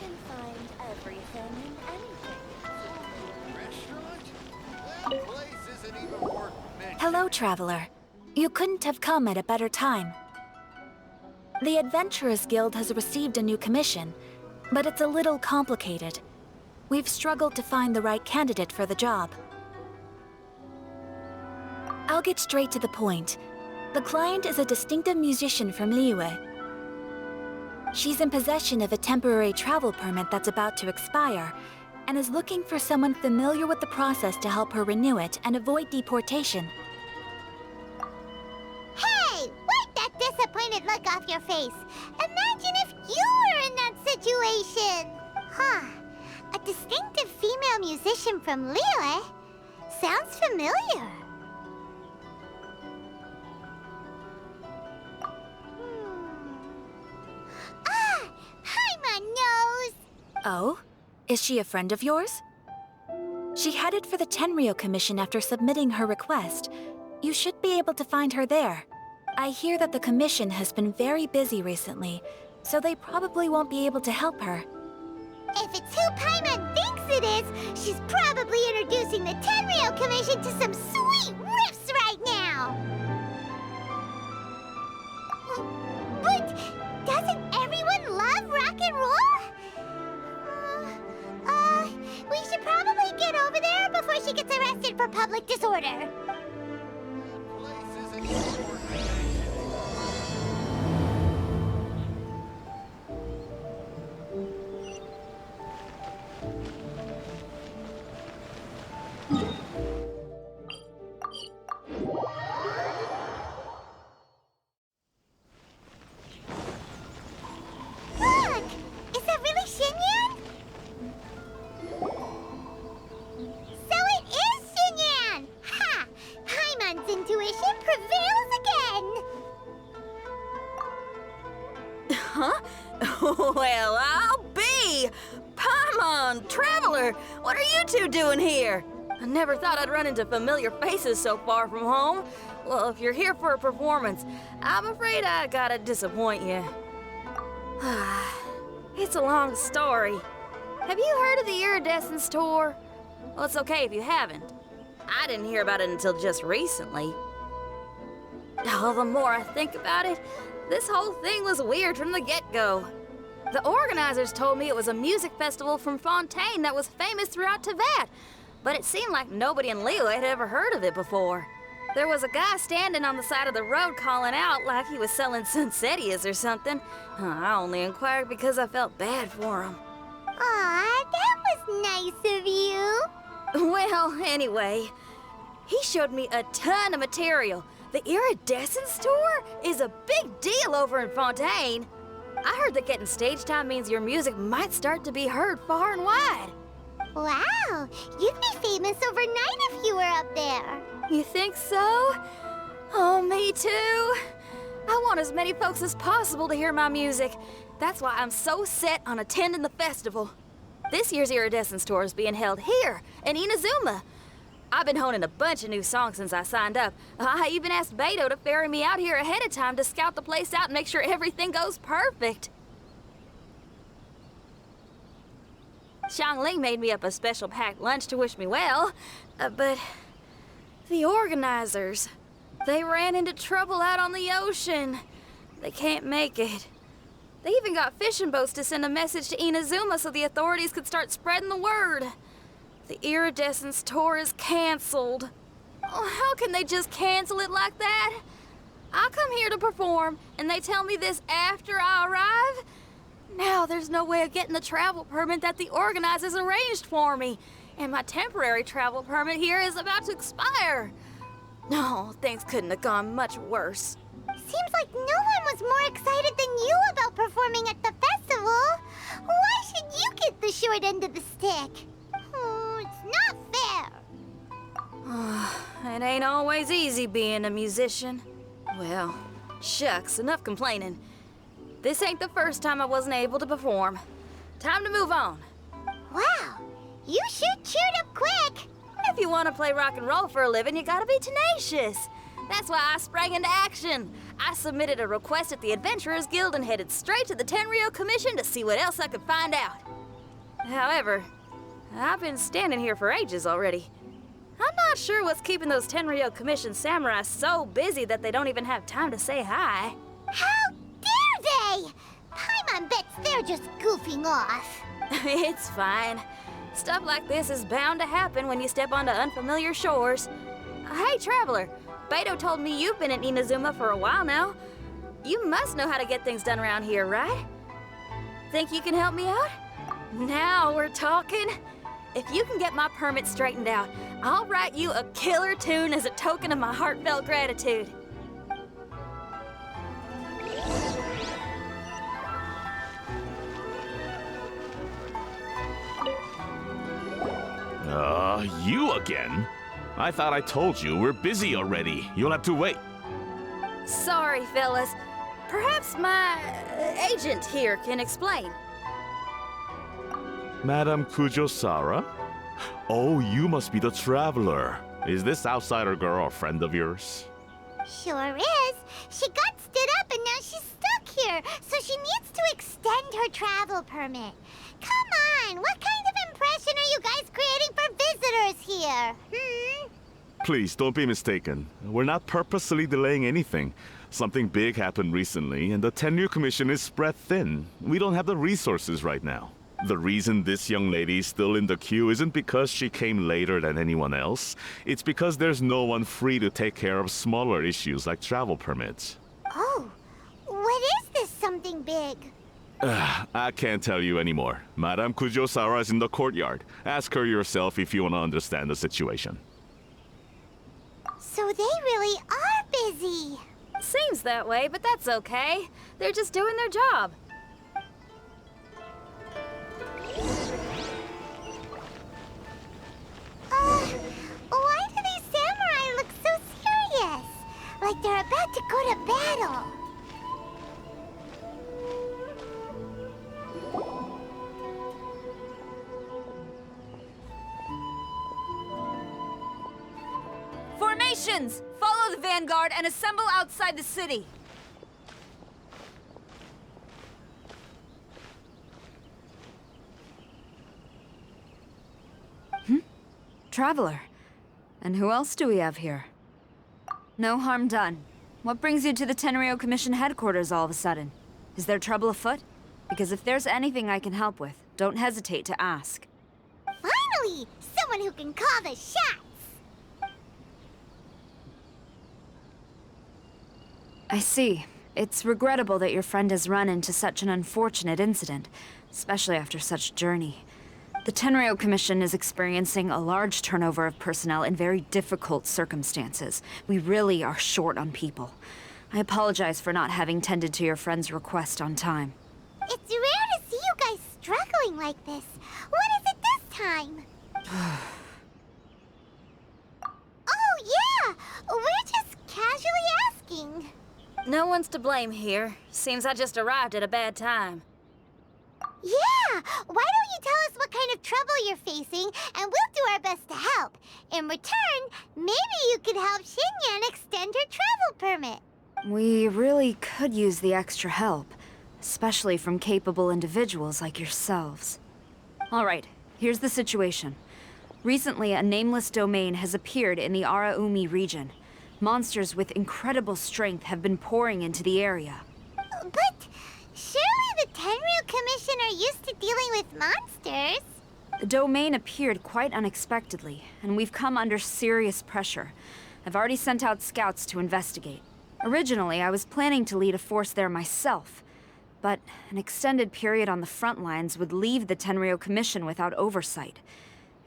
can find everything and anything. Restaurant? That place isn't even worth mentioning. Hello, traveler. You couldn't have come at a better time. The Adventurers Guild has received a new commission, but it's a little complicated. We've struggled to find the right candidate for the job. I'll get straight to the point. The client is a distinctive musician from Liyue. She's in possession of a temporary travel permit that's about to expire, and is looking for someone familiar with the process to help her renew it and avoid deportation. Hey! Wipe that disappointed look off your face! Imagine if you were in that situation! Huh. A distinctive female musician from Liyue? Sounds familiar. Paimon knows! Oh? Is she a friend of yours? She headed for the Tenryou Commission after submitting her request. You should be able to find her there. I hear that the commission has been very busy recently, so they probably won't be able to help her. If it's who Paimon thinks it is, she's probably introducing the Tenryou Commission to some sweet riffs right now! But doesn't everyone love rock and roll? We should probably get over there before she gets arrested for public disorder. Place isn't even worth mentioning. Look! Is that really Xinyan? So it is Xinyan! Ha! Paimon's intuition prevails again! Huh? Well, I'll be! Paimon, Traveler, what are you two doing here? I never thought I'd run into familiar faces so far from home. Well, if you're here for a performance, I'm afraid I gotta disappoint you. It's a long story. Have you heard of the Iridescence Tour? Well, it's okay if you haven't. I didn't hear about it until just recently. Oh, the more I think about it, this whole thing was weird from the get-go. The organizers told me it was a music festival from Fontaine that was famous throughout Teyvat, but it seemed like nobody in Liyue had ever heard of it before. There was a guy standing on the side of the road calling out like he was selling Sunsetias or something. I only inquired because I felt bad for him. Aw, that was nice of you. Well, anyway, he showed me a ton of material. The Iridescence Tour is a big deal over in Fontaine. I heard that getting stage time means your music might start to be heard far and wide. Wow, you'd be famous overnight if you were up there. You think so? Oh, me too. I want as many folks as possible to hear my music. That's why I'm so set on attending the festival. This year's Iridescence Tour is being held here in Inazuma. I've been honing a bunch of new songs since I signed up. I even asked Beto to ferry me out here ahead of time to scout the place out and make sure everything goes perfect. Xiangling made me up a special packed lunch to wish me well, but the organizers, they ran into trouble out on the ocean. They can't make it. They even got fishing boats to send a message to Inazuma so the authorities could start spreading the word. The Iridescence Tour is canceled. Oh, how can they just cancel it like that? I come here to perform, and they tell me this after I arrive? Now there's no way of getting the travel permit that the organizers arranged for me, and my temporary travel permit here is about to expire. No, things couldn't have gone much worse. Seems like no one was more excited than you about performing at the festival. Why should you get the short end of the stick? Oh, it's not fair. It ain't always easy being a musician. Well, shucks, enough complaining. This ain't the first time I wasn't able to perform. Time to move on. Wow, you sure cheered up quick. If you want to play rock and roll for a living, you gotta be tenacious. That's why I sprang into action. I submitted a request at the Adventurers Guild and headed straight to the Tenryou Commission to see what else I could find out. However, I've been standing here for ages already. I'm not sure what's keeping those Tenryou Commission samurai so busy that they don't even have time to say hi. How dare they? Paimon bets they're just goofing off. It's fine. Stuff like this is bound to happen when you step onto unfamiliar shores. Hey, Traveler, Beto told me you've been in Inazuma for a while now. You must know how to get things done around here, right? Think you can help me out? Now we're talking. If you can get my permit straightened out, I'll write you a killer tune as a token of my heartfelt gratitude. You again? I thought I told you we're busy already. You'll have to wait. Sorry, fellas. Perhaps my agent here can explain. Madame Kujosara? Oh, you must be the traveler. Is this outsider girl a friend of yours? Sure is. She got stood up and now she's stuck here, so she needs to extend her travel permit. Come on, what kind of impression are you guys creating for visitors here? Please, don't be mistaken. We're not purposely delaying anything. Something big happened recently, and the Tenryou Commission is spread thin. We don't have the resources right now. The reason this young lady is still in the queue isn't because she came later than anyone else. It's because there's no one free to take care of smaller issues like travel permits. Oh, what is this something big? I can't tell you anymore. Madame Kujosara is in the courtyard. Ask her yourself if you want to understand the situation. So they really are busy. Seems that way, but that's okay. They're just doing their job. Why do these samurai look so serious? Like they're about to go to battle. Formations! Follow the vanguard and assemble outside the city. Traveler. And who else do we have here? No harm done. What brings you to the Tenryou Commission headquarters all of a sudden? Is there trouble afoot? Because if there's anything I can help with, don't hesitate to ask. Finally! Someone who can call the shots! I see. It's regrettable that your friend has run into such an unfortunate incident, especially after such a journey. The Tenryou Commission is experiencing a large turnover of personnel in very difficult circumstances. We really are short on people. I apologize for not having tended to your friend's request on time. It's rare to see you guys struggling like this. What is it this time? Oh, yeah! We're just casually asking. No one's to blame here. Seems I just arrived at a bad time. Yeah! Why don't you tell us what kind of trouble you're facing, and we'll do our best to help. In return, maybe you could help Xinyan extend her travel permit. We really could use the extra help, especially from capable individuals like yourselves. All right, here's the situation. Recently, a nameless domain has appeared in the Araumi region. Monsters with incredible strength have been pouring into the area. But surely the Tenryou Commission are used to dealing with monsters. The domain appeared quite unexpectedly, and we've come under serious pressure. I've already sent out scouts to investigate. Originally, I was planning to lead a force there myself, but an extended period on the front lines would leave the Tenryou Commission without oversight.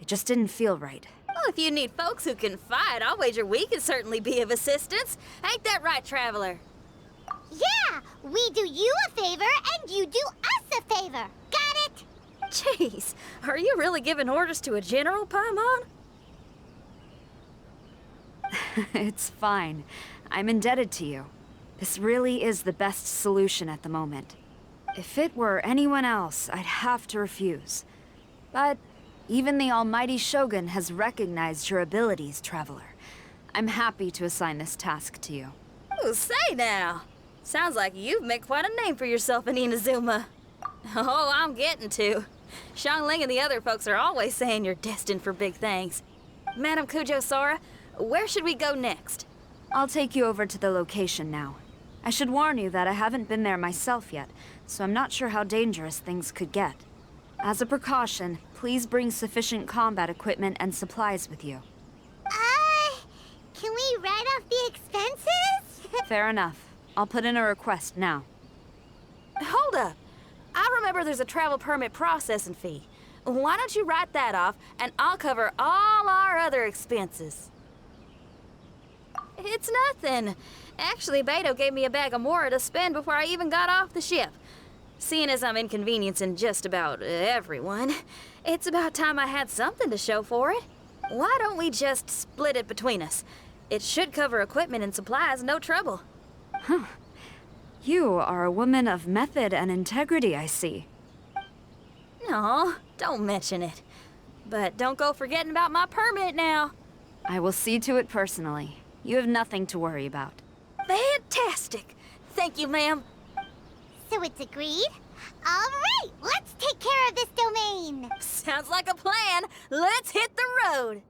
It just didn't feel right. Well, if you need folks who can fight, I'll wager we can certainly be of assistance. Ain't that right, Traveler? Yeah! We do you a favor, and you do us a favor. Got it? Jeez, are you really giving orders to a general, Paimon? It's fine. I'm indebted to you. This really is the best solution at the moment. If it were anyone else, I'd have to refuse. But even the almighty Shogun has recognized your abilities, Traveler. I'm happy to assign this task to you. Ooh, say now. Sounds like you've made quite a name for yourself in Inazuma. Oh, I'm getting to. Xiangling and the other folks are always saying you're destined for big things. Madam Kujo Sora, where should we go next? I'll take you over to the location now. I should warn you that I haven't been there myself yet, so I'm not sure how dangerous things could get. As a precaution, please bring sufficient combat equipment and supplies with you. Can we write off the expenses? Fair enough. I'll put in a request now. Hold up. I remember there's a travel permit processing fee. Why don't you write that off, and I'll cover all our other expenses. It's nothing. Actually, Beto gave me a bag of Mora to spend before I even got off the ship. Seeing as I'm inconveniencing just about everyone, it's about time I had something to show for it. Why don't we just split it between us? It should cover equipment and supplies, no trouble. You are a woman of method and integrity, I see. No, don't mention it. But don't go forgetting about my permit now. I will see to it personally. You have nothing to worry about. Fantastic. Thank you, ma'am. So it's agreed? All right, let's take care of this domain. Sounds like a plan. Let's hit the road.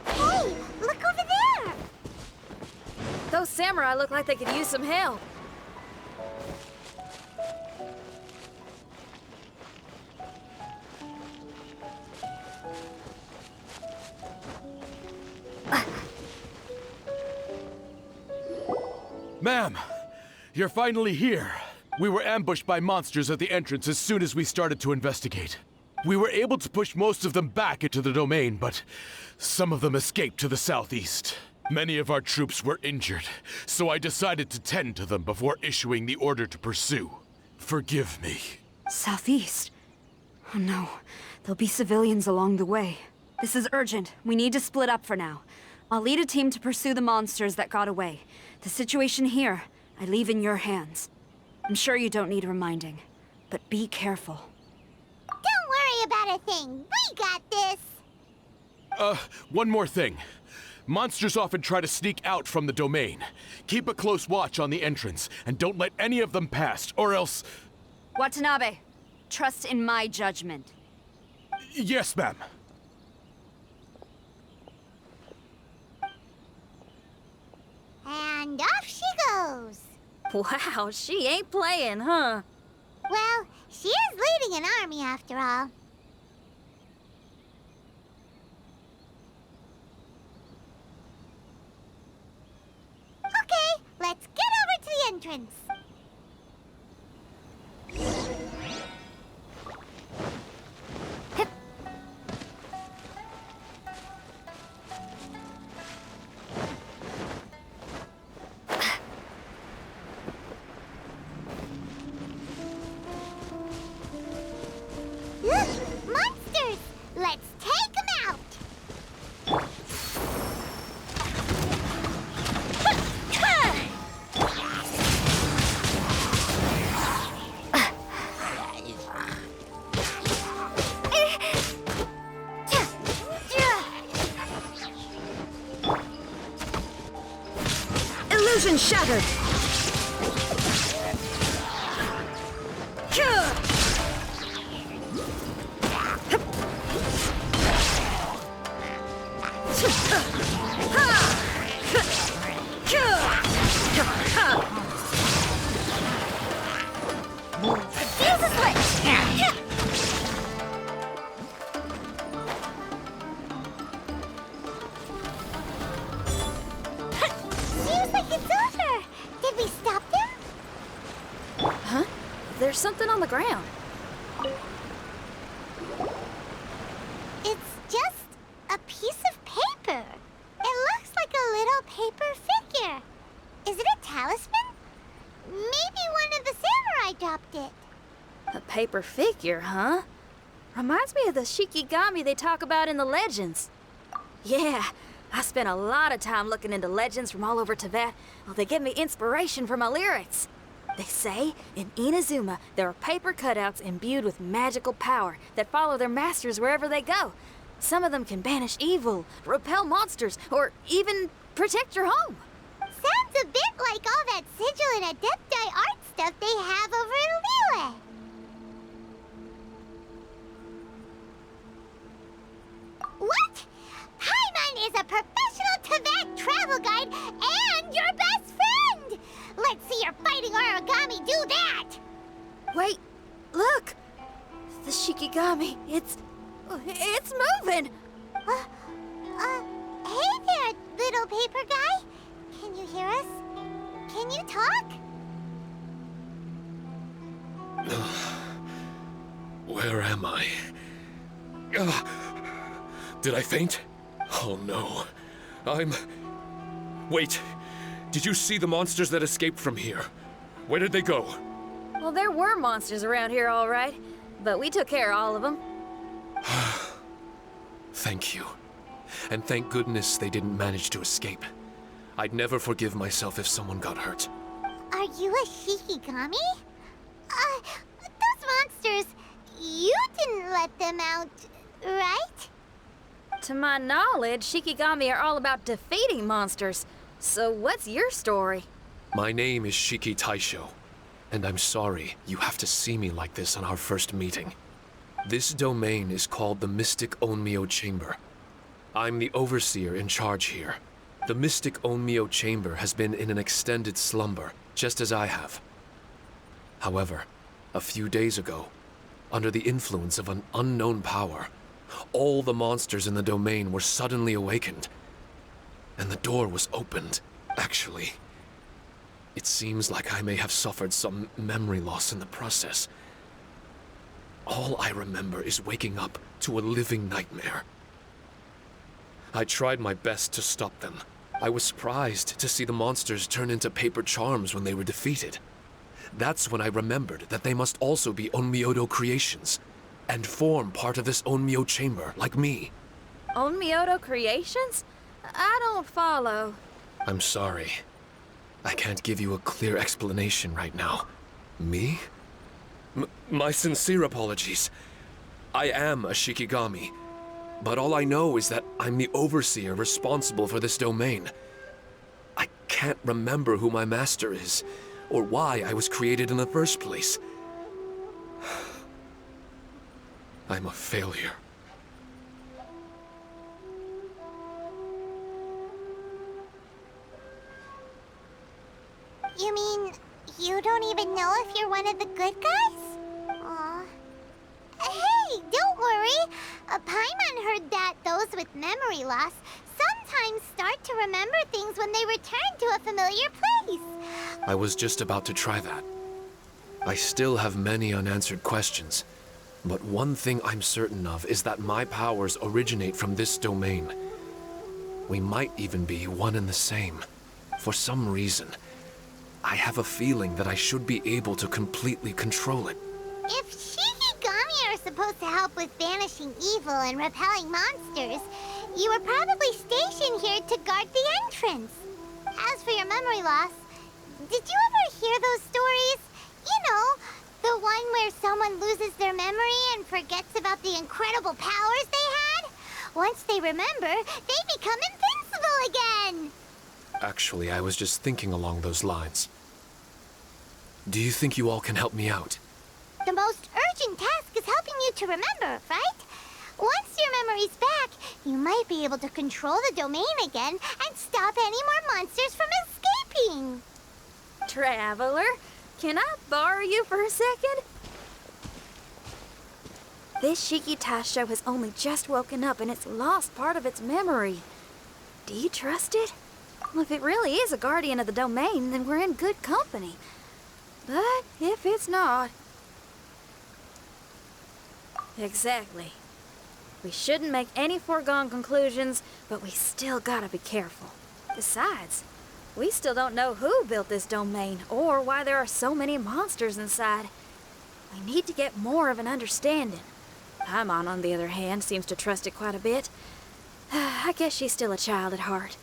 Hey, look over there. Those samurai look like they could use some help. Ma'am, you're finally here. We were ambushed by monsters at the entrance as soon as we started to investigate. We were able to push most of them back into the domain, but some of them escaped to the southeast. Many of our troops were injured, so I decided to tend to them before issuing the order to pursue. Forgive me. Southeast? Oh no, there'll be civilians along the way. This is urgent. We need to split up for now. I'll lead a team to pursue the monsters that got away. The situation here, I leave in your hands. I'm sure you don't need reminding, but be careful. Don't worry about a thing. We got this. One more thing. Monsters often try to sneak out from the domain. Keep a close watch on the entrance, and don't let any of them pass, or else... Watanabe, trust in my judgment. Yes, ma'am. And off she goes. Wow, she ain't playing, huh? Well, she is leading an army after all. Okay, let's get over to the entrance. Look, monsters! Let's take them out! Illusion shattered! Seems like it's over. Did we stop them? Huh? There's something on the ground. It's just a piece of paper. It looks like a little paper figure. Is it a talisman? Maybe one of the samurai dropped it. A paper figure, huh? Reminds me of the Shikigami they talk about in the legends. Yeah, I spent a lot of time looking into legends from all over Tibet. Well, they give me inspiration for my lyrics. They say in Inazuma there are paper cutouts imbued with magical power that follow their masters wherever they go. Some of them can banish evil, repel monsters, or even protect your home. Sounds a bit like all that sigil and adepti art stuff they have over in Liyue. What? Paimon is a professional Teyvat travel guide and your best friend! Let's see your fighting origami do that! Wait, look! The Shikigami, it's moving! Hey there, little paper guy. Can you hear us? Can you talk? Where am I? Did I faint? Oh no. Wait. Did you see the monsters that escaped from here? Where did they go? Well, there were monsters around here, all right. But we took care of all of them. Thank you. And thank goodness they didn't manage to escape. I'd never forgive myself if someone got hurt. Are you a Shikigami? Those monsters, you didn't let them out, right? To my knowledge, Shikigami are all about defeating monsters. So what's your story? My name is Shiki Taisho, and I'm sorry you have to see me like this on our first meeting. This domain is called the Mystic Onmyo Chamber. I'm the overseer in charge here. The Mystic Onmyo Chamber has been in an extended slumber, just as I have. However, a few days ago, under the influence of an unknown power, all the monsters in the domain were suddenly awakened. And the door was opened. Actually, it seems like I may have suffered some memory loss in the process. All I remember is waking up to a living nightmare. I tried my best to stop them. I was surprised to see the monsters turn into paper charms when they were defeated. That's when I remembered that they must also be Onmyodo creations, and form part of this Onmyo chamber, like me. Onmyodo creations? I don't follow. I'm sorry. I can't give you a clear explanation right now. Me? My sincere apologies. I am a Shikigami, but all I know is that I'm the overseer responsible for this domain. I can't remember who my master is, or why I was created in the first place. I'm a failure. You mean you don't even know if you're one of the good guys? Aw. Hey, don't worry. Paimon heard that those with memory loss sometimes start to remember things when they return to a familiar place. I was just about to try that. I still have many unanswered questions, but one thing I'm certain of is that my powers originate from this domain. We might even be one and the same. For some reason, I have a feeling that I should be able to completely control it. If Shikigami are supposed to help with banishing evil and repelling monsters, you were probably stationed here to guard the entrance. As for your memory loss, did you ever hear those stories? You know, the one where someone loses their memory and forgets about the incredible powers they had? Once they remember, they become invincible again! Actually, I was just thinking along those lines. Do you think you all can help me out? The most urgent task is helping you to remember, right? Once your memory's back, you might be able to control the domain again and stop any more monsters from escaping. Traveler, can I borrow you for a second? This Shiki Taisho has only just woken up and it's lost part of its memory. Do you trust it? Well, if it really is a guardian of the domain, then we're in good company. But if it's not... Exactly. We shouldn't make any foregone conclusions, but we still gotta be careful. Besides, we still don't know who built this domain or why there are so many monsters inside. We need to get more of an understanding. Paimon, on the other hand, seems to trust it quite a bit. I guess she's still a child at heart.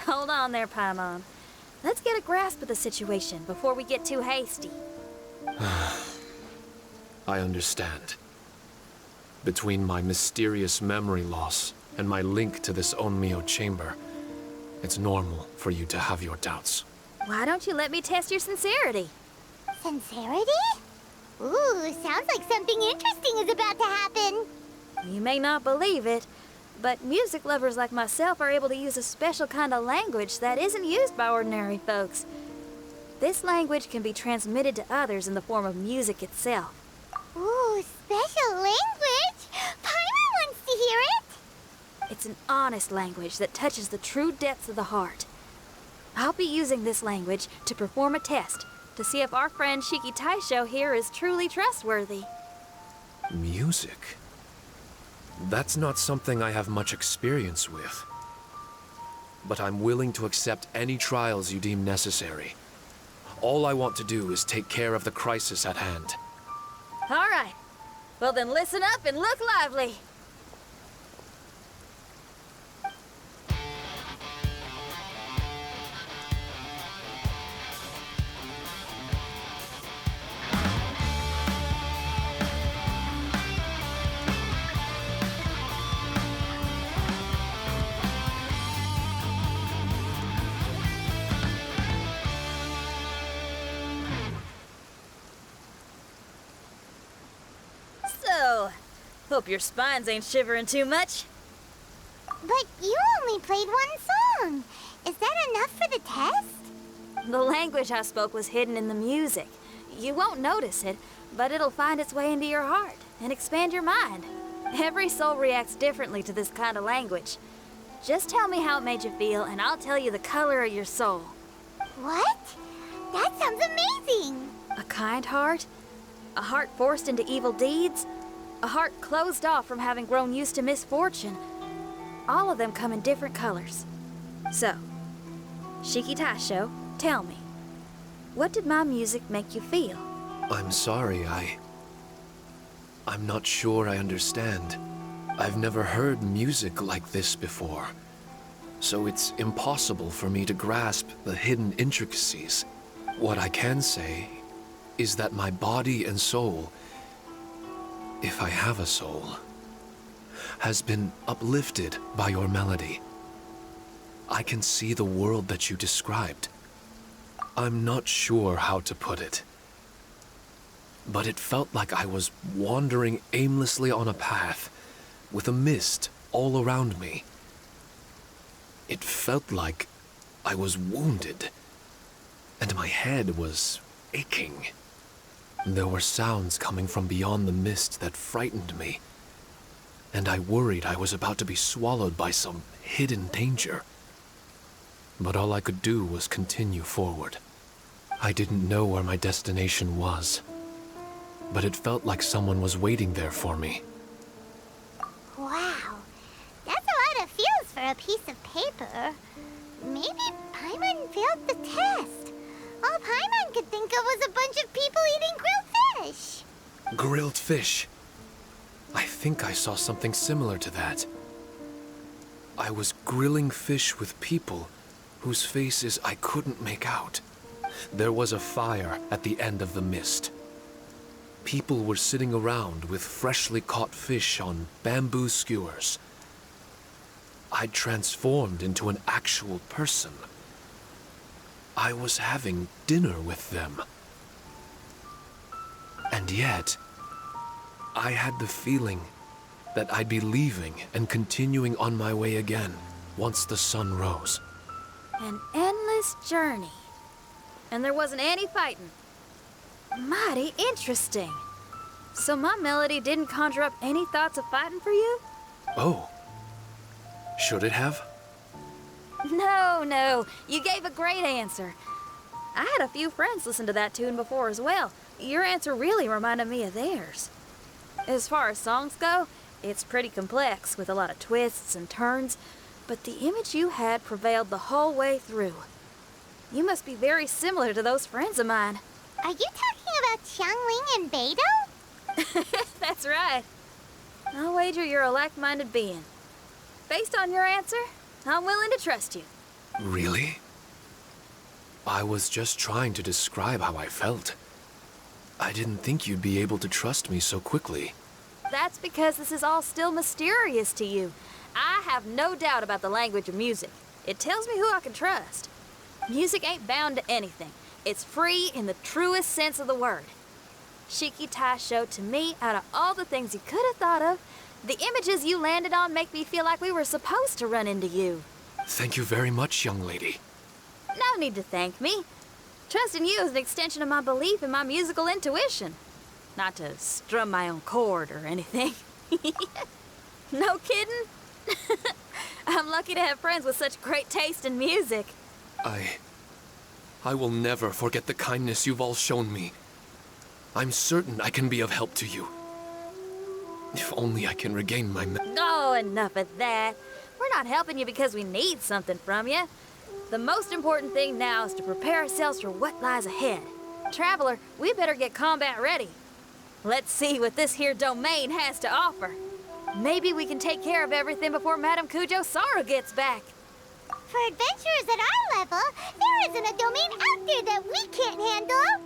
Hold on there, Paimon. Let's get a grasp of the situation before we get too hasty. I understand. Between my mysterious memory loss and my link to this Onmyo chamber, it's normal for you to have your doubts. Why don't you let me test your sincerity? Sincerity? Ooh, sounds like something interesting is about to happen. You may not believe it, but music lovers like myself are able to use a special kind of language that isn't used by ordinary folks. This language can be transmitted to others in the form of music itself. Ooh, special language? Paimon wants to hear it. It's an honest language that touches the true depths of the heart. I'll be using this language to perform a test to see if our friend Shiki Taisho here is truly trustworthy. Music? That's not something I have much experience with. But I'm willing to accept any trials you deem necessary. All I want to do is take care of the crisis at hand. All right. Well then listen up and look lively. So, hope your spines ain't shivering too much. But you only played one song. Is that enough for the test? The language I spoke was hidden in the music. You won't notice it, but it'll find its way into your heart and expand your mind. Every soul reacts differently to this kind of language. Just tell me how it made you feel, and I'll tell you the color of your soul. What? That sounds amazing. A kind heart? A heart forced into evil deeds? A heart closed off from having grown used to misfortune? All of them come in different colors. So, Shiki Taisho, tell me, what did my music make you feel? I'm sorry, I'm not sure I understand. I've never heard music like this before, so it's impossible for me to grasp the hidden intricacies. What I can say is that my body and soul, if I have a soul, has been uplifted by your melody. I can see the world that you described. I'm not sure how to put it, but it felt like I was wandering aimlessly on a path with a mist all around me. It felt like I was wounded, and my head was aching. There were sounds coming from beyond the mist that frightened me, and I worried I was about to be swallowed by some hidden danger. But all I could do was continue forward. I didn't know where my destination was, but it felt like someone was waiting there for me. Wow. That's a lot of feels for a piece of paper. Maybe Paimon failed the test. All Paimon could think of was a bunch of people eating grilled fish. Grilled fish. I think I saw something similar to that. I was grilling fish with people whose faces I couldn't make out. There was a fire at the end of the mist. People were sitting around with freshly caught fish on bamboo skewers. I'd transformed into an actual person. I was having dinner with them. And yet, I had the feeling that I'd be leaving and continuing on my way again once the sun rose. An endless journey. And there wasn't any fighting. Mighty interesting. So my melody didn't conjure up any thoughts of fighting for you? Oh. Should it have? No. You gave a great answer. I had a few friends listen to that tune before as well. Your answer really reminded me of theirs. As far as songs go, it's pretty complex with a lot of twists and turns, but the image you had prevailed the whole way through. You must be very similar to those friends of mine. Are you talking about Xiangling and Beidou? That's right. I'll wager you're a like-minded being. Based on your answer, I'm willing to trust you. Really? I was just trying to describe how I felt. I didn't think you'd be able to trust me so quickly. That's because this is all still mysterious to you. I have no doubt about the language of music. It tells me who I can trust. Music ain't bound to anything. It's free in the truest sense of the word. Shiki Taisho, to me, out of all the things you could have thought of, the images you landed on make me feel like we were supposed to run into you. Thank you very much, young lady. No need to thank me. Trusting you is an extension of my belief in my musical intuition. Not to strum my own chord or anything. No kidding? I'm lucky to have friends with such great taste in music. I will never forget the kindness you've all shown me. I'm certain I can be of help to you. If only I can regain my Oh, enough of that. We're not helping you because we need something from you. The most important thing now is to prepare ourselves for what lies ahead. Traveler, we better get combat ready. Let's see what this here domain has to offer. Maybe we can take care of everything before Madame Kujo Sara gets back. For adventurers at our level, there isn't a domain out there that we can't handle.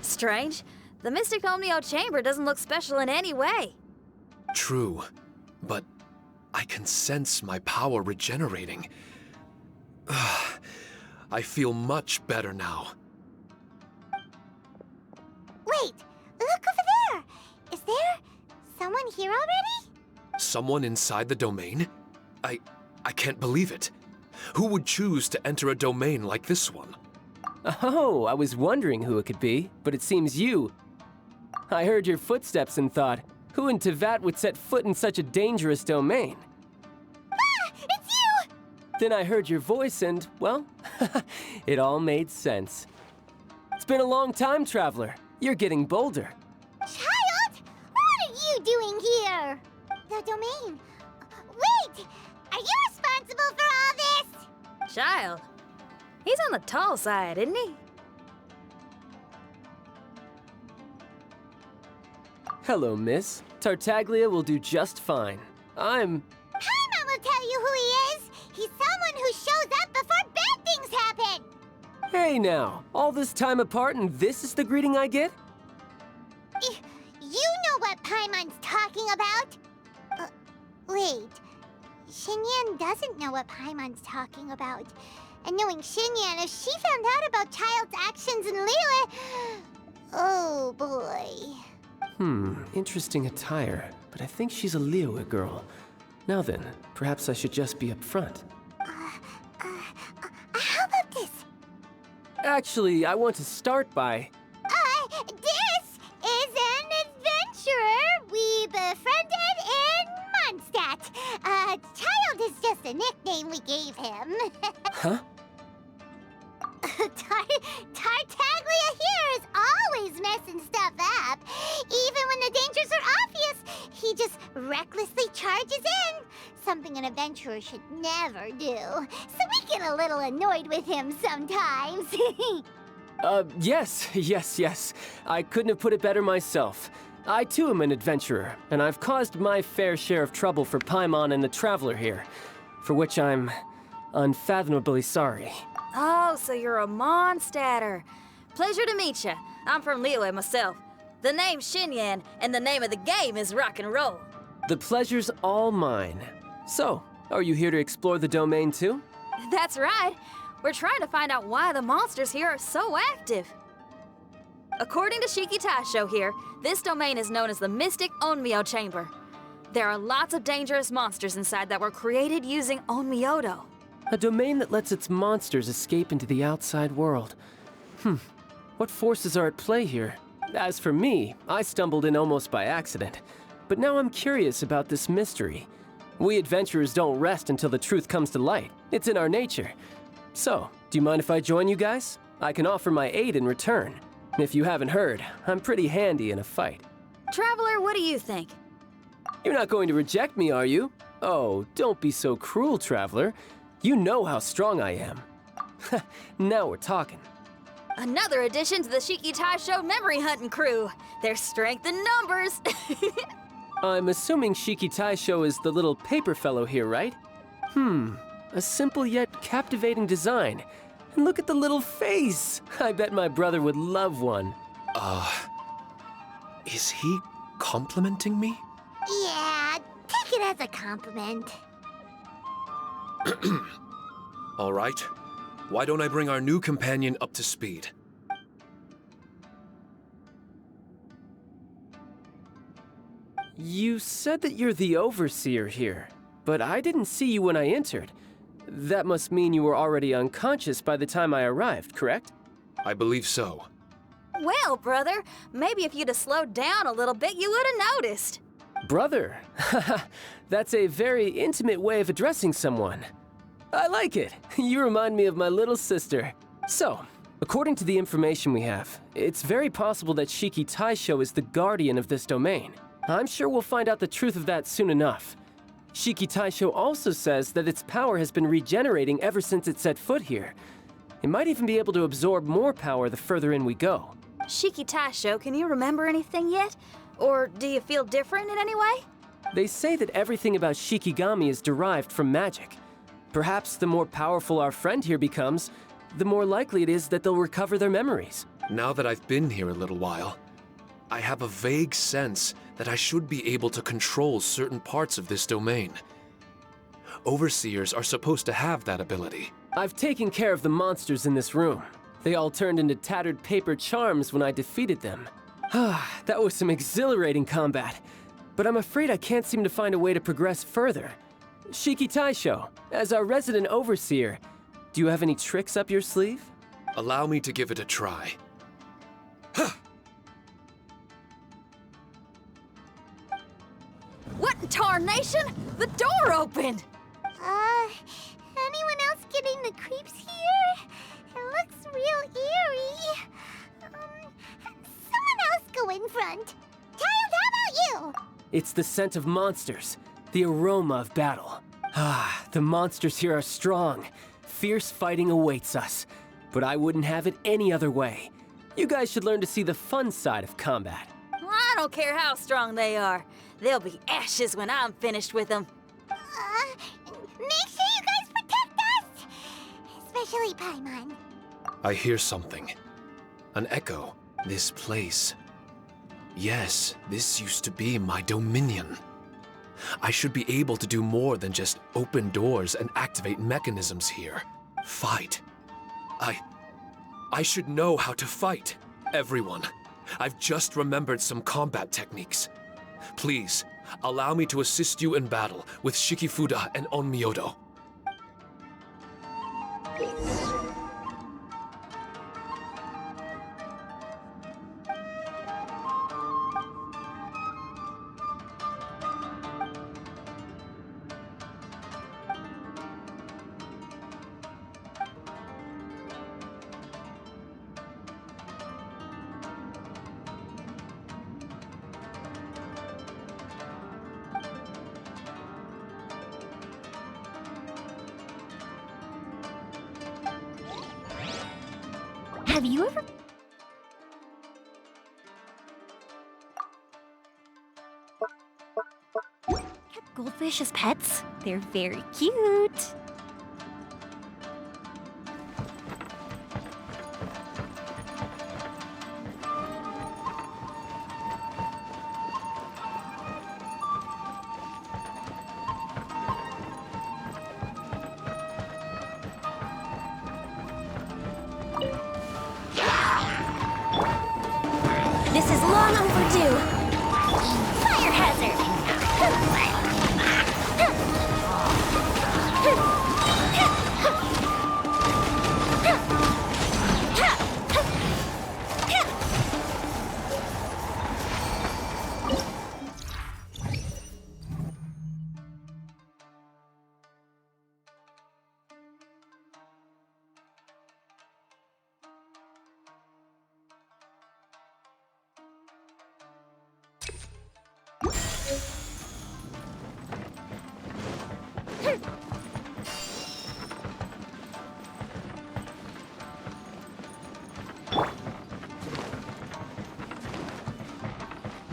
Strange. The Mystic Omnio Chamber doesn't look special in any way. True, but I can sense my power regenerating. I feel much better now. Wait, look over there. Is there someone here already? Someone inside the domain? I can't believe it. Who would choose to enter a domain like this one? Oh, I was wondering who it could be, but it seems you. I heard your footsteps and thought, who in Tevat would set foot in such a dangerous domain? Ah, it's you! Then I heard your voice and, well, it all made sense. It's been a long time, Traveler. You're getting bolder. Child, what are you doing here? The domain. Wait, are you responsible for all this? Child. He's on the tall side, isn't he? Hello, miss. Tartaglia will do just fine. I'm... Paimon will tell you who he is. He's someone who shows up before bad things happen. Hey now, all this time apart and this is the greeting I get? You know what Paimon's talking about? Wait. Xinyan doesn't know what Paimon's talking about. And knowing Xinyan, if she found out about Child's actions in Liyue... Oh, boy. Interesting attire, but I think she's a Liyue girl. Now then, perhaps I should just be upfront. How about this? Actually, I want to start by... This is an domain we gave him. Huh? Tartaglia here is always messing stuff up. Even when the dangers are obvious, he just recklessly charges in. Something an adventurer should never do. So we get a little annoyed with him sometimes. Yes. I couldn't have put it better myself. I too am an adventurer, and I've caused my fair share of trouble for Paimon and the Traveler here, for which I'm unfathomably sorry. Oh, so you're a Mondstatter. Pleasure to meet you. I'm from Liyue myself. The name's Xinyan, and the name of the game is rock and roll. The pleasure's all mine. So, are you here to explore the domain too? That's right. We're trying to find out why the monsters here are so active. According to Shiki Taisho here, this domain is known as the Mystic Onmyo Chamber. There are lots of dangerous monsters inside that were created using Onmyodo. A domain that lets its monsters escape into the outside world. What forces are at play here? As for me, I stumbled in almost by accident. But now I'm curious about this mystery. We adventurers don't rest until the truth comes to light. It's in our nature. So, do you mind if I join you guys? I can offer my aid in return. If you haven't heard, I'm pretty handy in a fight. Traveler, what do you think? You're not going to reject me, are you? Oh, don't be so cruel, Traveler. You know how strong I am. Now we're talking. Another addition to the Shiki Taisho memory hunting crew. There's strength in numbers. I'm assuming Shiki Taisho is the little paper fellow here, right? A simple yet captivating design. And look at the little face! I bet my brother would love one. Is he complimenting me? Yeah, take it as a compliment. All right. Why don't I bring our new companion up to speed? You said that you're the overseer here, but I didn't see you when I entered. That must mean you were already unconscious by the time I arrived, correct? I believe so. Well, brother, maybe if you'd have slowed down a little bit, you would have noticed. Brother? That's a very intimate way of addressing someone. I like it. You remind me of my little sister. So, according to the information we have, it's very possible that Shiki Taisho is the guardian of this domain. I'm sure we'll find out the truth of that soon enough. Shiki Taisho also says that its power has been regenerating ever since it set foot here. It might even be able to absorb more power the further in we go. Shiki Taisho, can you remember anything yet? Or do you feel different in any way? They say that everything about Shikigami is derived from magic. Perhaps the more powerful our friend here becomes, the more likely it is that they'll recover their memories. Now that I've been here a little while, I have a vague sense that I should be able to control certain parts of this domain. Overseers are supposed to have that ability. I've taken care of the monsters in this room. They all turned into tattered paper charms when I defeated them. That was some exhilarating combat, but I'm afraid I can't seem to find a way to progress further. Shiki Taisho, as our resident overseer, do you have any tricks up your sleeve? Allow me to give it a try. What in tarnation? The door opened! Anyone else getting the creeps here? It looks real eerie. Someone else go in front. Tails, how about you? It's the scent of monsters, the aroma of battle. The monsters here are strong. Fierce fighting awaits us. But I wouldn't have it any other way. You guys should learn to see the fun side of combat. I don't care how strong they are. They'll be ashes when I'm finished with them. Make sure you guys protect us! Especially Paimon. I hear something. An echo. This place. Yes, this used to be my dominion. I should be able to do more than just open doors and activate mechanisms here. Fight. I should know how to fight. Everyone, I've just remembered some combat techniques. Please, allow me to assist you in battle with Shikifuda and Onmyodo. Have you ever... kept goldfish as pets? They're very cute. This is long overdue. Fire hazard.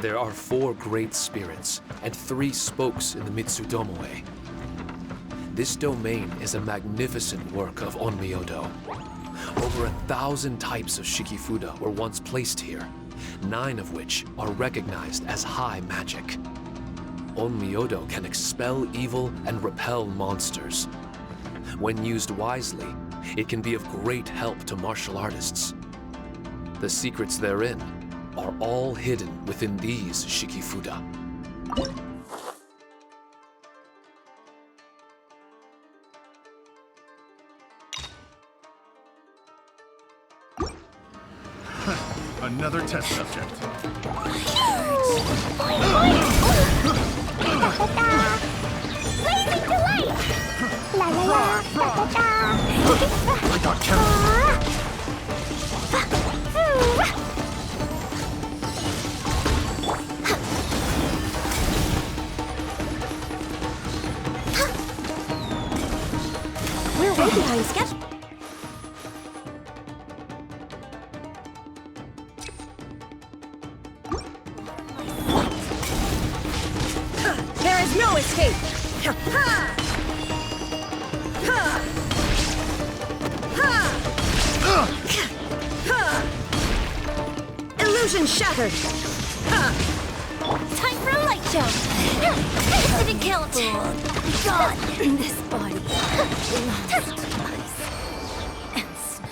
There are 4 great spirits and 3 spokes in the Mitsudomoe. This domain is a magnificent work of Onmyodo. Over 1,000 types of Shikifuda were once placed here, 9 of which are recognized as high magic. Onmyodo can expel evil and repel monsters. When used wisely, it can be of great help to martial artists. The secrets therein are all hidden within these Shikifuda. Another test subject. Blazing delight! La la la, da da da. I got killed. We're way behind schedule. There is no escape! Illusion shattered! Time for a light show. Didn't kill it. Gone. This body belongs to ice and snow.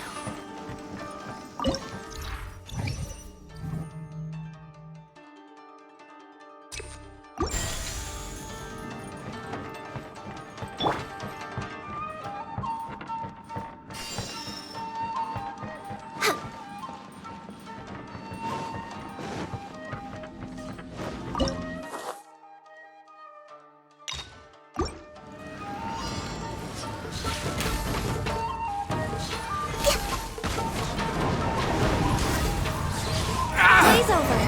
Day's over.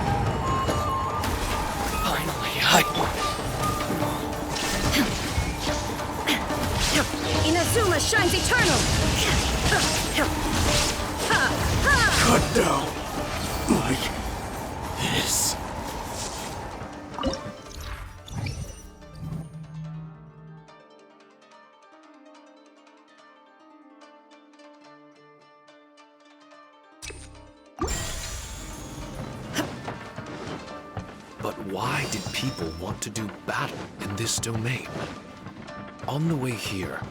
Finally, Inazuma shines eternal! Cut down. Like this. But why did people want to do battle in this domain? On the way here,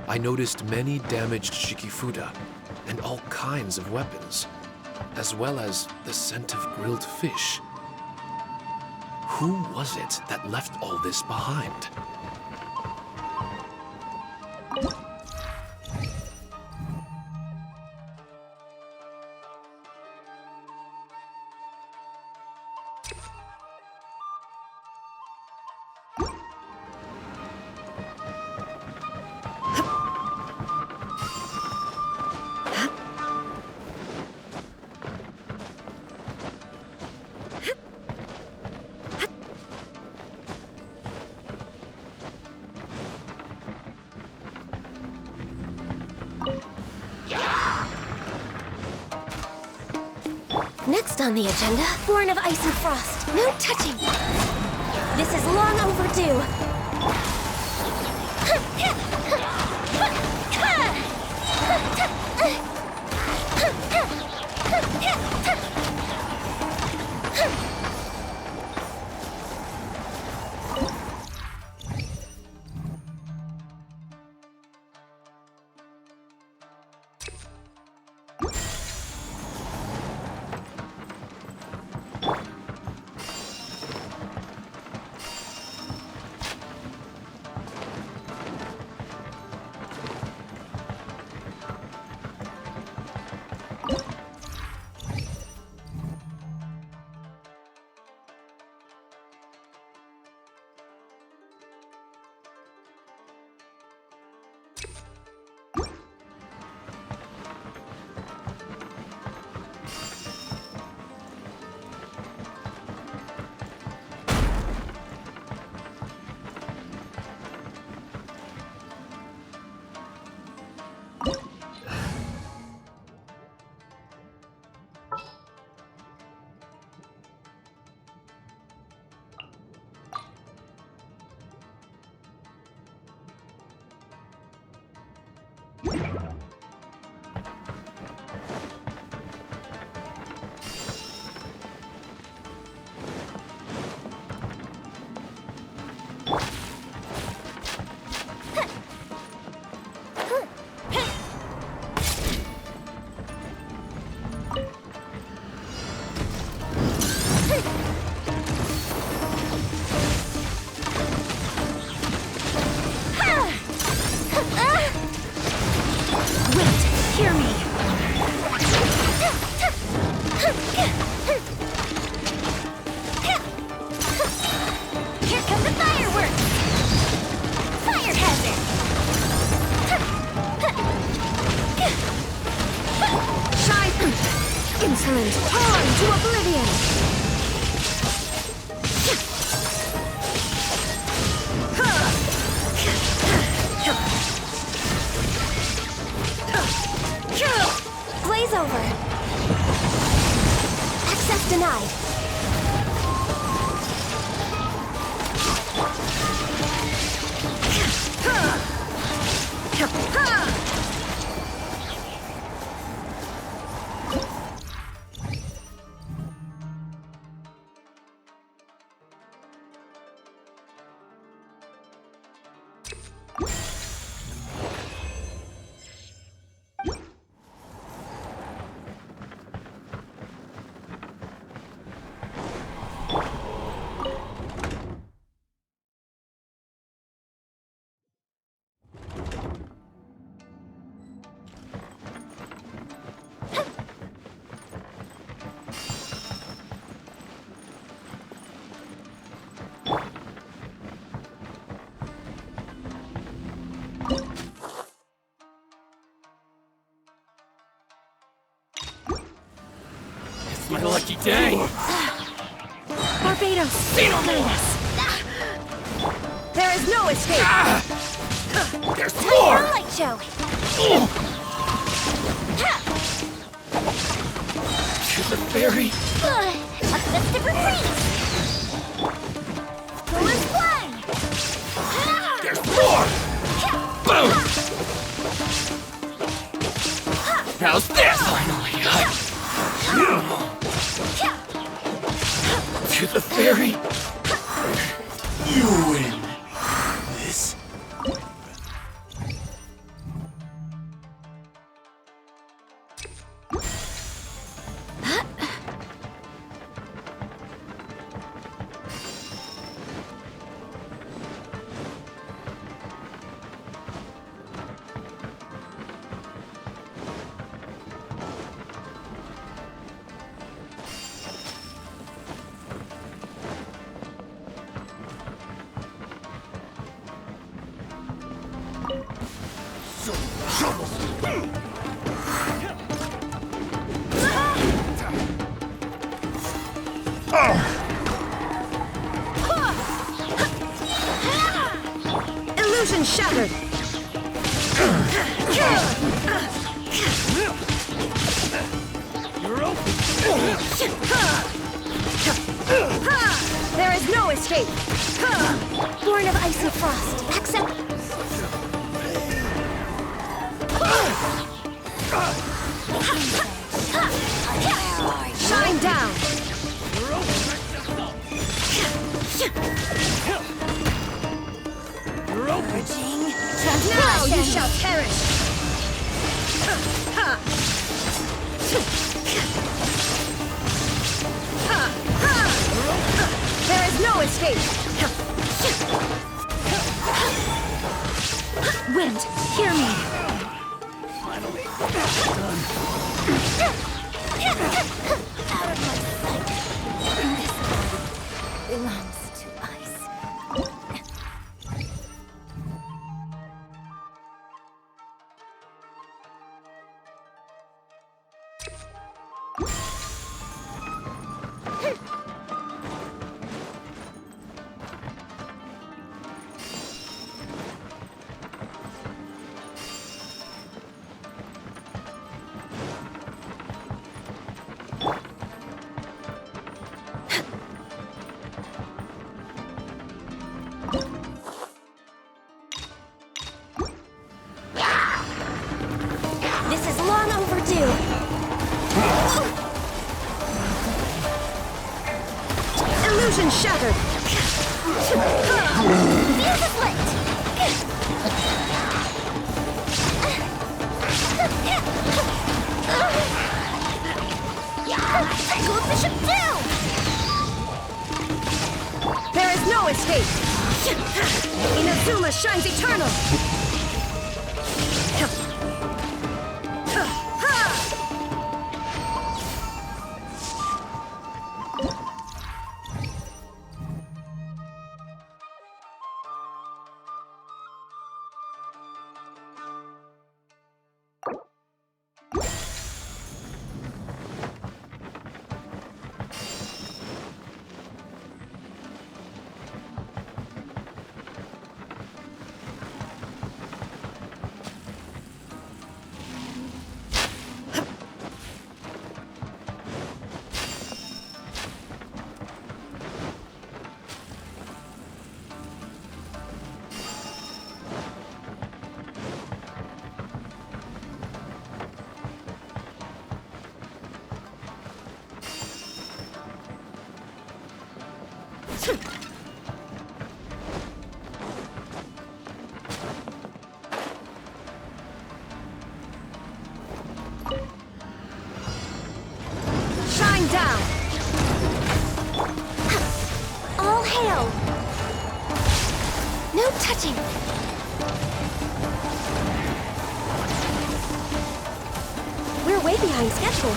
I noticed many damaged Shikifuda and all kinds of weapons, as well as the scent of grilled fish. Who was it that left all this behind? Next on the agenda, Born of Ice and Frost. No touching. This is long overdue. Insolent, on to oblivion! Blaze over! Access denied! My lucky day! Barbados, guide us! There is no escape! There's Time more! for a light show! To the ferry! A festive retreat! Colors fly! There's more! Boom! How's this? Finally, to the ferry! You win! This... Illusion shattered! You're open! There is no escape! Born of icy frost, accept. Shine down! Now you shall perish! There is no escape! Wind, hear me. Out of my sight. This body belongs to ice. This is long overdue. Illusion shattered! Fuse is lit. Tickle of Bishop down. There is no escape! Inazuma shines eternal! Shine down! All hail. No touching. We're way behind schedule.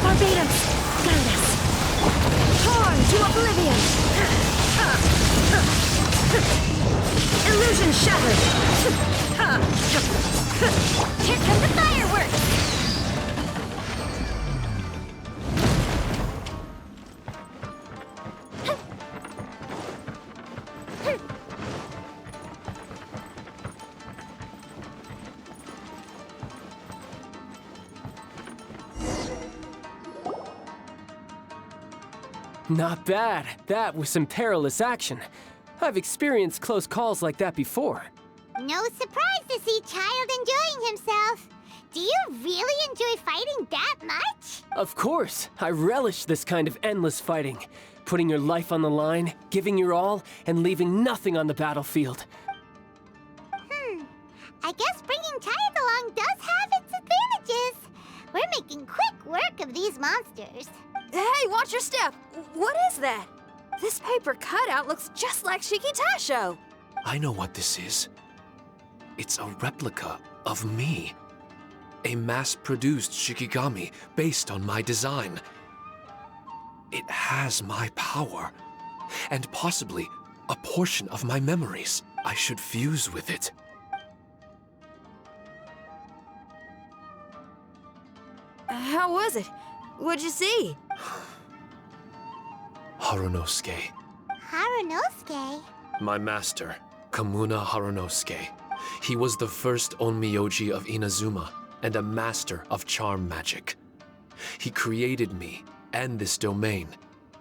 Barbados, guide us. Torn to oblivion! Illusion shattered! Here come the fireworks. Not bad. That was some perilous action. I've experienced close calls like that before. No surprise to see Child enjoying himself. Do you really enjoy fighting that much? Of course, I relish this kind of endless fighting. Putting your life on the line, giving your all, and leaving nothing on the battlefield. I guess bringing Child along does have its advantages. We're making quick work of these monsters. Hey, watch your step! What is that? This paper cutout looks just like Shiki Taisho. I know what this is. It's a replica of me. A mass-produced Shikigami based on my design. It has my power, and possibly a portion of my memories. I should fuse with it. How was it? What'd you see? Harunosuke. Harunosuke? My master, Kamuna Harunosuke. He was the first Onmyoji of Inazuma and a master of charm magic. He created me and this domain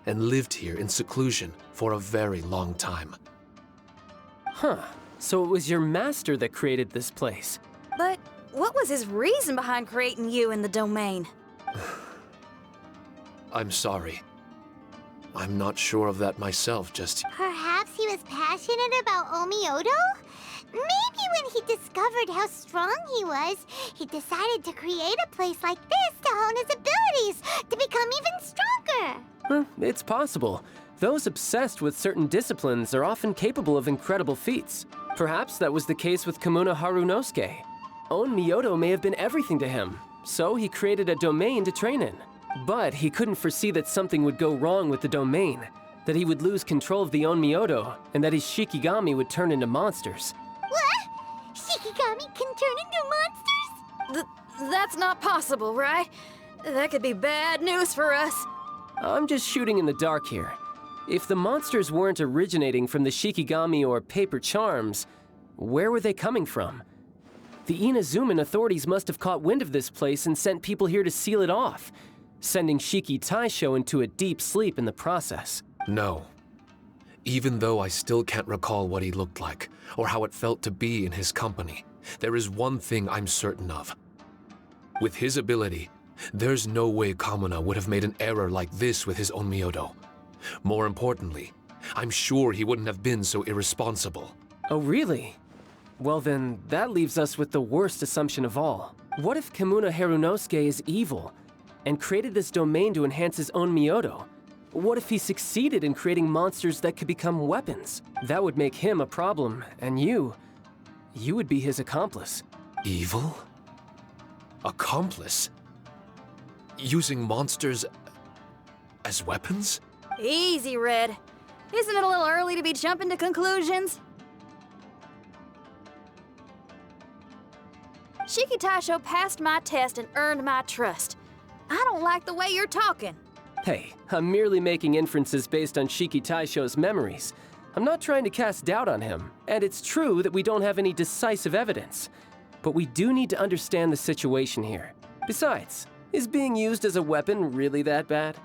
and lived here in seclusion for a very long time. Huh. So it was your master that created this place. But what was his reason behind creating you in the domain? I'm sorry. I'm not sure of that myself, just... Perhaps he was passionate about Omiodo? Maybe when he discovered how strong he was, he decided to create a place like this to hone his abilities, to become even stronger. It's possible. Those obsessed with certain disciplines are often capable of incredible feats. Perhaps that was the case with Kamuna Harunosuke. Onmyodo may have been everything to him, so he created a domain to train in. But he couldn't foresee that something would go wrong with the domain, that he would lose control of the Onmyodo, and that his Shikigami would turn into monsters. What? Shikigami can turn into monsters? That's not possible, right? That could be bad news for us. I'm just shooting in the dark here. If the monsters weren't originating from the Shikigami or paper charms, where were they coming from? The Inazuman authorities must have caught wind of this place and sent people here to seal it off, sending Shiki Taisho into a deep sleep in the process. No. Even though I still can't recall what he looked like, or how it felt to be in his company, there is one thing I'm certain of. With his ability, there's no way Kamuna would have made an error like this with his Onmyodo. More importantly, I'm sure he wouldn't have been so irresponsible. Oh, really? Well then, that leaves us with the worst assumption of all. What if Kamuna Harunosuke is evil, and created this domain to enhance his own Myodo? What if he succeeded in creating monsters that could become weapons? That would make him a problem, and you would be his accomplice. Evil? Accomplice? Using monsters as weapons? Easy, Red. Isn't it a little early to be jumping to conclusions? Shiki Taisho passed my test and earned my trust. I don't like the way you're talking. Hey, I'm merely making inferences based on Shiki Taisho's memories. I'm not trying to cast doubt on him, and it's true that we don't have any decisive evidence. But we do need to understand the situation here. Besides, is being used as a weapon really that bad?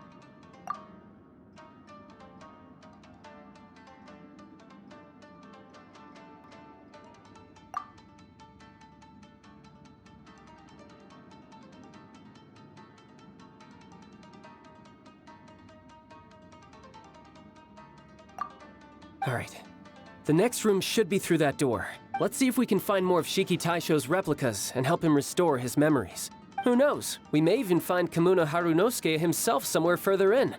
All right. The next room should be through that door. Let's see if we can find more of Shiki Taisho's replicas and help him restore his memories. Who knows? We may even find Kamuna Harunosuke himself somewhere further in.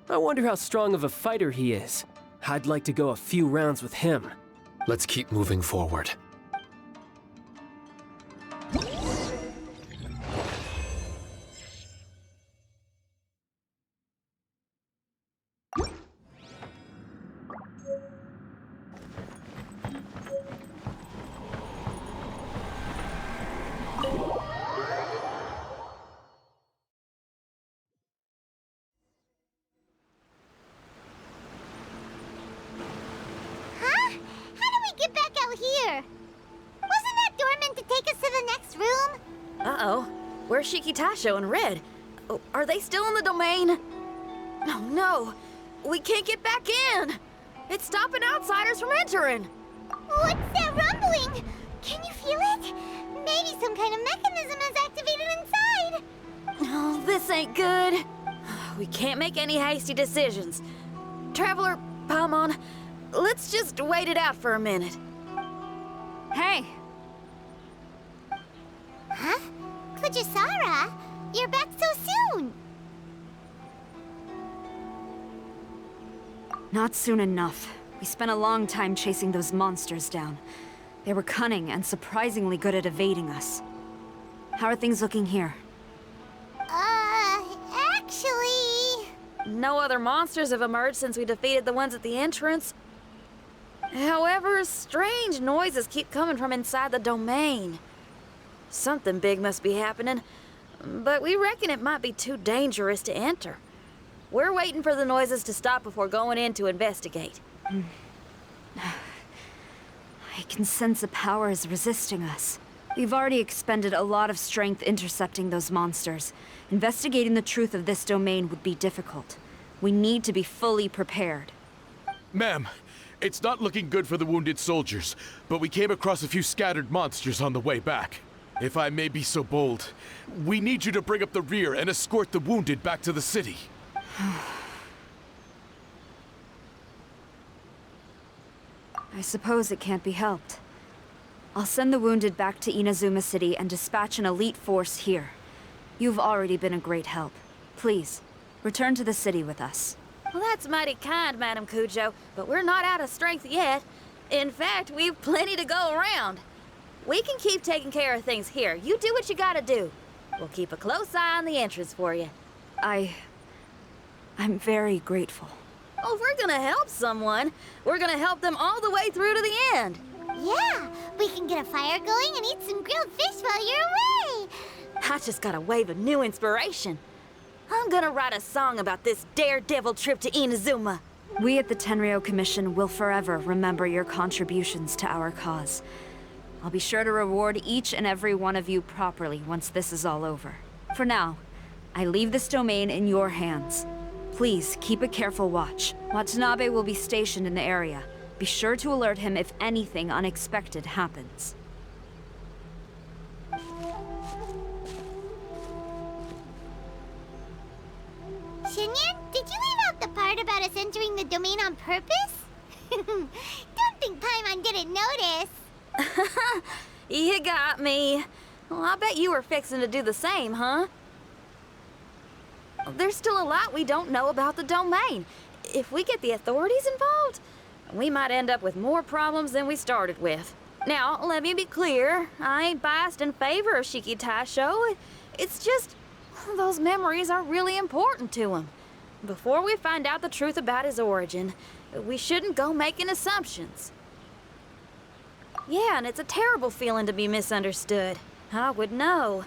I wonder how strong of a fighter he is. I'd like to go a few rounds with him. Let's keep moving forward. Where's Shiki Taisho and Red? Oh, are they still in the domain? Oh no! We can't get back in! It's stopping outsiders from entering! What's that rumbling? Can you feel it? Maybe some kind of mechanism is activated inside! Oh, this ain't good. We can't make any hasty decisions. Traveler, Paimon, let's just wait it out for a minute. Hey! Huh? Kujisara, you're back so soon! Not soon enough. We spent a long time chasing those monsters down. They were cunning and surprisingly good at evading us. How are things looking here? Actually... No other monsters have emerged since we defeated the ones at the entrance. However, strange noises keep coming from inside the domain. Something big must be happening, but we reckon it might be too dangerous to enter. We're waiting for the noises to stop before going in to investigate. I I can sense a power is resisting us. We've already expended a lot of strength intercepting those monsters. Investigating the truth of this domain would be difficult. We need to be fully prepared. Ma'am, it's not looking good for the wounded soldiers, but we came across a few scattered monsters on the way back. If I may be so bold, we need you to bring up the rear and escort the wounded back to the city. I suppose it can't be helped. I'll send the wounded back to Inazuma City and dispatch an elite force here. You've already been a great help. Please, return to the city with us. Well, that's mighty kind, Madam Cujo, but we're not out of strength yet. In fact, we've plenty to go around. We can keep taking care of things here. You do what you gotta do. We'll keep a close eye on the entrance for you. I'm very grateful. Oh, if we're gonna help someone, we're gonna help them all the way through to the end. Yeah, we can get a fire going and eat some grilled fish while you're away. I just got a wave of new inspiration. I'm gonna write a song about this daredevil trip to Inazuma. We at the Tenryou Commission will forever remember your contributions to our cause. I'll be sure to reward each and every one of you properly once this is all over. For now, I leave this domain in your hands. Please, keep a careful watch. Watanabe will be stationed in the area. Be sure to alert him if anything unexpected happens. Shinyan, did you leave out the part about us entering the domain on purpose? Don't think Paimon didn't notice. You got me. Well, I bet you were fixing to do the same, huh? There's still a lot we don't know about the domain. If we get the authorities involved, we might end up with more problems than we started with. Now, let me be clear. I ain't biased in favor of Shiki Taisho. It's just, those memories are really important to him. Before we find out the truth about his origin, we shouldn't go making assumptions. Yeah, and it's a terrible feeling to be misunderstood. I would know.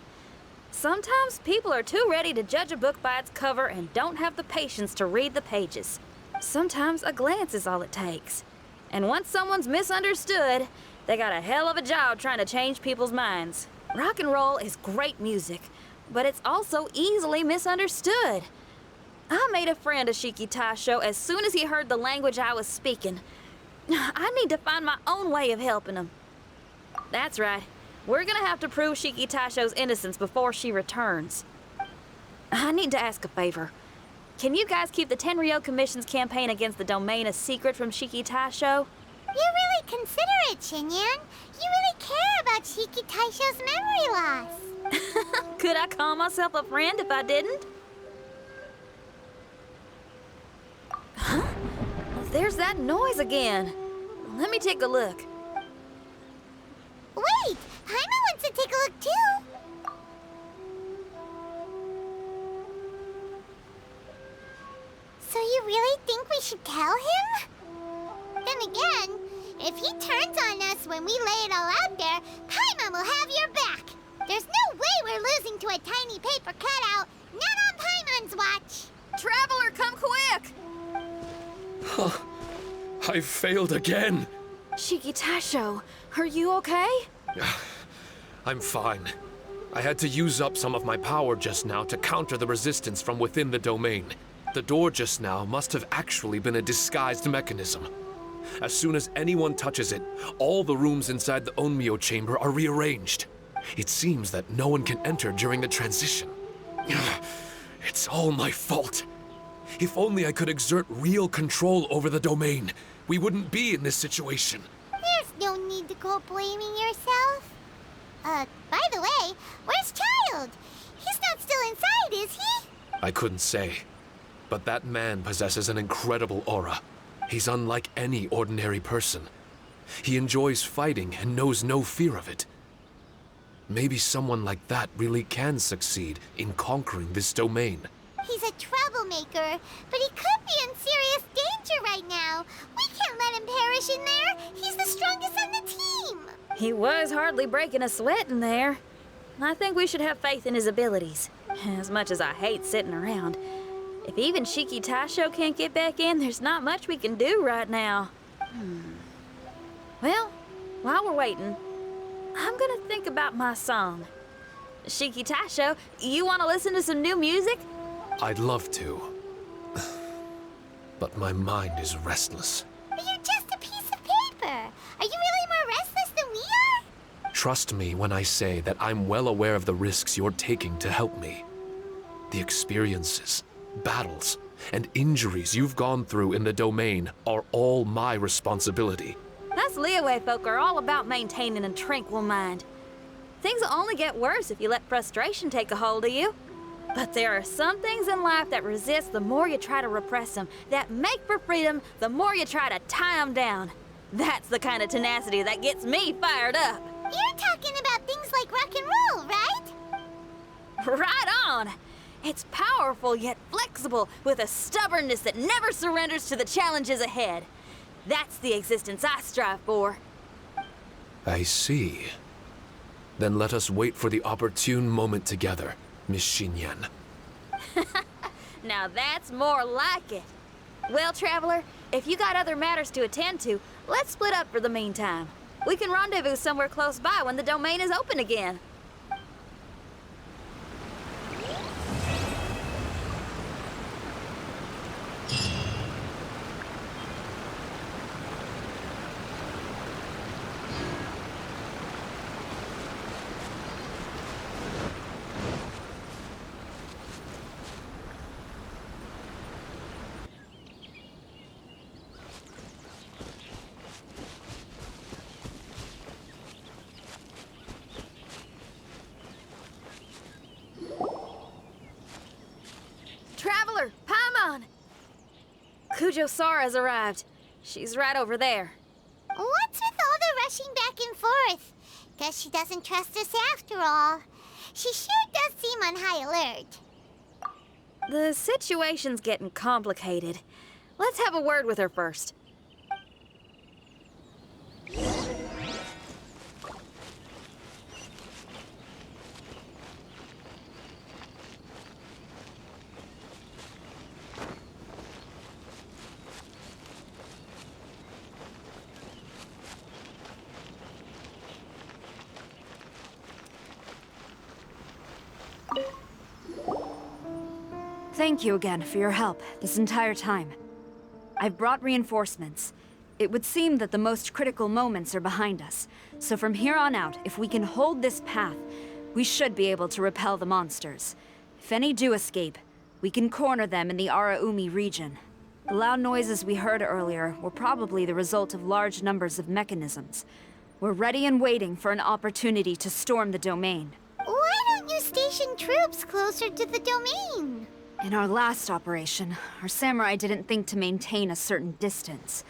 Sometimes people are too ready to judge a book by its cover and don't have the patience to read the pages. Sometimes a glance is all it takes. And once someone's misunderstood, they got a hell of a job trying to change people's minds. Rock and roll is great music, but it's also easily misunderstood. I made a friend of Shiki Taisho as soon as he heard the language I was speaking. I need to find my own way of helping him. That's right. We're gonna have to prove Shiki Taisho's innocence before she returns. I need to ask a favor. Can you guys keep the Tenryou Commission's campaign against the domain a secret from Shiki Taisho? You're really considerate, Shinyan. You really care about Shiki Taisho's memory loss. Could I call myself a friend if I didn't? Huh? There's that noise again. Let me take a look. Wait! Paimon wants to take a look too! So you really think we should tell him? Then again, if he turns on us when we lay it all out there, Paimon will have your back! There's no way we're losing to a tiny paper cutout, not on Paimon's watch! Traveler, come quick! I failed again. Shiki Taisho, are you okay? I'm fine. I had to use up some of my power just now to counter the resistance from within the domain. The door just now must have actually been a disguised mechanism. As soon as anyone touches it, all the rooms inside the Onmyo chamber are rearranged. It seems that no one can enter during the transition. It's all my fault. If only I could exert real control over the domain, we wouldn't be in this situation. There's no need to go blaming yourself. By the way, where's Child? He's not still inside, is he? I couldn't say. But that man possesses an incredible aura. He's unlike any ordinary person. He enjoys fighting and knows no fear of it. Maybe someone like that really can succeed in conquering this domain. He's a troublemaker, but he could be in serious danger right now. We can't let him perish in there. He's the strongest on the team. He was hardly breaking a sweat in there. I think we should have faith in his abilities. As much as I hate sitting around. If even Shiki Taisho can't get back in, there's not much we can do right now. Well, while we're waiting, I'm gonna think about my song. Shiki Taisho, you wanna listen to some new music? I'd love to. But my mind is restless. But you're just a piece of paper. Are you really more restless than we are? Trust me when I say that I'm well aware of the risks you're taking to help me. The experiences, battles, and injuries you've gone through in the domain are all my responsibility. Us Liyue folk are all about maintaining a tranquil mind. Things will only get worse if you let frustration take a hold of you. But there are some things in life that resist the more you try to repress them, that make for freedom the more you try to tie them down. That's the kind of tenacity that gets me fired up. You're talking about things like rock and roll, right? Right on! It's powerful yet flexible, with a stubbornness that never surrenders to the challenges ahead. That's the existence I strive for. I see. Then let us wait for the opportune moment together, Miss Xinyan. Now that's more like it. Well, Traveler, if you got other matters to attend to, let's split up for the meantime. We can rendezvous somewhere close by when the domain is open again. Traveler, Paimon! Kujo Sara's arrived. She's right over there. What's with all the rushing back and forth? Guess she doesn't trust us after all. She sure does seem on high alert. The situation's getting complicated. Let's have a word with her first. Thank you again for your help this entire time. I've brought reinforcements. It would seem that the most critical moments are behind us, so from here on out, if we can hold this path, we should be able to repel the monsters. If any do escape, we can corner them in the Araumi region. The loud noises we heard earlier were probably the result of large numbers of mechanisms. We're ready and waiting for an opportunity to storm the domain. Why don't you station troops closer to the domain? In our last operation, our samurai didn't think to maintain a certain distance.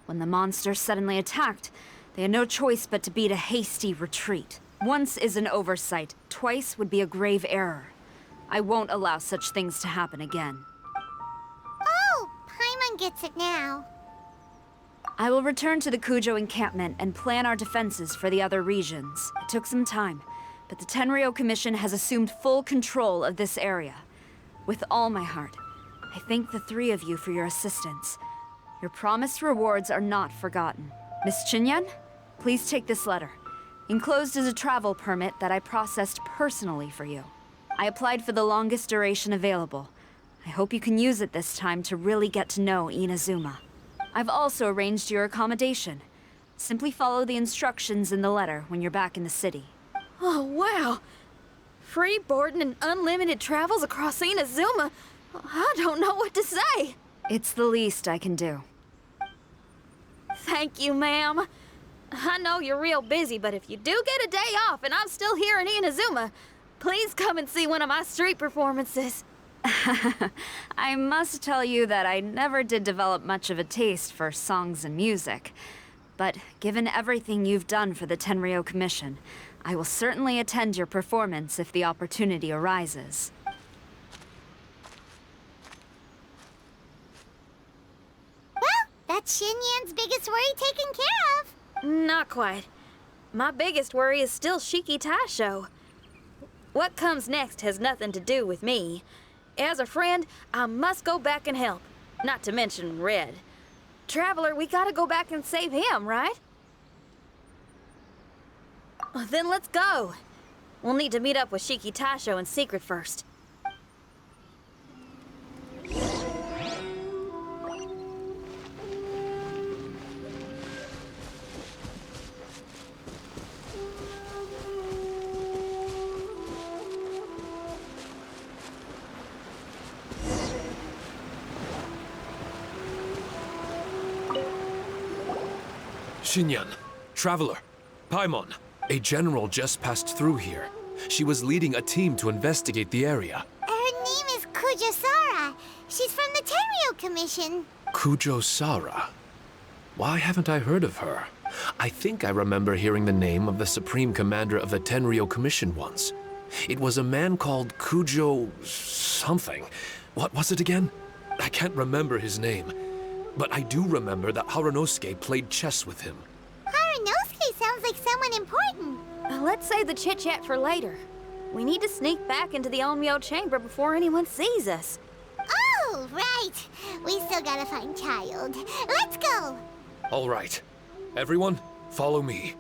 When the monsters suddenly attacked, they had no choice but to beat a hasty retreat. Once is an oversight, twice would be a grave error. I won't allow such things to happen again. Oh, Paimon gets it now. I will return to the Kujo encampment and plan our defenses for the other regions. It took some time, but the Tenryou Commission has assumed full control of this area. With all my heart, I thank the three of you for your assistance. Your promised rewards are not forgotten. Miss Xinyan, please take this letter. Enclosed is a travel permit that I processed personally for you. I applied for the longest duration available. I hope you can use it this time to really get to know Inazuma. I've also arranged your accommodation. Simply follow the instructions in the letter when you're back in the city. Oh, wow! Free boarding and unlimited travels across Inazuma? I don't know what to say. It's the least I can do. Thank you, ma'am. I know you're real busy, but if you do get a day off and I'm still here in Inazuma, please come and see one of my street performances. I must tell you that I never did develop much of a taste for songs and music. But given everything you've done for the Tenryou Commission, I will certainly attend your performance if the opportunity arises. Well, that's Xinyan's biggest worry taken care of. Not quite. My biggest worry is still Shiki Taisho. What comes next has nothing to do with me. As a friend, I must go back and help. Not to mention Red. Traveler, we gotta go back and save him, right? Then let's go. We'll need to meet up with Shiki Taisho in secret first. Xinyan, Traveler, Paimon. A general just passed through here. She was leading a team to investigate the area. Her name is Kujosara. She's from the Tenryo Commission. Kujo-Sara. Why haven't I heard of her? I think I remember hearing the name of the Supreme Commander of the Tenryo Commission once. It was a man called Kujo... something. What was it again? I can't remember his name. But I do remember that Harunosuke played chess with him. Harunosuke sounds like someone important. Let's save the chit-chat for later. We need to sneak back into the Onmyo chamber before anyone sees us. Oh, right. We still gotta find Child. Let's go. All right. Everyone, follow me.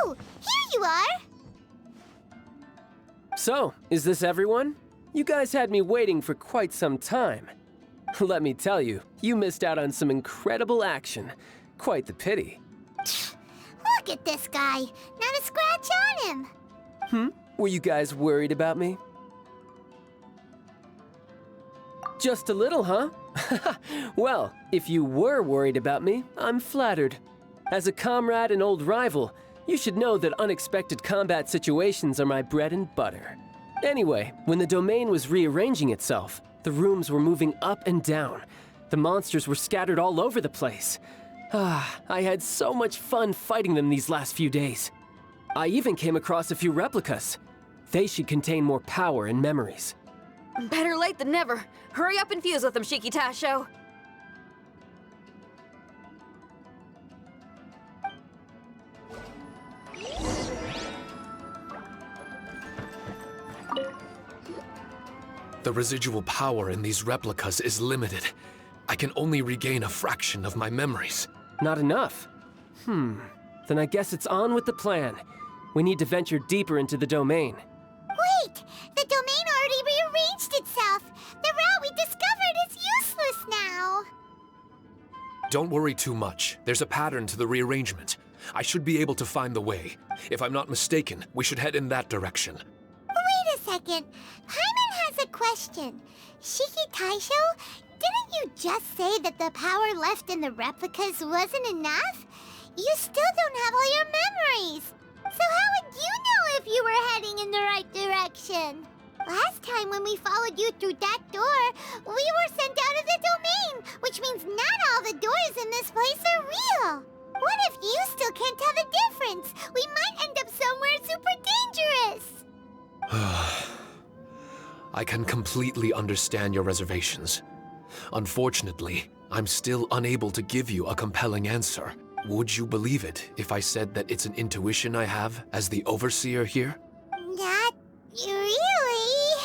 Oh, here you are. So, is this everyone? You guys had me waiting for quite some time. Let me tell you, you missed out on some incredible action. Quite the pity. Look at this guy. Not a scratch on him. Were you guys worried about me? Just a little, huh? Well, if you were worried about me, I'm flattered. As a comrade and old rival, you should know that unexpected combat situations are my bread and butter. Anyway, when the domain was rearranging itself, the rooms were moving up and down. The monsters were scattered all over the place. I had so much fun fighting them these last few days. I even came across a few replicas. They should contain more power and memories. Better late than never. Hurry up and fuse with them, Shiki Taisho. The residual power in these replicas is limited. I can only regain a fraction of my memories. Not enough. Then I guess it's on with the plan. We need to venture deeper into the domain. Wait! The domain already rearranged itself! The route we discovered is useless now! Don't worry too much. There's a pattern to the rearrangement. I should be able to find the way. If I'm not mistaken, we should head in that direction. Wait a second. Paimon has a question. Shiki Taisho, didn't you just say that the power left in the replicas wasn't enough? You still don't have all your memories. So how would you know if you were heading in the right direction? Last time when we followed you through that door, we were sent out of the domain, which means not all the doors in this place are real. What if you still can't tell the difference? We might end up somewhere super dangerous. I can completely understand your reservations. Unfortunately, I'm still unable to give you a compelling answer. Would you believe it if I said that it's an intuition I have as the overseer here? Not really.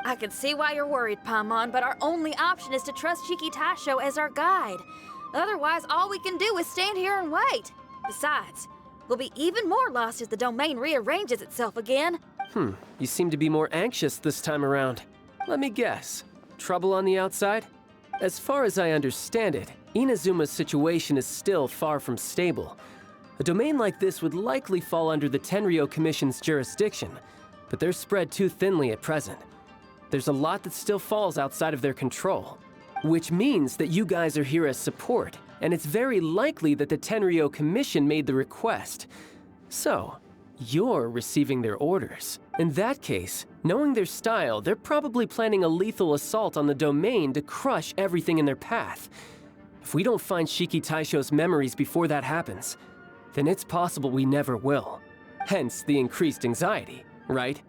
I can see why you're worried, Paimon, but our only option is to trust Shiki Taisho as our guide. Otherwise, all we can do is stand here and wait. Besides, we'll be even more lost as the domain rearranges itself again. You seem to be more anxious this time around. Let me guess. Trouble on the outside? As far as I understand it, Inazuma's situation is still far from stable. A domain like this would likely fall under the Tenryou Commission's jurisdiction, but they're spread too thinly at present. There's a lot that still falls outside of their control, which means that you guys are here as support, and it's very likely that the Tenryou Commission made the request. So, you're receiving their orders. In that case, knowing their style, they're probably planning a lethal assault on the domain to crush everything in their path. If we don't find Shiki Taisho's memories before that happens, then it's possible we never will. Hence the increased anxiety, right?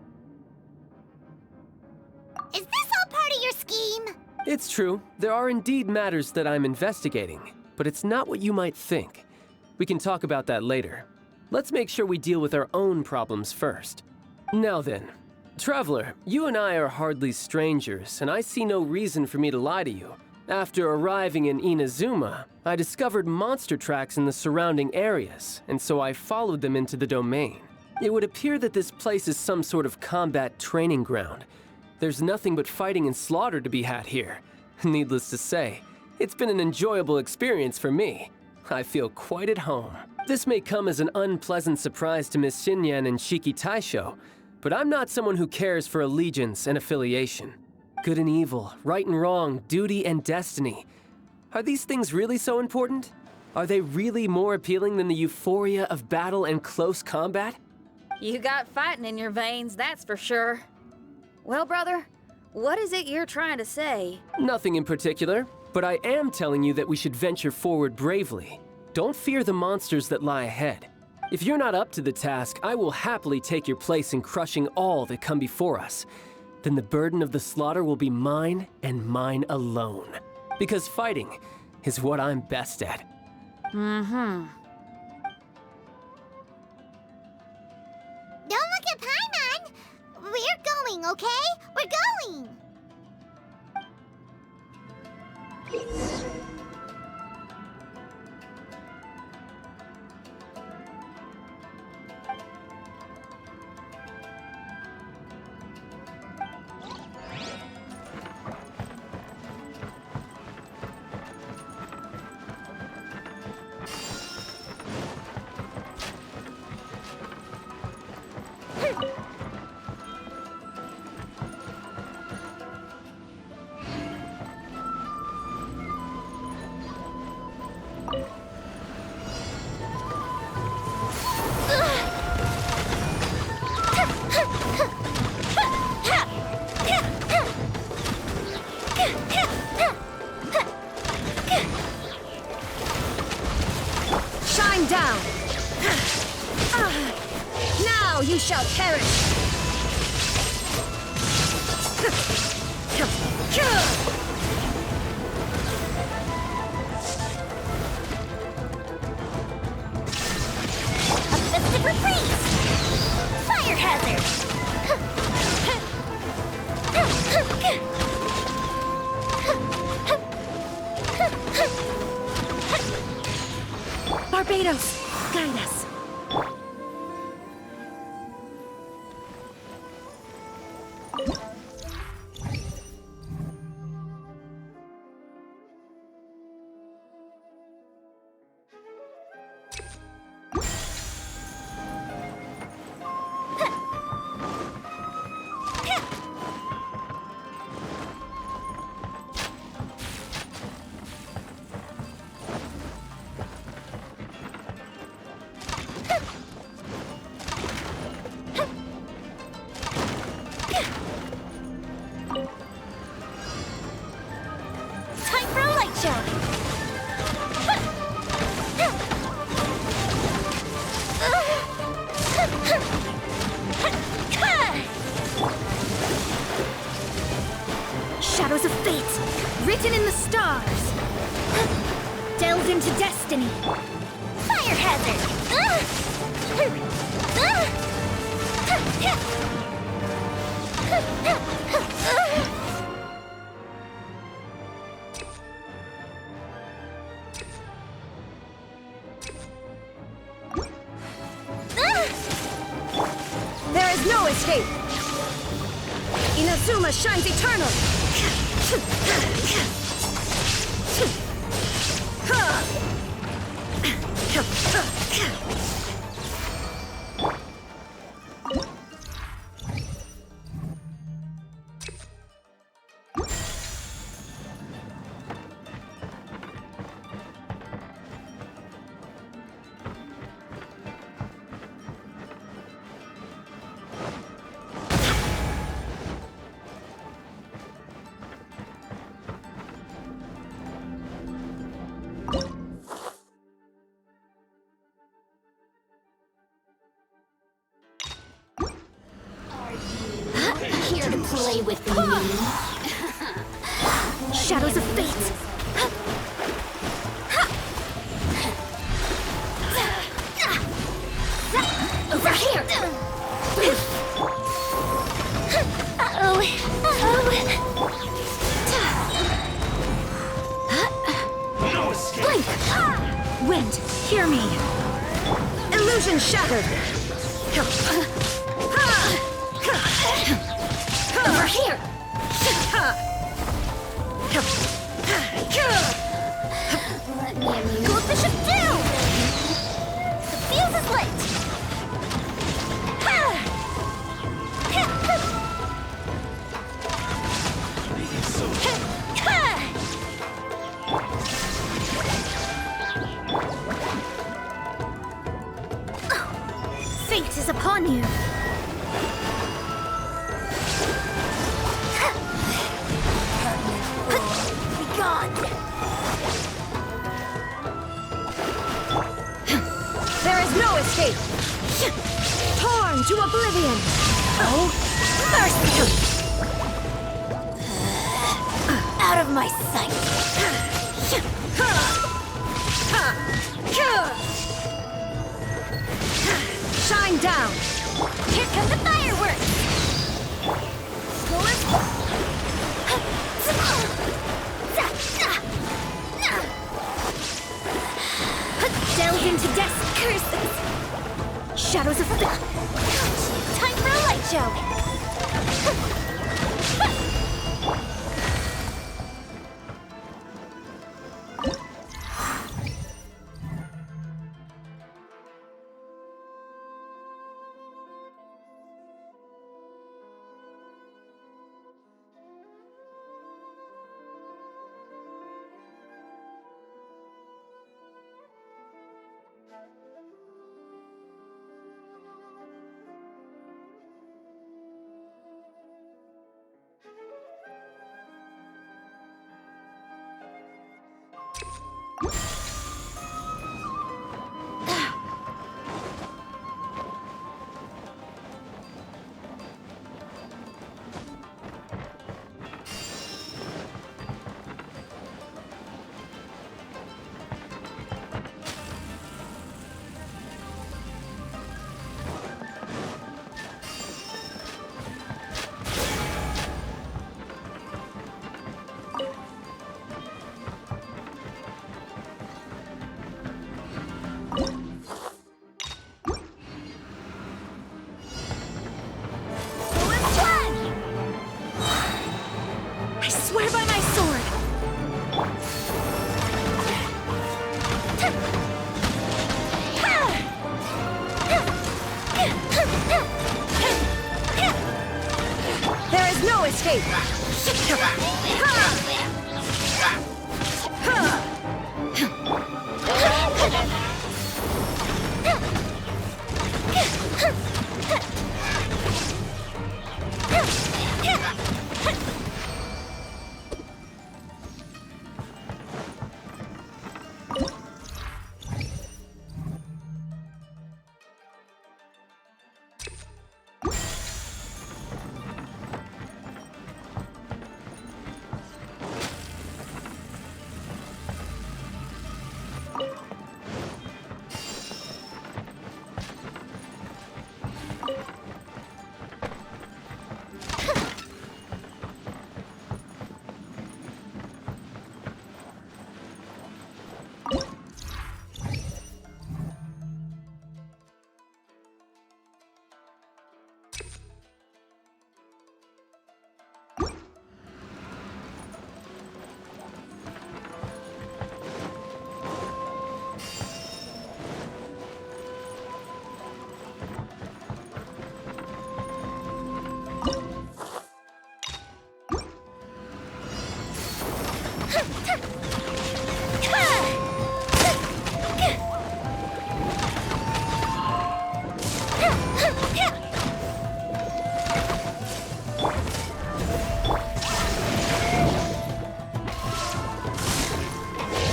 Is this all part of your scheme? It's true. There are indeed matters that I'm investigating, but it's not what you might think. We can talk about that later. Let's make sure we deal with our own problems first. Now then, Traveler, you and I are hardly strangers, and I see no reason for me to lie to you. After arriving in Inazuma, I discovered monster tracks in the surrounding areas, and so I followed them into the domain. It would appear that this place is some sort of combat training ground. There's nothing but fighting and slaughter to be had here. Needless to say, it's been an enjoyable experience for me. I feel quite at home. This may come as an unpleasant surprise to Miss Xinyan and Shiki Taisho, but I'm not someone who cares for allegiance and affiliation. Good and evil, right and wrong, duty and destiny. Are these things really so important? Are they really more appealing than the euphoria of battle and close combat? You got fighting in your veins, that's for sure. Well, brother, what is it you're trying to say? Nothing in particular, but I am telling you that we should venture forward bravely. Don't fear the monsters that lie ahead. If you're not up to the task, I will happily take your place in crushing all that come before us. Then the burden of the slaughter will be mine and mine alone. Because fighting is what I'm best at. Don't look at Paimon! We're going, okay? We're going! Shine down! Now you shall perish! A mystic reprise! Fire hazard! Barbados, guide us. Written in the stars. Delved into destiny. Fire hazard! There is no escape. Inazuma shines eternal. Here to play with me. Shadows of fate. Over here! No escape. Blink. Wind, hear me. Illusion shattered. Over here! Let me amuse. Coefficient 2! The fuse is lit! Fate is upon you. Be gone! There is no escape. Torn to oblivion. Oh, mercy! Out of my sight! Shine down. Here come the fireworks! Delve into death's curses. Shadows of fate. Time for a light show! I swear by my sword. There is no escape.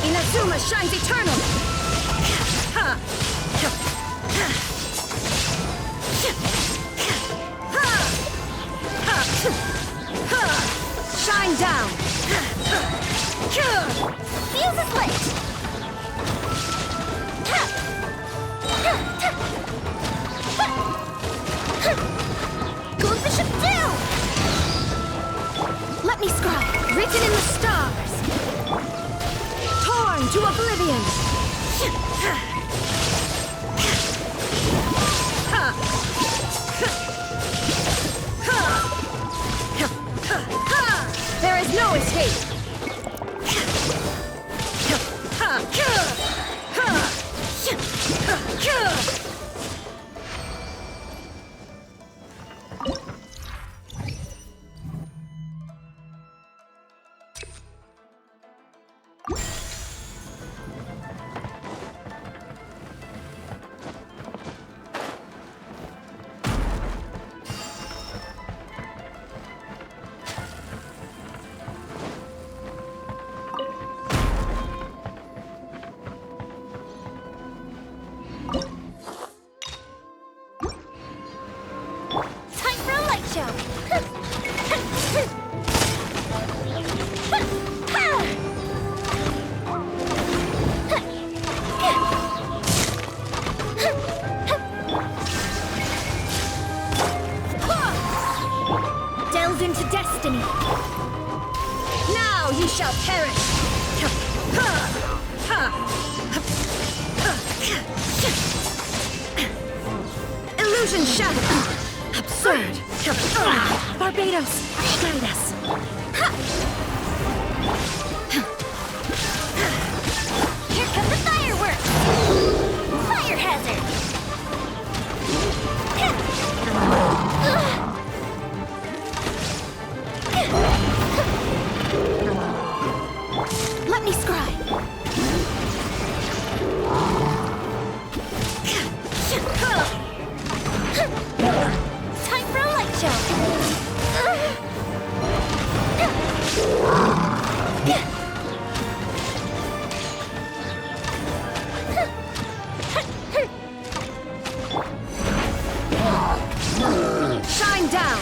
Inazuma shines eternal! Shine down! Fuse is lit! Goldfish down! Let me scribe, written in the stars! Torn to oblivion! There is no escape! Time for a light show! Delve into destiny! Now ye shall perish! Illusion shattered! Absurd! Barbados, guide us! Here come the fireworks! Fire hazard! Let me scry! Time for a light show! Shine down!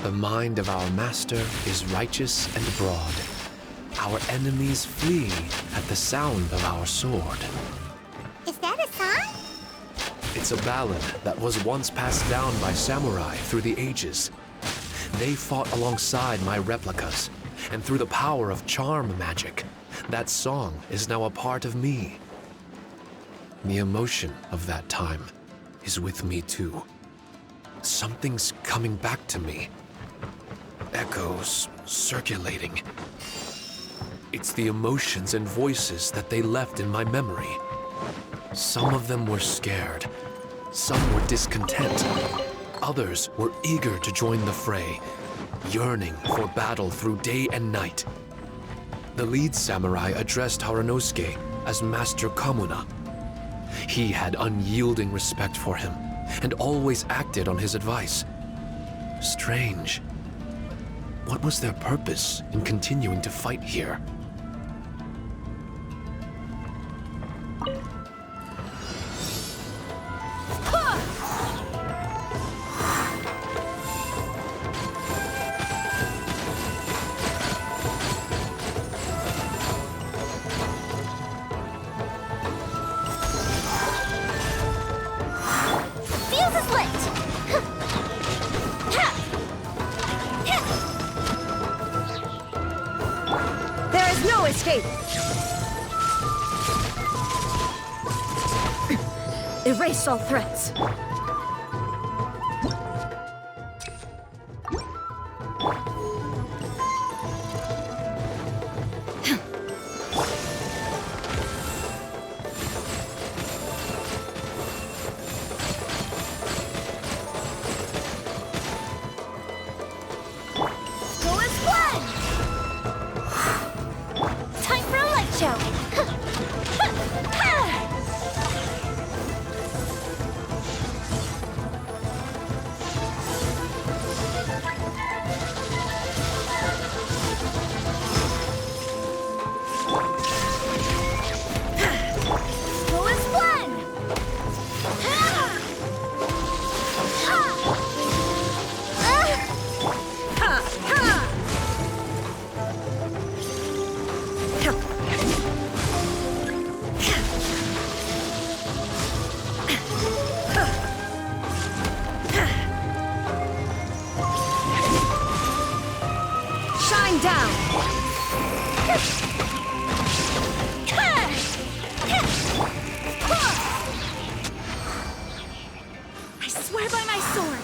The mind of our master is righteous and broad. Our enemies flee at the sound of our sword. Is that a song? It's a ballad that was once passed down by samurai through the ages. They fought alongside my replicas, and through the power of charm magic, that song is now a part of me. The emotion of that time is with me too. Something's coming back to me. Echoes circulating. It's the emotions and voices that they left in my memory. Some of them were scared. Some were discontent. Others were eager to join the fray, yearning for battle through day and night. The lead samurai addressed Haranosuke as Master Kamuna. He had unyielding respect for him and always acted on his advice. Strange. What was their purpose in continuing to fight here? Escape! erase all threats. Go as one! Time for a light show! Go as one! Shine down! I swear by my sword!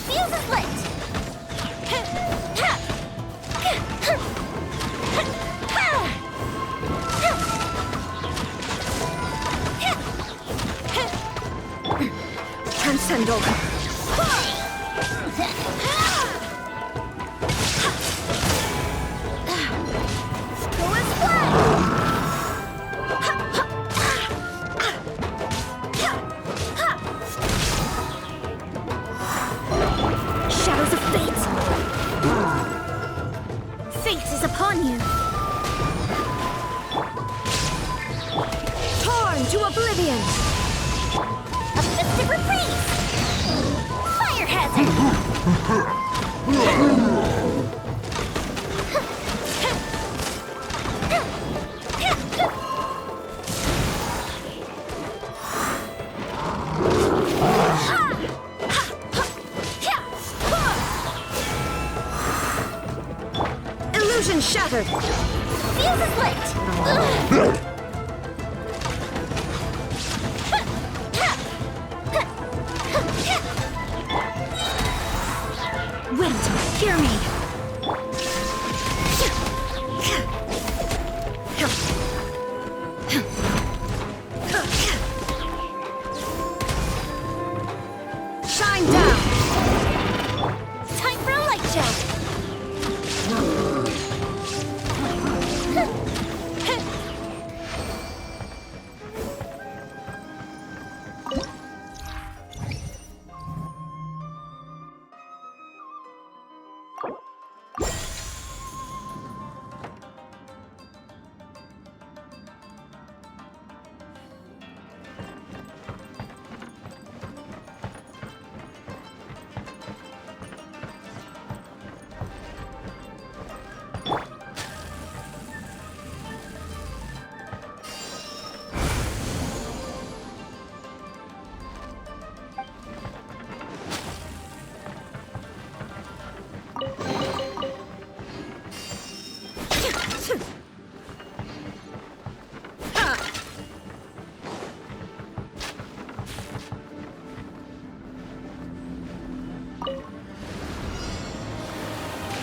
Fuse is lit! Transcendental. Go as Shadows of fate! Fate is upon you! Torn to oblivion! A festive reprise! Fire hazard! Illusion shattered! Fuse is lit! Wind, hear me! Shine down! Time for a light show!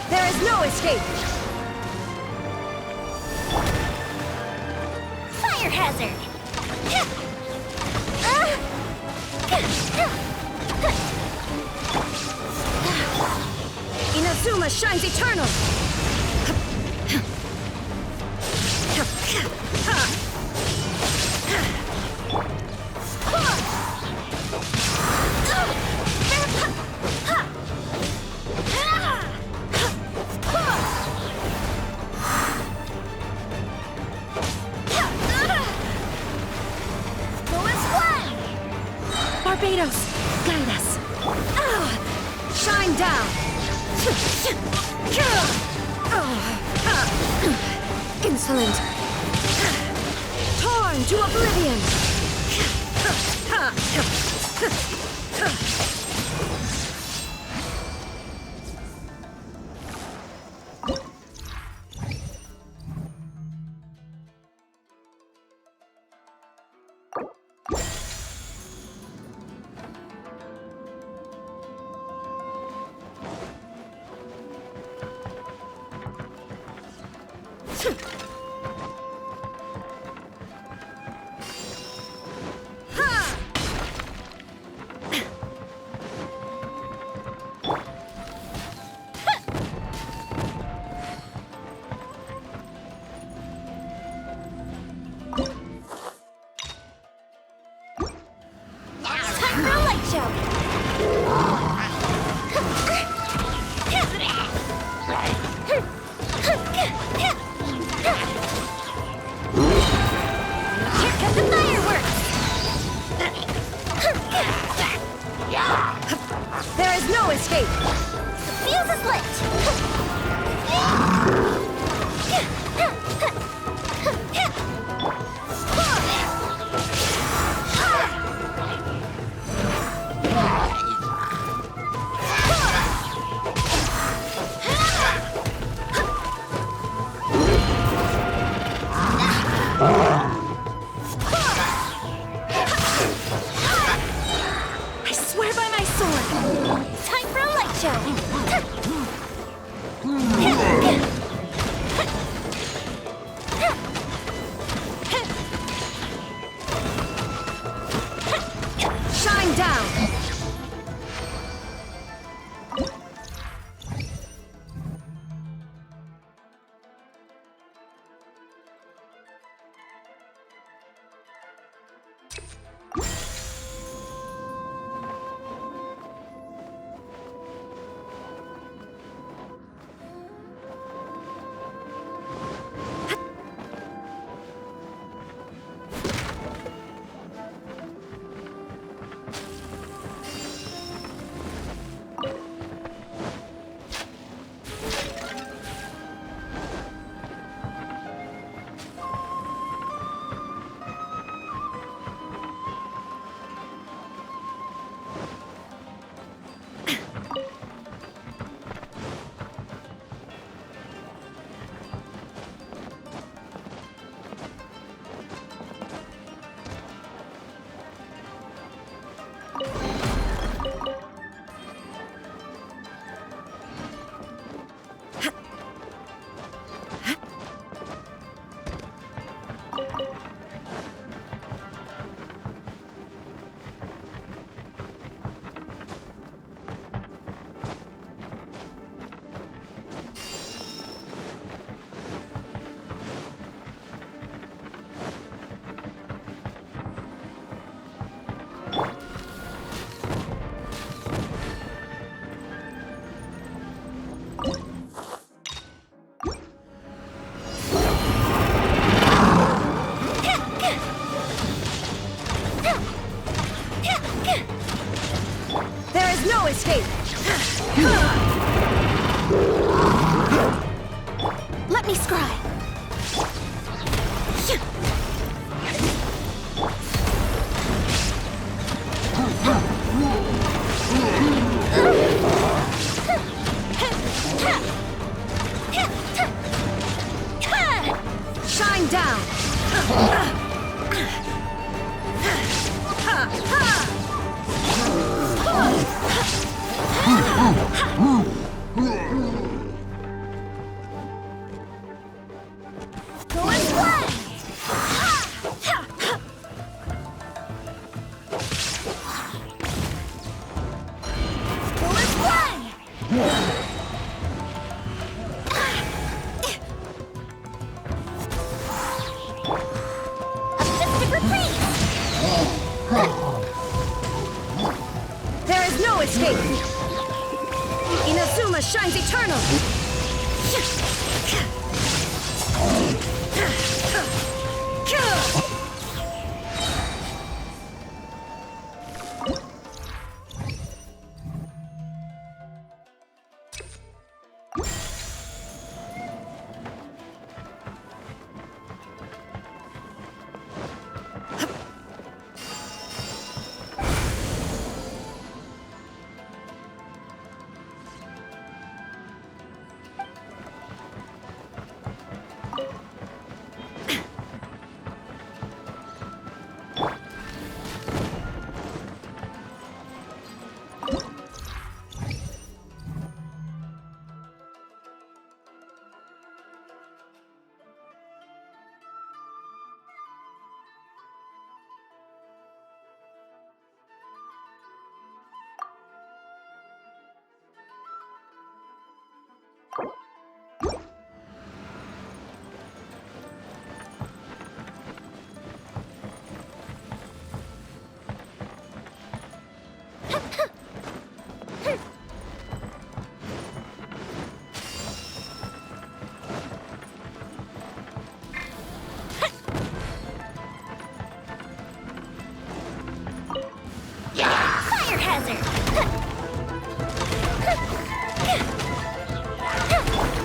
There is no escape! Fire hazard! Inazuma shines eternal! Barbados, guide us! Shine down! Insolent! Torn to oblivion! Time for a light show! Here come the fireworks! There is no escape! The fuse is lit! I swear by my sword! Time for a light show! Fire hazard!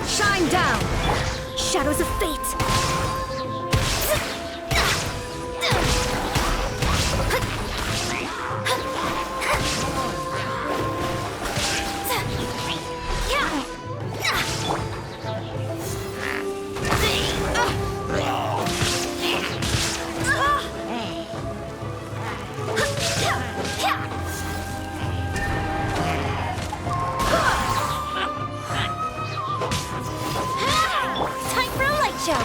Shine down! Shadows of fate! Time for a light show!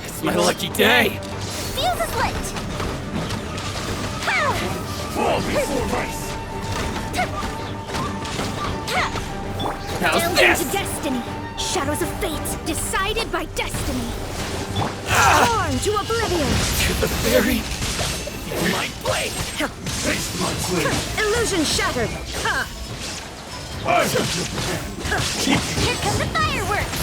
It's my lucky day! Fuse is lit! Fall before ice! How's Delve this? into destiny! Shadows of fate, decided by destiny! Torn to oblivion! To the fairy! Feel my blade! Taste my blade! Illusion shattered! Ha! Here come the fireworks!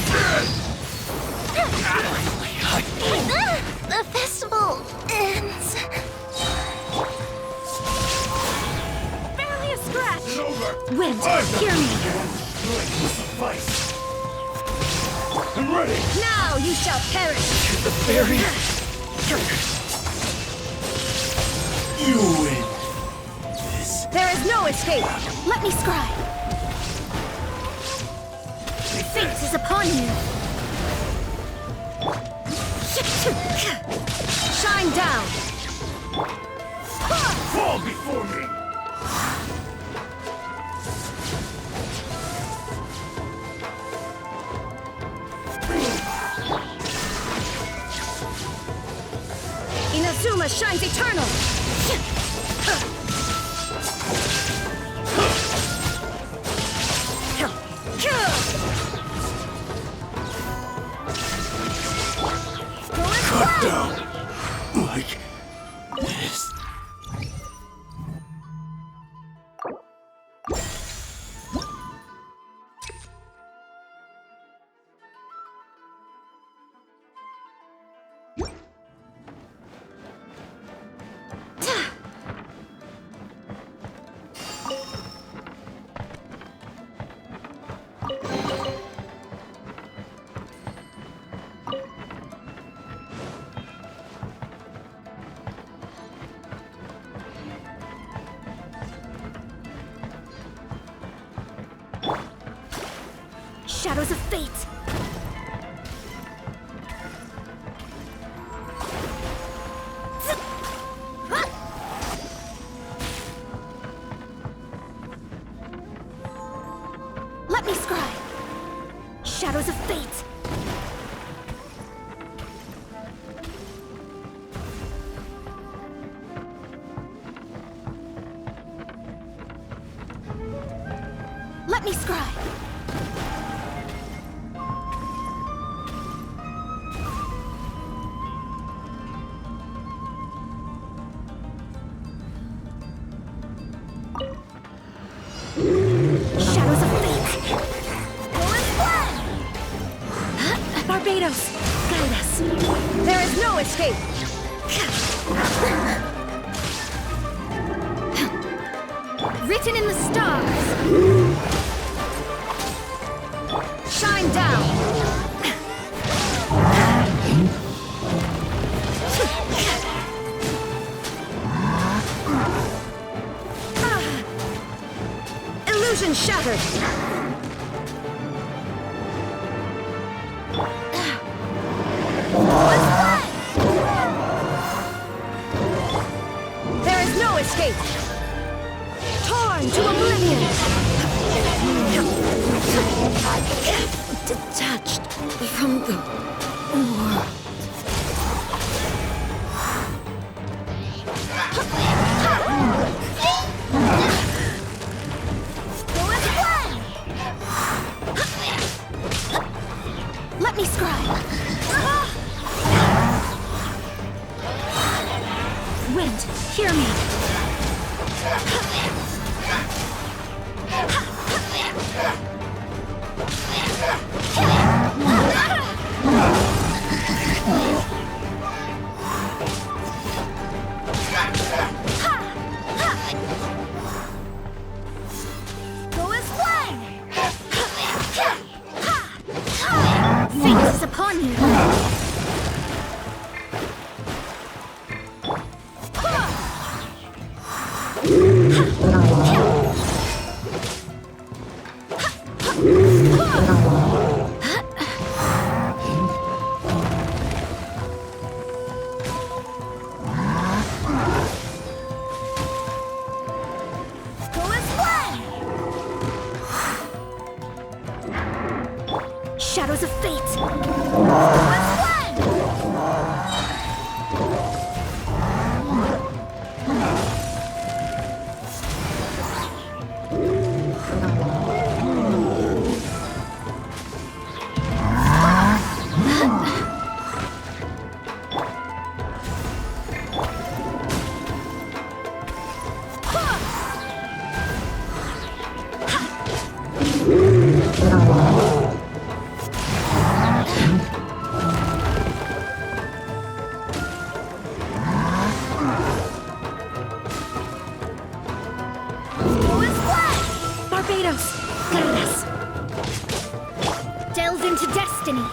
The festival ends. Barely a scratch! It's over! Wind, hear me! Blade will suffice! I'm ready! Now you shall perish! To the fairy! You win! This There is no escape! Let me scry! Fate is upon you! Shine down! fall before me! Inazuma shines eternal! Cut down! Like this. Shadows of fate! Let me scry! Shadows of fate! Let me scry! Shadows of fate! Barbados, guide us. There is no escape! Written in the stars! Shine down! Illusion shattered! There is no escape! Torn to oblivion! Detached from the world. Let me scry! Wind, hear me! Go as one! Fate is upon you! Go as one! Shadows of fate! Go as one! Barbados, guide us! Delve into destiny!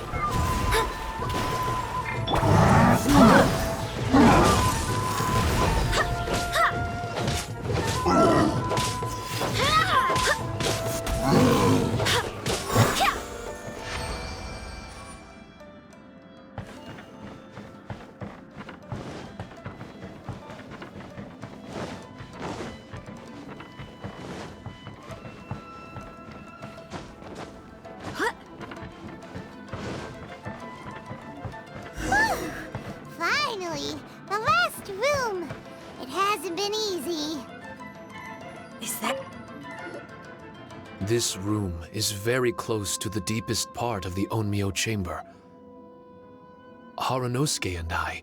Finally, the last room. It hasn't been easy. Is that... This room is very close to the deepest part of the Onmyo chamber. Haranosuke and I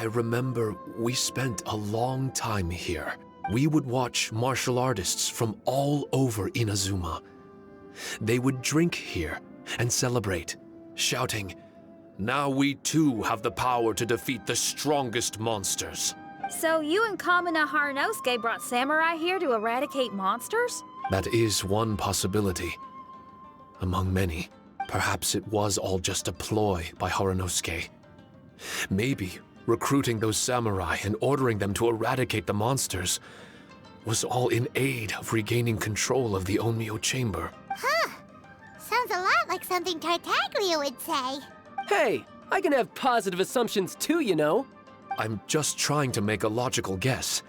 remember we spent a long time here. We would watch martial artists from all over Inazuma. They would drink here and celebrate, shouting, "Now we too have the power to defeat the strongest monsters." So you and Kamina Haranosuke brought samurai here to eradicate monsters? That is one possibility. Among many, perhaps it was all just a ploy by Haranosuke. Maybe recruiting those samurai and ordering them to eradicate the monsters was all in aid of regaining control of the Onmyo chamber. Huh. like something Tartaglia would say. Hey, I can have positive assumptions too, you know. I'm just trying to make a logical guess.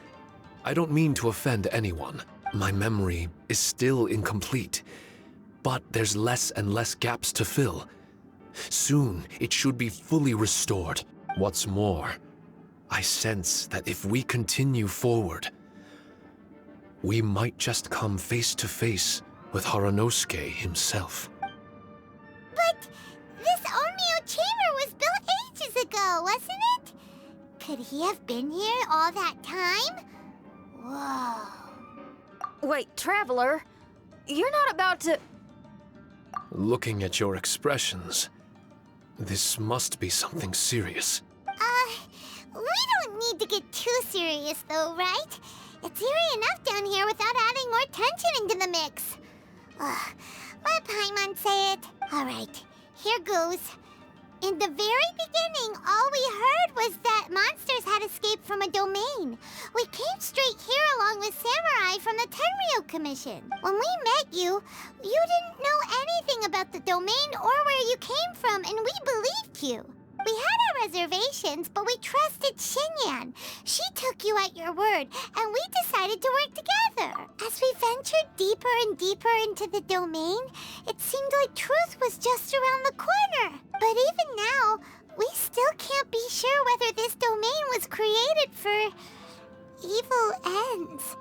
I don't mean to offend anyone. My memory is still incomplete, but there's less and less gaps to fill. Soon, it should be fully restored. What's more, I sense that if we continue forward, we might just come face to face with Haranosuke himself. But this Onmyo chamber was built ages ago, wasn't it? Could he have been here all that time? Whoa. Wait, Traveler, you're not about to... Looking at your expressions, this must be something serious. We don't need to get too serious though, right? It's eerie enough down here without adding more tension into the mix. Let Paimon say it. Alright, here goes. In the very beginning, all we heard was that monsters had escaped from a domain. We came straight here along with samurai from the Tenryou Commission. When we met you, you didn't know anything about the domain or where you came from, and we believed you. We had our reservations, but we trusted Xinyan. She took you at your word, and we decided to work together. As we ventured deeper and deeper into the domain, it seemed like truth was just around the corner. But even now, we still can't be sure whether this domain was created for evil ends.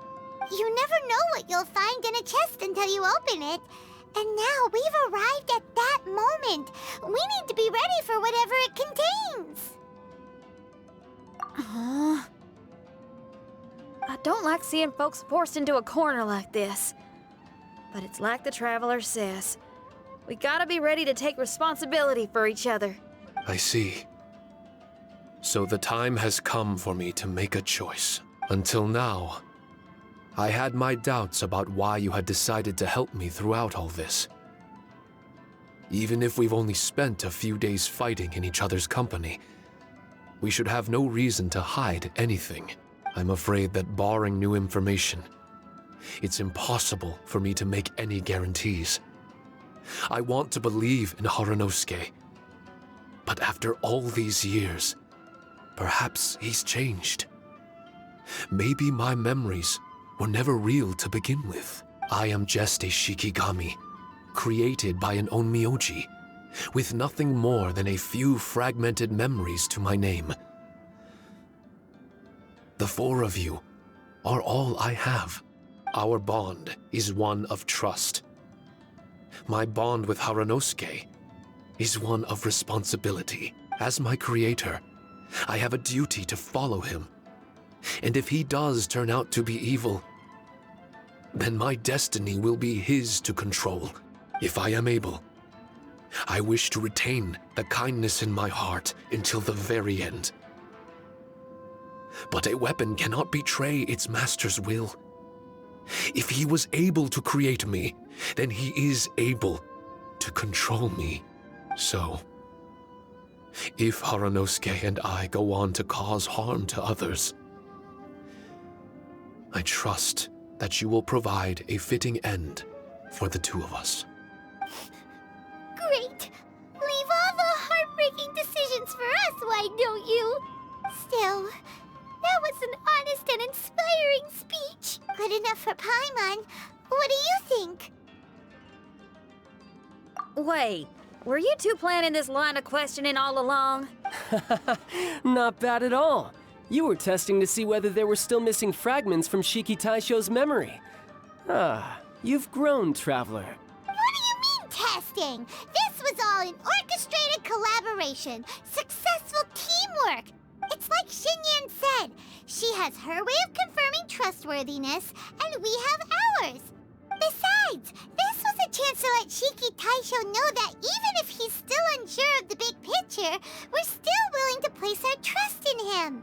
You never know what you'll find in a chest until you open it. And now we've arrived at that moment. We need to be ready for whatever it contains. I don't like seeing folks forced into a corner like this. But it's like the Traveler says. We gotta be ready to take responsibility for each other. I see. So the time has come for me to make a choice. Until now, I had my doubts about why you had decided to help me throughout all this. Even if we've only spent a few days fighting in each other's company, we should have no reason to hide anything. I'm afraid that barring new information, it's impossible for me to make any guarantees. I want to believe in Haranosuke, but after all these years, perhaps he's changed. Maybe my memories were never real to begin with. I am just a Shikigami, created by an Onmyoji, with nothing more than a few fragmented memories to my name. The four of you are all I have. Our bond is one of trust. My bond with Haranosuke is one of responsibility. As my creator, I have a duty to follow him. And if he does turn out to be evil, then my destiny will be his to control. If I am able, I wish to retain the kindness in my heart until the very end. But a weapon cannot betray its master's will. If he was able to create me, then he is able to control me. So, if Haranosuke and I go on to cause harm to others, I trust that you will provide a fitting end for the two of us. Great! Leave all the heartbreaking decisions for us, why don't you? Still, that was an honest and inspiring speech. Good enough for Paimon. What do you think? Wait, were you two planning this line of questioning all along? Not bad at all. You were testing to see whether there were still missing fragments from Shiki Taisho's memory. Ah, you've grown, Traveler. What do you mean, testing? This was all an orchestrated collaboration. Successful teamwork. It's like Xinyan said. She has her way of confirming trustworthiness, and we have ours. Besides, this was a chance to let Shiki Taisho know that even if he's still unsure of the big picture, we're still willing to place our trust in him.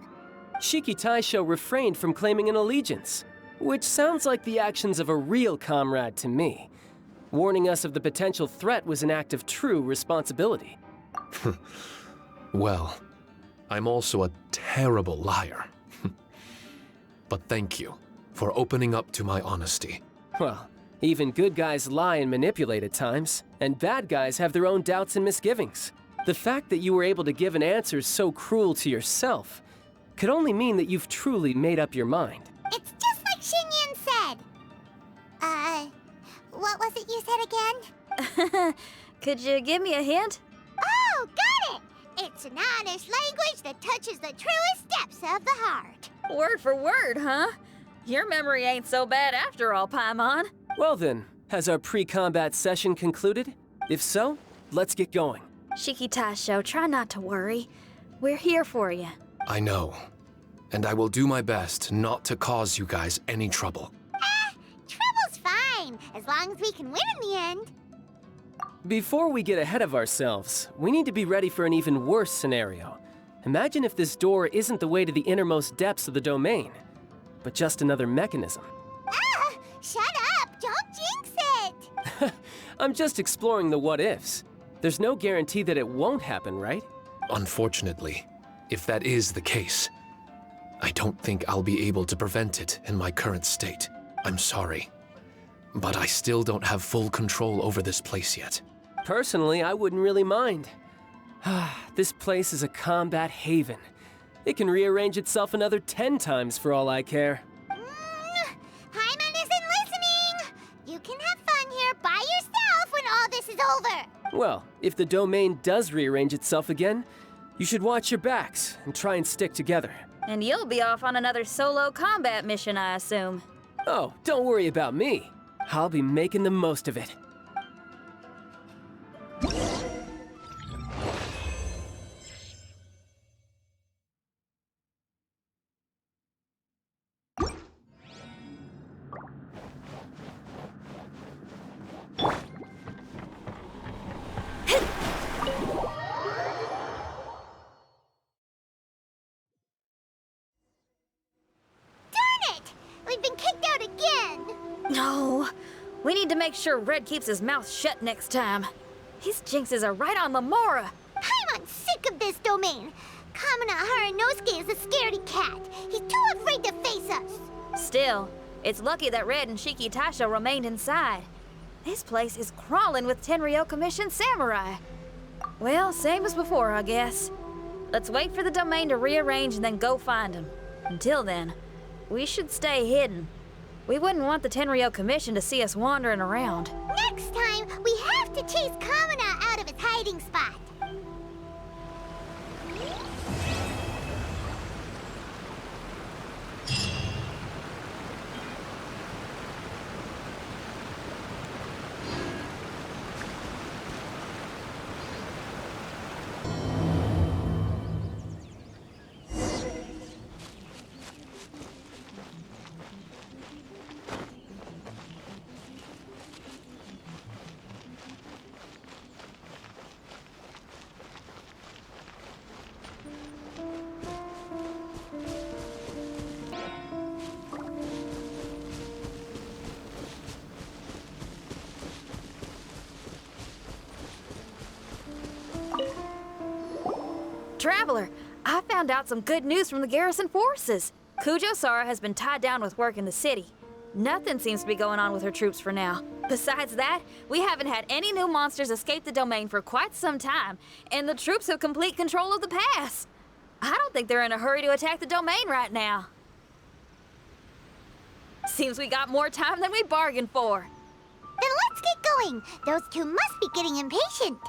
Shiki Taisho refrained from claiming an allegiance, which sounds like the actions of a real comrade to me. Warning us of the potential threat was an act of true responsibility. Well, I'm also a terrible liar. But thank you for opening up to my honesty. Well, Even good guys lie and manipulate at times, and bad guys have their own doubts and misgivings. The fact that you were able to give an answer so cruel to yourself could only mean that you've truly made up your mind. It's just like Xingyan said. What was it you said again? Could you give me a hint? Oh, got it! It's an honest language that touches the truest depths of the heart. Word for word, huh? Your memory ain't so bad after all, Paimon. Well then, has our pre-combat session concluded? If so, let's get going. Shiki Taisho, try not to worry. We're here for you. I know. And I will do my best not to cause you guys any trouble. Trouble's fine, as long as we can win in the end. Before we get ahead of ourselves, we need to be ready for an even worse scenario. Imagine if this door isn't the way to the innermost depths of the domain, but just another mechanism. Shut up! Don't jinx it! I'm just exploring the what-ifs. There's no guarantee that it won't happen, right? Unfortunately, if that is the case, I don't think I'll be able to prevent it in my current state. I'm sorry. But I still don't have full control over this place yet. Personally, I wouldn't really mind. This place is a combat haven. It can rearrange itself another 10 times for all I care. Paimon isn't listening! You can have fun here by yourself when all this is over! Well, if the domain does rearrange itself again, you should watch your backs and try and stick together. And you'll be off on another solo combat mission, I assume. Oh, don't worry about me. I'll be making the most of it. We've been kicked out again! No. We need to make sure Red keeps his mouth shut next time. His jinxes are right on Lamora. I'm sick of this domain. Kamina Haranosuke is a scaredy cat. He's too afraid to face us. Still, it's lucky that Red and Shiki Taisho remained inside. This place is crawling with Tenryo Commission samurai. Well, same as before, I guess. Let's wait for the domain to rearrange and then go find him. Until then, we should stay hidden. We wouldn't want the Tenryo Commission to see us wandering around. Next time, we have to chase Kamina out of its hiding spot. Traveler, I found out some good news from the garrison forces. Kujo-Sara has been tied down with work in the city. Nothing seems to be going on with her troops for now. Besides that, we haven't had any new monsters escape the domain for quite some time, and the troops have complete control of the pass. I don't think they're in a hurry to attack the domain right now. Seems we got more time than we bargained for. Then let's get going. Those two must be getting impatient.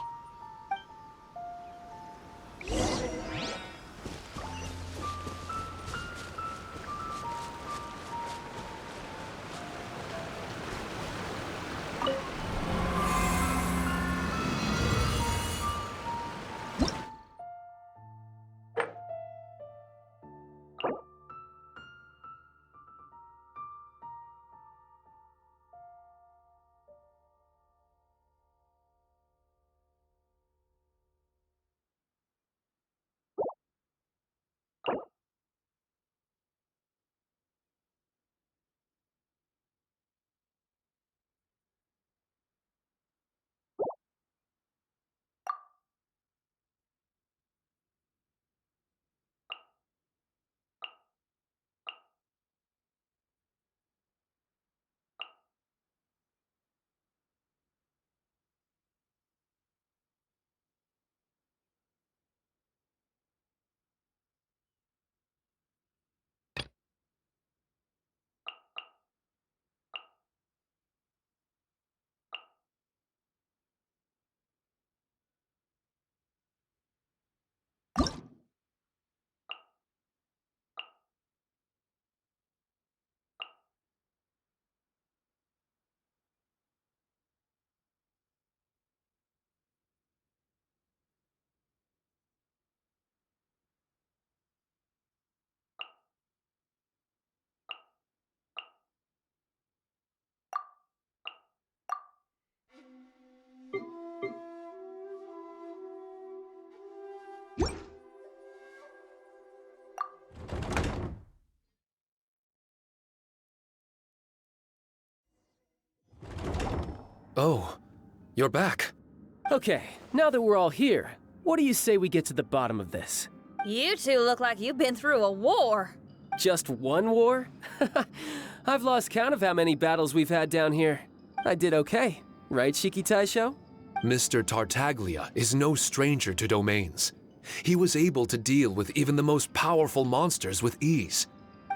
Oh, you're back. Okay, now that we're all here, what do you say we get to the bottom of this? You two look like you've been through a war. Just one war? I've lost count of how many battles we've had down here. I did okay, right, Shiki Taisho? Mr. Tartaglia is no stranger to domains. He was able to deal with even the most powerful monsters with ease.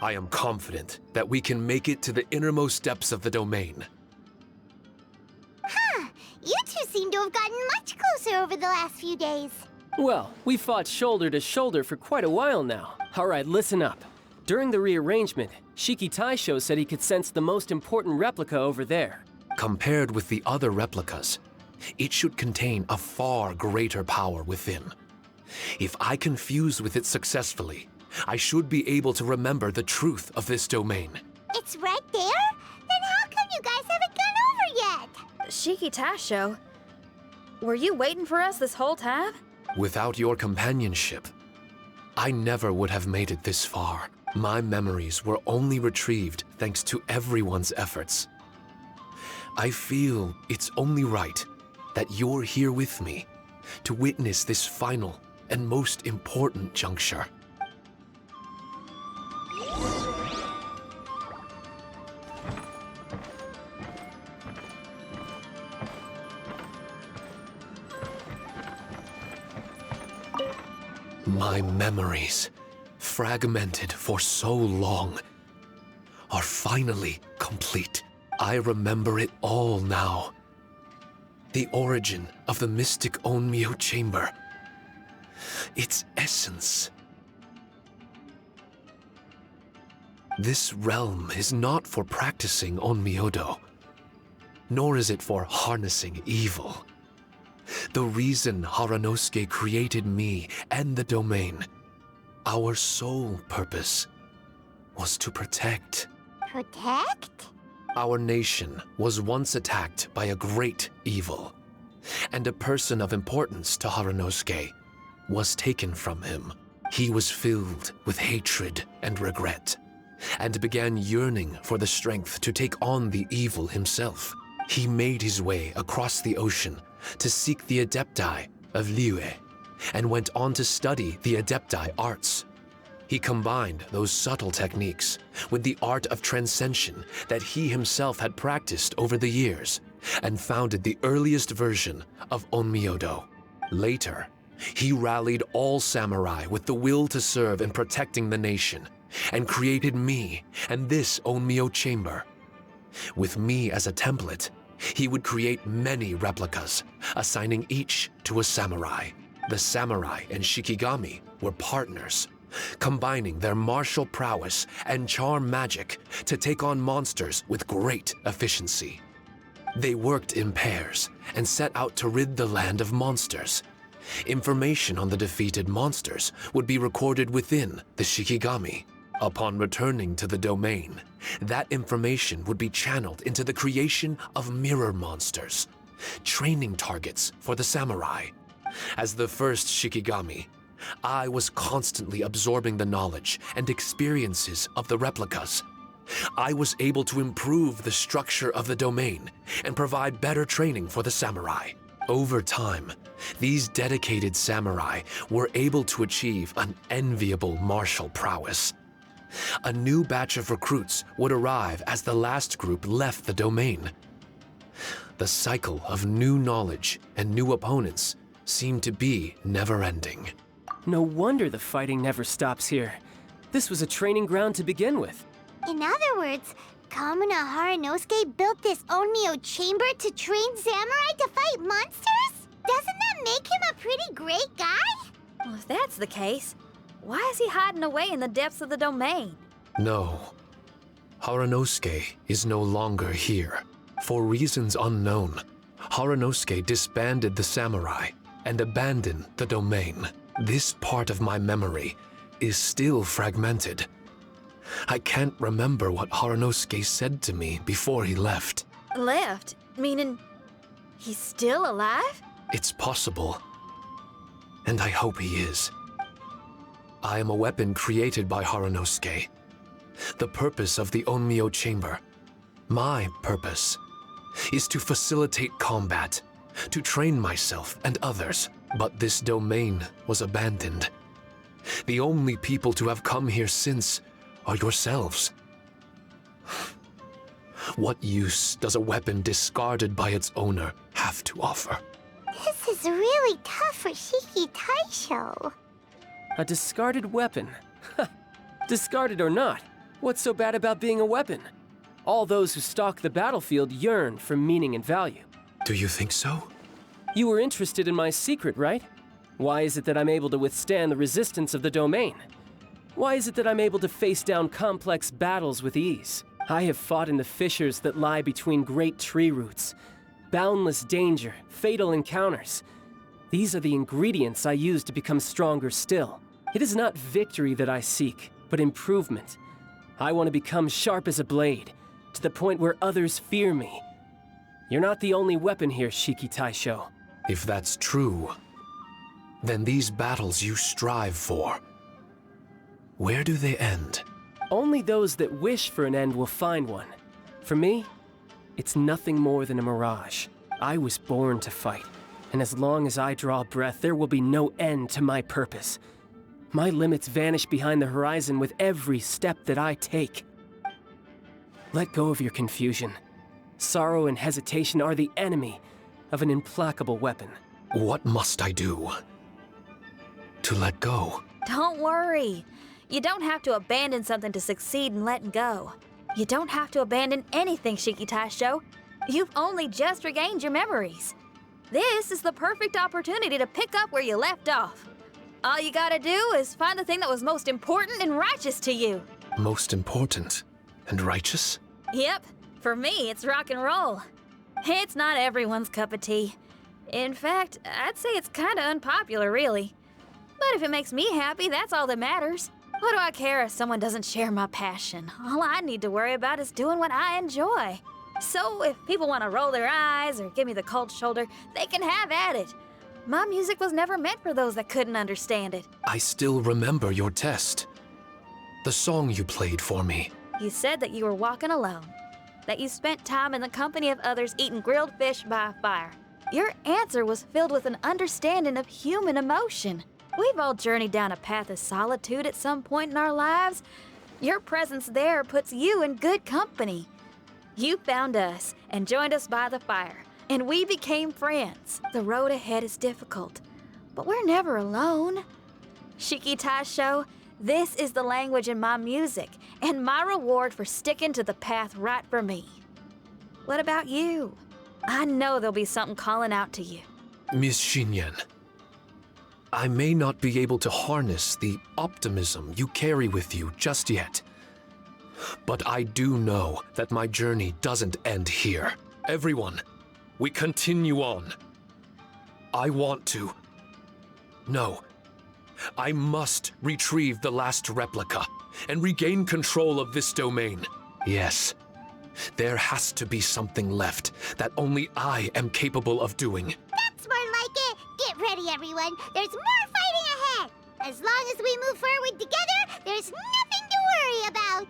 I am confident that we can make it to the innermost depths of the domain. Huh. You two seem to have gotten much closer over the last few days. Well, we fought shoulder to shoulder for quite a while now. All right, listen up. During the rearrangement, Shiki Taisho said he could sense the most important replica over there. Compared with the other replicas, it should contain a far greater power within. If I can fuse with it successfully, I should be able to remember the truth of this domain. It's right there? Then how come you guys haven't gone over yet? Shiki Taisho, were you waiting for us this whole time? Without your companionship, I never would have made it this far. My memories were only retrieved thanks to everyone's efforts. I feel it's only right that you're here with me to witness this final and most important juncture. My memories, fragmented for so long, are finally complete. I remember it all now. The origin of the mystic Onmyo chamber. Its essence. This realm is not for practicing Onmyodo, nor is it for harnessing evil. The reason Haranosuke created me and the domain, our sole purpose, was to protect. Protect? Our nation was once attacked by a great evil, and a person of importance to Haranosuke was taken from him. He was filled with hatred and regret, and began yearning for the strength to take on the evil himself. He made his way across the ocean to seek the Adepti of Liyue, and went on to study the Adepti arts. He combined those subtle techniques with the art of transcension that he himself had practiced over the years, and founded the earliest version of Onmyodo. Later, he rallied all samurai with the will to serve in protecting the nation, and created me and this Onmyo chamber. With me as a template, he would create many replicas, assigning each to a samurai. The samurai and Shikigami were partners, combining their martial prowess and charm magic to take on monsters with great efficiency. They worked in pairs and set out to rid the land of monsters. Information on the defeated monsters would be recorded within the Shikigami. Upon returning to the domain, that information would be channeled into the creation of mirror monsters, training targets for the samurai. As the first Shikigami, I was constantly absorbing the knowledge and experiences of the replicas. I was able to improve the structure of the domain and provide better training for the samurai. Over time, these dedicated samurai were able to achieve an enviable martial prowess. A new batch of recruits would arrive as the last group left the domain. The cycle of new knowledge and new opponents seemed to be never-ending. No wonder the fighting never stops here. This was a training ground to begin with. In other words, Kamuna Haranosuke built this Onmyo chamber to train samurai to fight monsters? Doesn't that make him a pretty great guy? Well, if that's the case, why is he hiding away in the depths of the domain? No. Haranosuke is no longer here. For reasons unknown, Haranosuke disbanded the samurai and abandoned the domain. This part of my memory is still fragmented. I can't remember what Haranosuke said to me before he left. Left? Meaning he's still alive? It's possible. And I hope he is. I am a weapon created by Haranosuke. The purpose of the Onmyo chamber, my purpose, is to facilitate combat, to train myself and others. But this domain was abandoned. The only people to have come here since are yourselves. What use does a weapon discarded by its owner have to offer? This is really tough for Shiki Taisho. A discarded weapon. Discarded or not, what's so bad about being a weapon? All those who stalk the battlefield yearn for meaning and value. Do you think so? You were interested in my secret, right? Why is it that I'm able to withstand the resistance of the domain? Why is it that I'm able to face down complex battles with ease? I have fought in the fissures that lie between great tree roots. Boundless danger, fatal encounters. These are the ingredients I use to become stronger still. It is not victory that I seek, but improvement. I want to become sharp as a blade, to the point where others fear me. You're not the only weapon here, Shiki Taisho. If that's true, then these battles you strive for, where do they end? Only those that wish for an end will find one. For me, it's nothing more than a mirage. I was born to fight, and as long as I draw breath, there will be no end to my purpose. My limits vanish behind the horizon with every step that I take. Let go of your confusion. Sorrow and hesitation are the enemy of an implacable weapon. What must I do to let go? Don't worry. You don't have to abandon something to succeed in letting go. You don't have to abandon anything, Shiki Taisho. You've only just regained your memories. This is the perfect opportunity to pick up where you left off. All you gotta do is find the thing that was most important and righteous to you. Most important and righteous? Yep, for me, it's rock and roll. It's not everyone's cup of tea. In fact, I'd say it's kinda unpopular, really. But if it makes me happy, that's all that matters. What do I care if someone doesn't share my passion? All I need to worry about is doing what I enjoy. So if people want to roll their eyes or give me the cold shoulder, they can have at it. My music was never meant for those that couldn't understand it. I still remember your test. The song you played for me. You said that you were walking alone, that you spent time in the company of others eating grilled fish by a fire. Your answer was filled with an understanding of human emotion. We've all journeyed down a path of solitude at some point in our lives. Your presence there puts you in good company. You found us and joined us by the fire, and we became friends. The road ahead is difficult, but we're never alone. Shiki Taisho, this is the language in my music, and my reward for sticking to the path right for me. What about you? I know there'll be something calling out to you. Miss Xinyan, I may not be able to harness the optimism you carry with you just yet. But I do know that my journey doesn't end here. Everyone, we continue on. I want to. No. I must retrieve the last replica and regain control of this domain. Yes. There has to be something left that only I am capable of doing. That's more like it. Get ready, everyone. There's more fighting ahead. As long as we move forward together, there's nothing to worry about.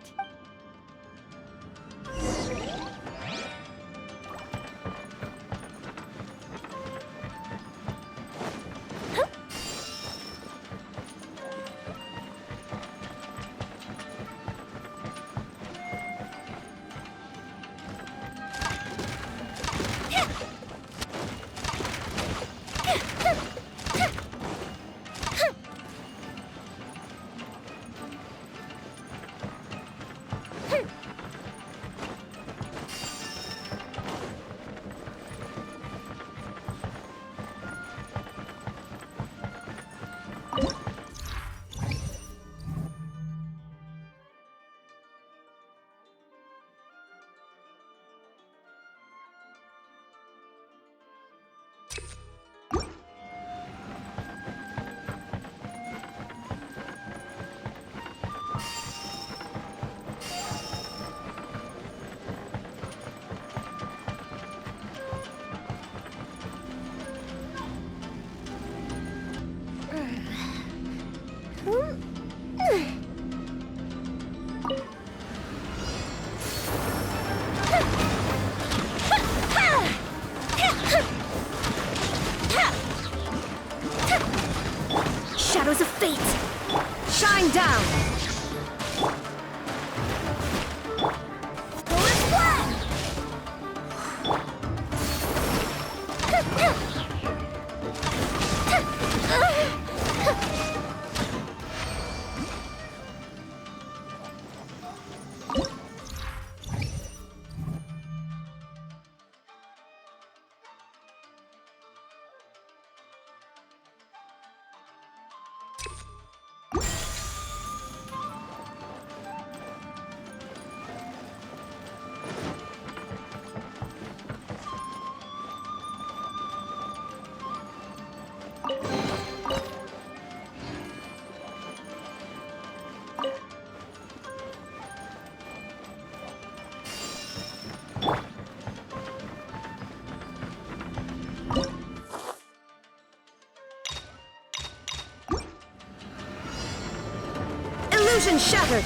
Illusion shattered!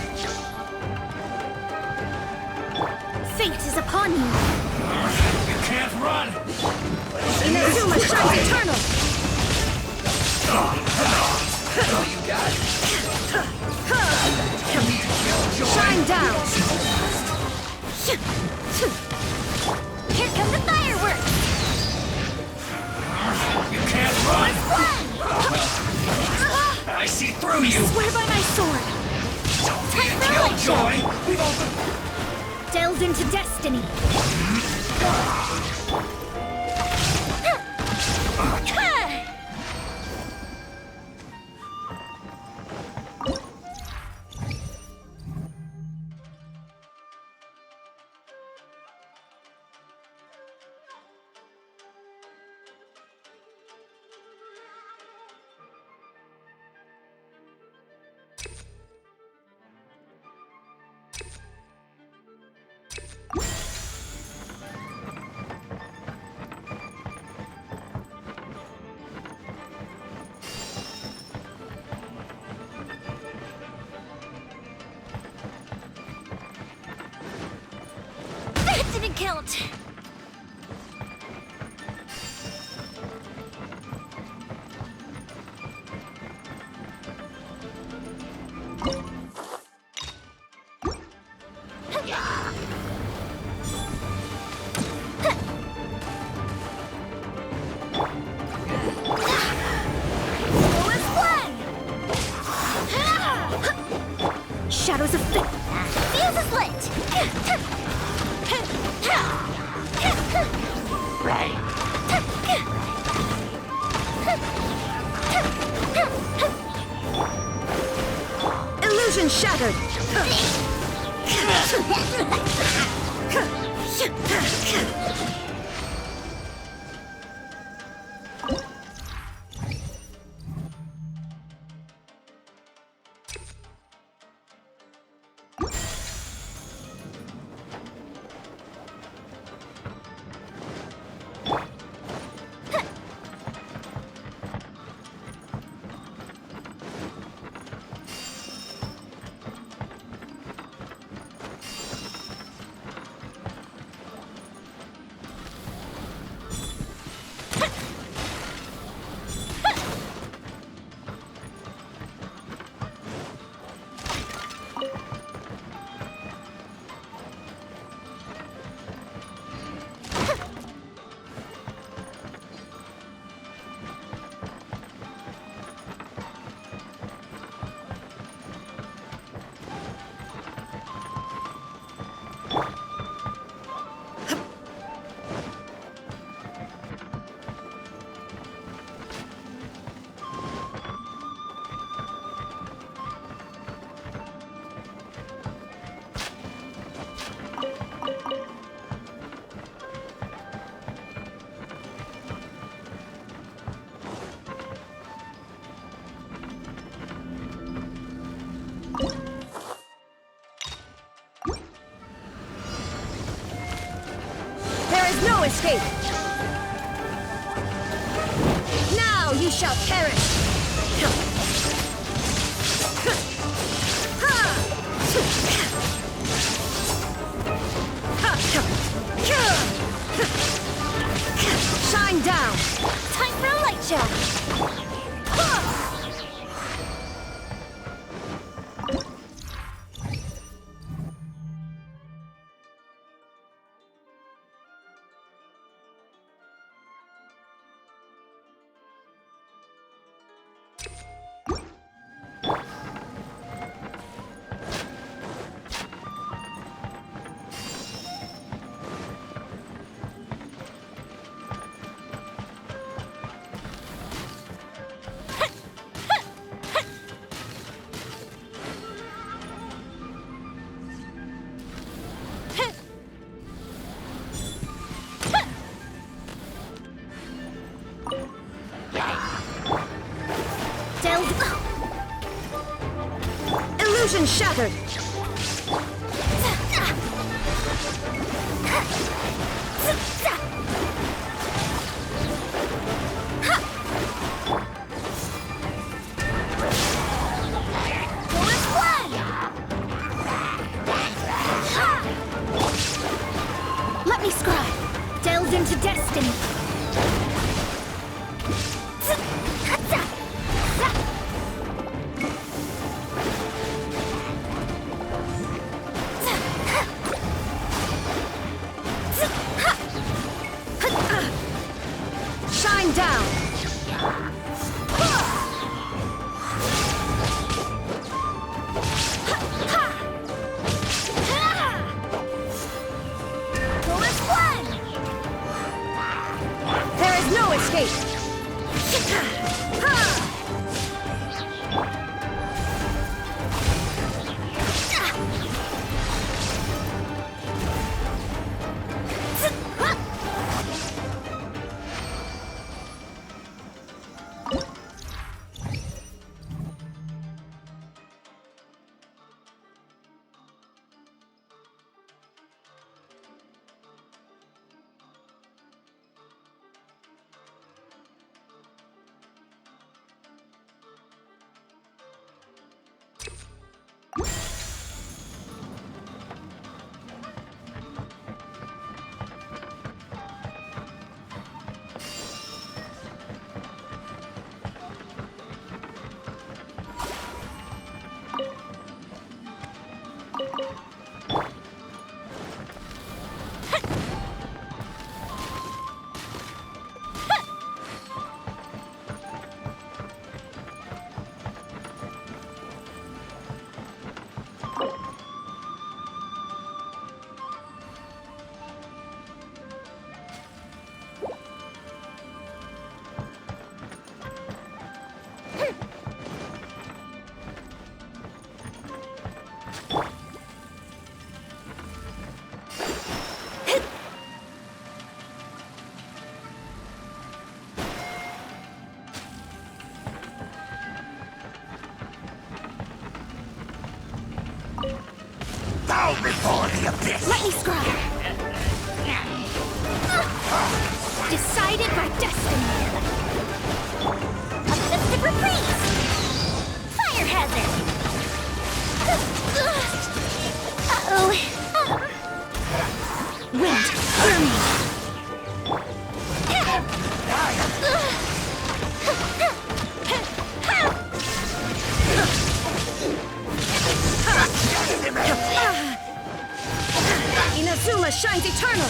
Fate is upon you! You can't run! Inazuma shines eternal! Oh, you got it! Shine down! Here come the fireworks! You can't run! I see through you! Swear by my sword! Don't be a killjoy! We've all been... Delve into destiny! That didn't count! Shadows of fate! Fuse is lit! Illusion shattered! There is no escape! Now you shall perish! Shine down! Time for a light show! Illusion shattered! Force one! Let me scribe. Delve into destiny. Shine down. There is no escape. Bow before the abyss! Let me scribe. Decided by destiny. Uplifted reprise! Fire hazard! Uh-oh. Wind, hear me. Inazuma shines eternal!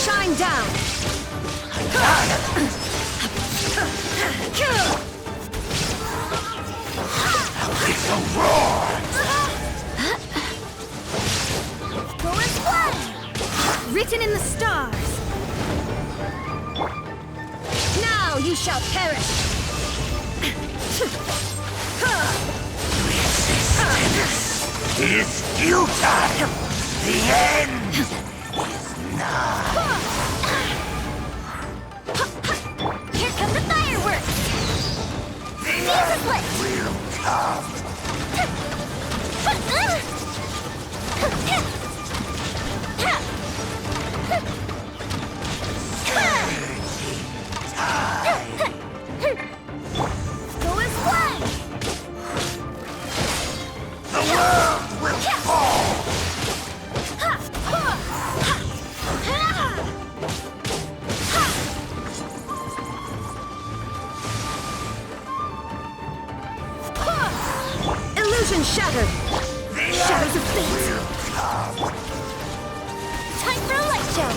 Shine down! It's a roar! Go and fly! Written in the stars! Now you shall perish! Is futile! The end is nigh! Here come the fireworks! Jesus Will come! Go and fly! The world will fall! Illusion shattered! Shadows of fate! Time for a light show!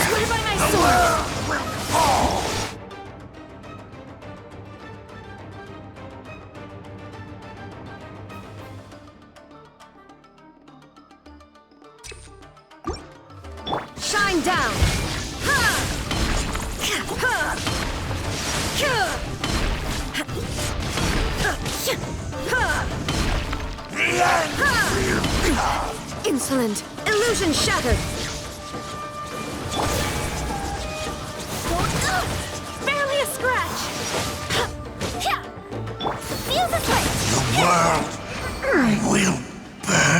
Swear by my sword! Shine down! Insolent! Illusion shattered! Barely a scratch! Feels this way! The world will burn!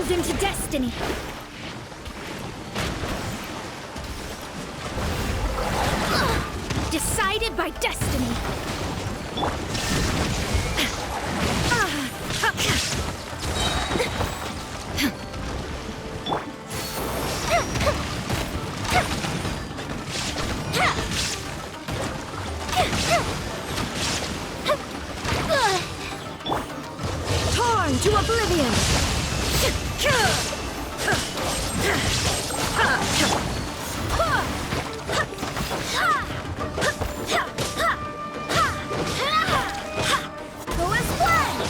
Willed into destiny. Decided by destiny. Torn to oblivion. Go as planned!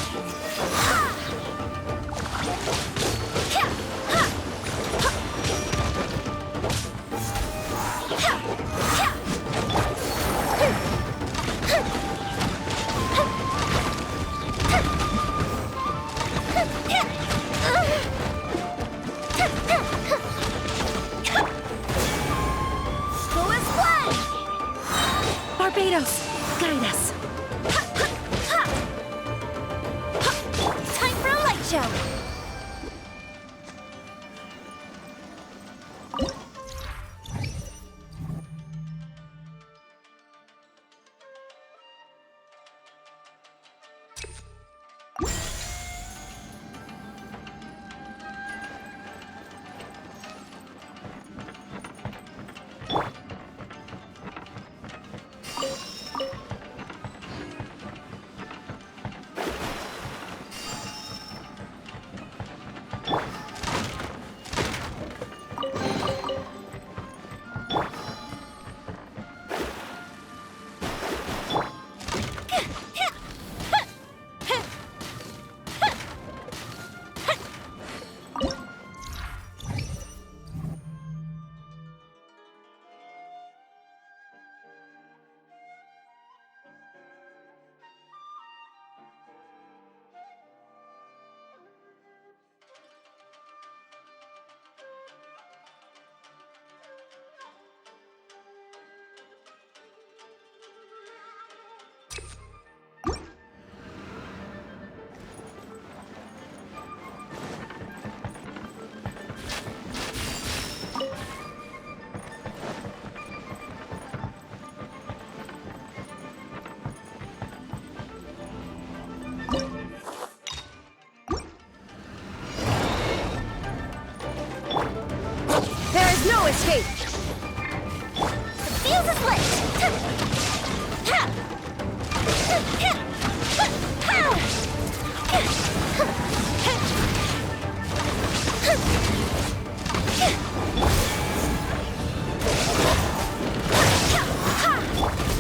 Go as planned! Barbados, guide us. Time for a light show! There is no escape. The fuse is lit!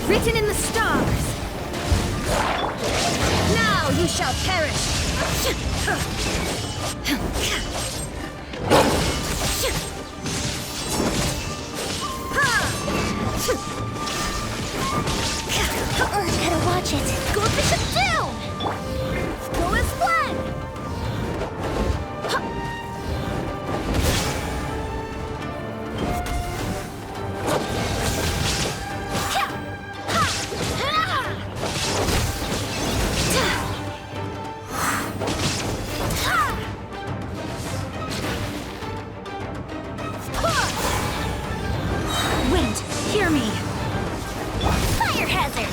Written in the stars. Now you shall perish. Gotta watch it. Go bishop down! Go as planned! Wind, hear me. Fire hazard!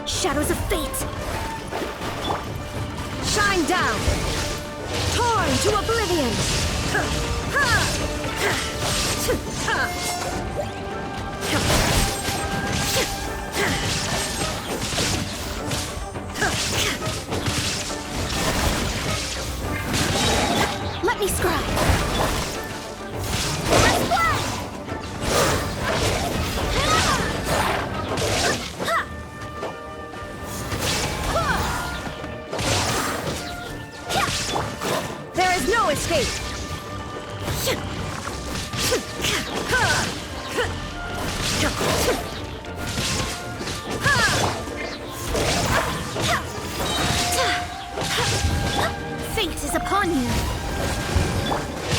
Shadows of fate. Shine down. Torn to oblivion. Let me scribe. There is no escape! Fate is upon you.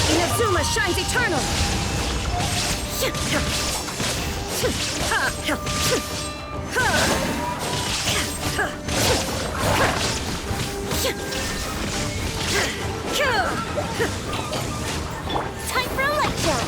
Inazuma shines eternal! Time for a lecture.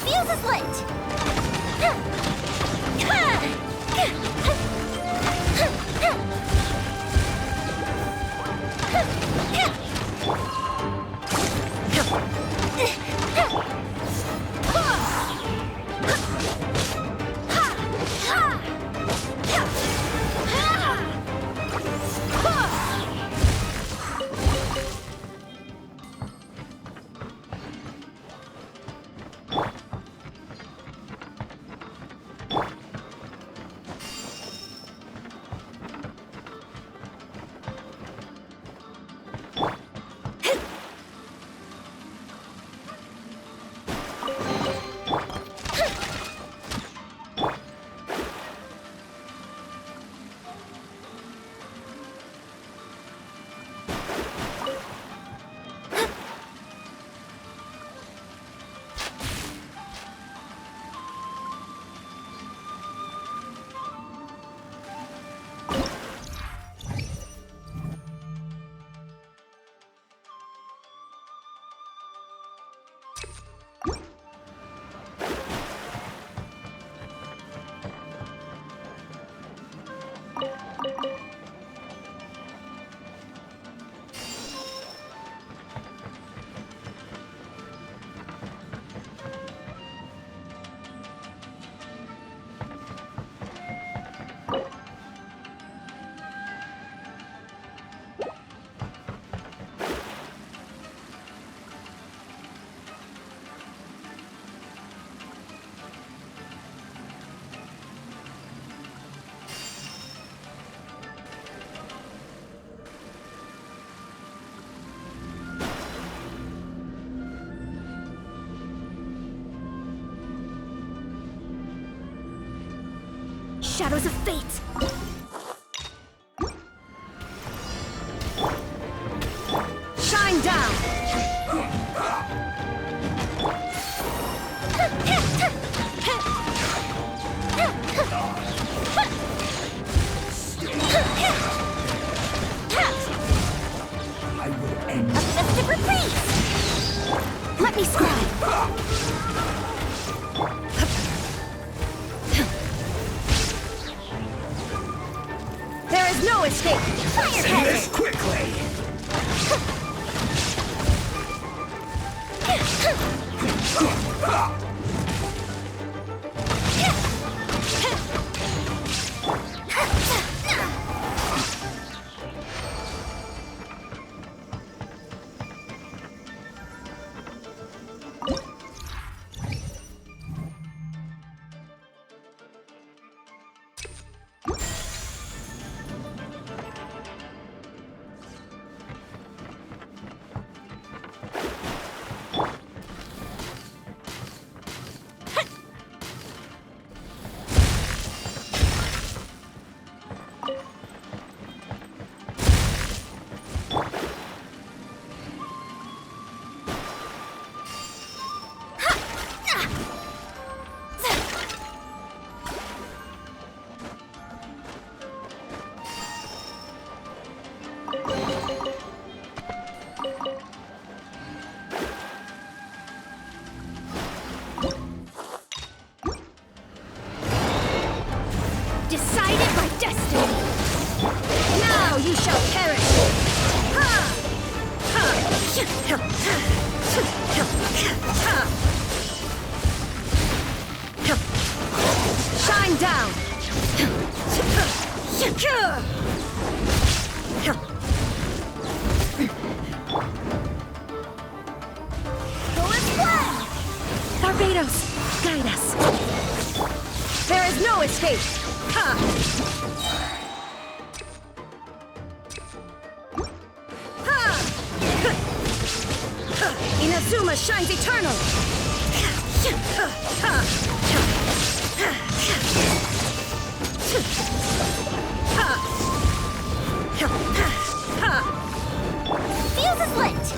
Fuse is lit! Shadows of fate. Shine down! I will end. A festive reprise. Let me scribe. There is no escape! Say this quickly. Now you shall perish! Shine down! Go and fly! Barbados, guide us. There is no escape! Inazuma shines eternal! Fuse is lit!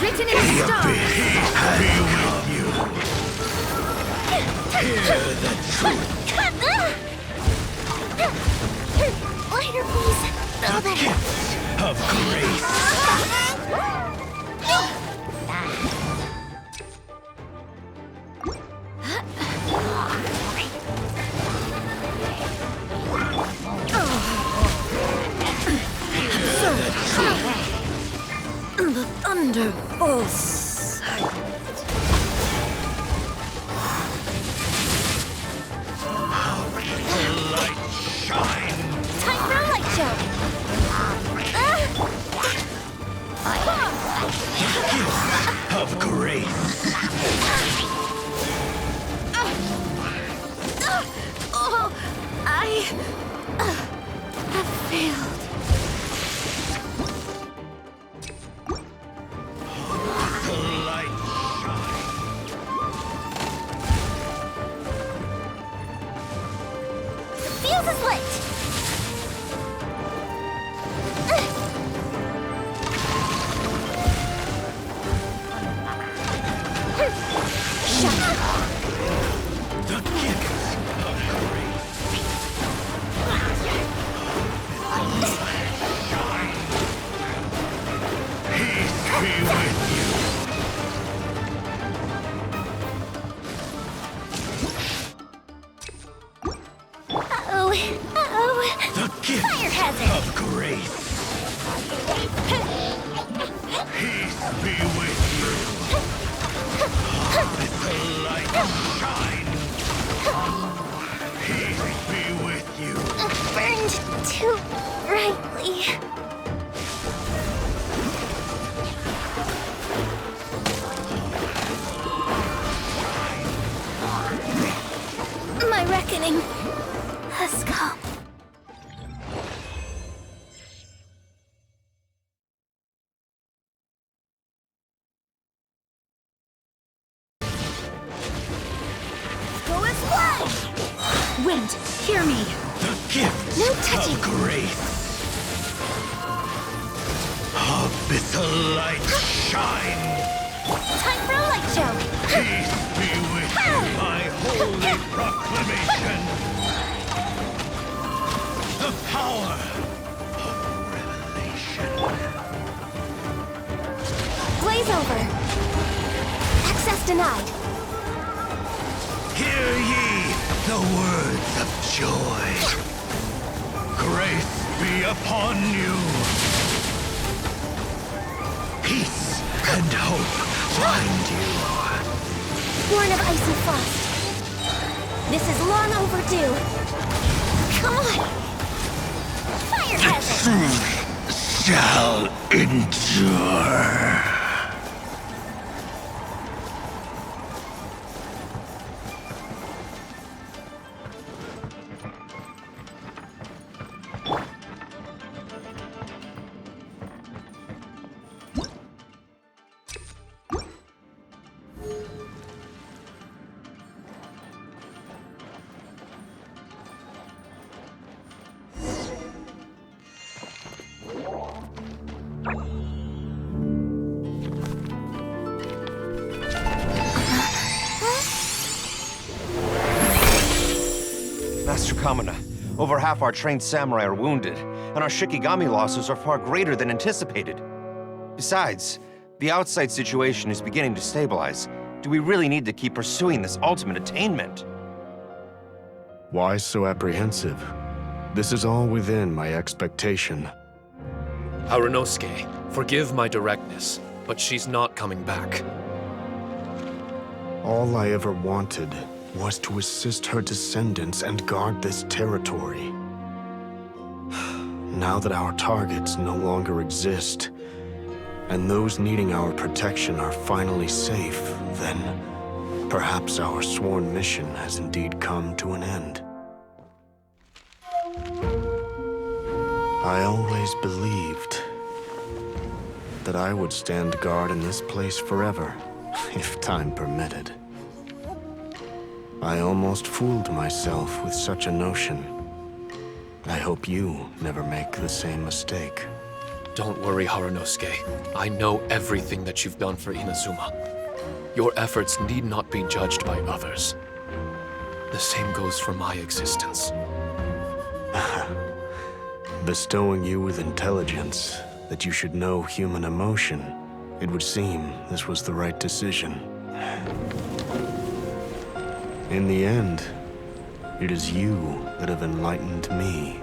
Written in the stars! Be with you. Hear the truth. Lighter, please. Oh, The gift of grace. The thunder falls silent. The light shine. Time for a light show. Gift of grace. Oh, I have failed. The light shine. Fuse is lit. The gift of grace. Shine. Peace be with you. Uh-oh. Uh-oh. The gift Fire hazard. of grace. Peace be with you. Let the light shine. Peace be with you. Burned too brightly. My reckoning has come. Go and fly! Wind, hear me. The gift No touching. of grace. Abyssal light shine. Time for a light show. Peace be with you, my holy proclamation. The power of revelation. Blaze over. Access denied. Hear ye the words of joy. Grace be upon you. Peace and hope find you. Born of Icy Frost. This is long overdue. Come on! Fire hazard! Truth shall endure. Master Kamina, over half our trained samurai are wounded, and our Shikigami losses are far greater than anticipated. Besides, the outside situation is beginning to stabilize. Do we really need to keep pursuing this ultimate attainment? Why so apprehensive? This is all within my expectation. Harunosuke, forgive my directness, but she's not coming back. All I ever wanted was to assist her descendants and guard this territory. Now that our targets no longer exist, and those needing our protection are finally safe, then perhaps our sworn mission has indeed come to an end. I always believed that I would stand guard in this place forever, if time permitted. I almost fooled myself with such a notion. I hope you never make the same mistake. Don't worry, Harunosuke. I know everything that you've done for Inazuma. Your efforts need not be judged by others. The same goes for my existence. Bestowing you with intelligence, that you should know human emotion, it would seem this was the right decision. In the end, it is you that have enlightened me.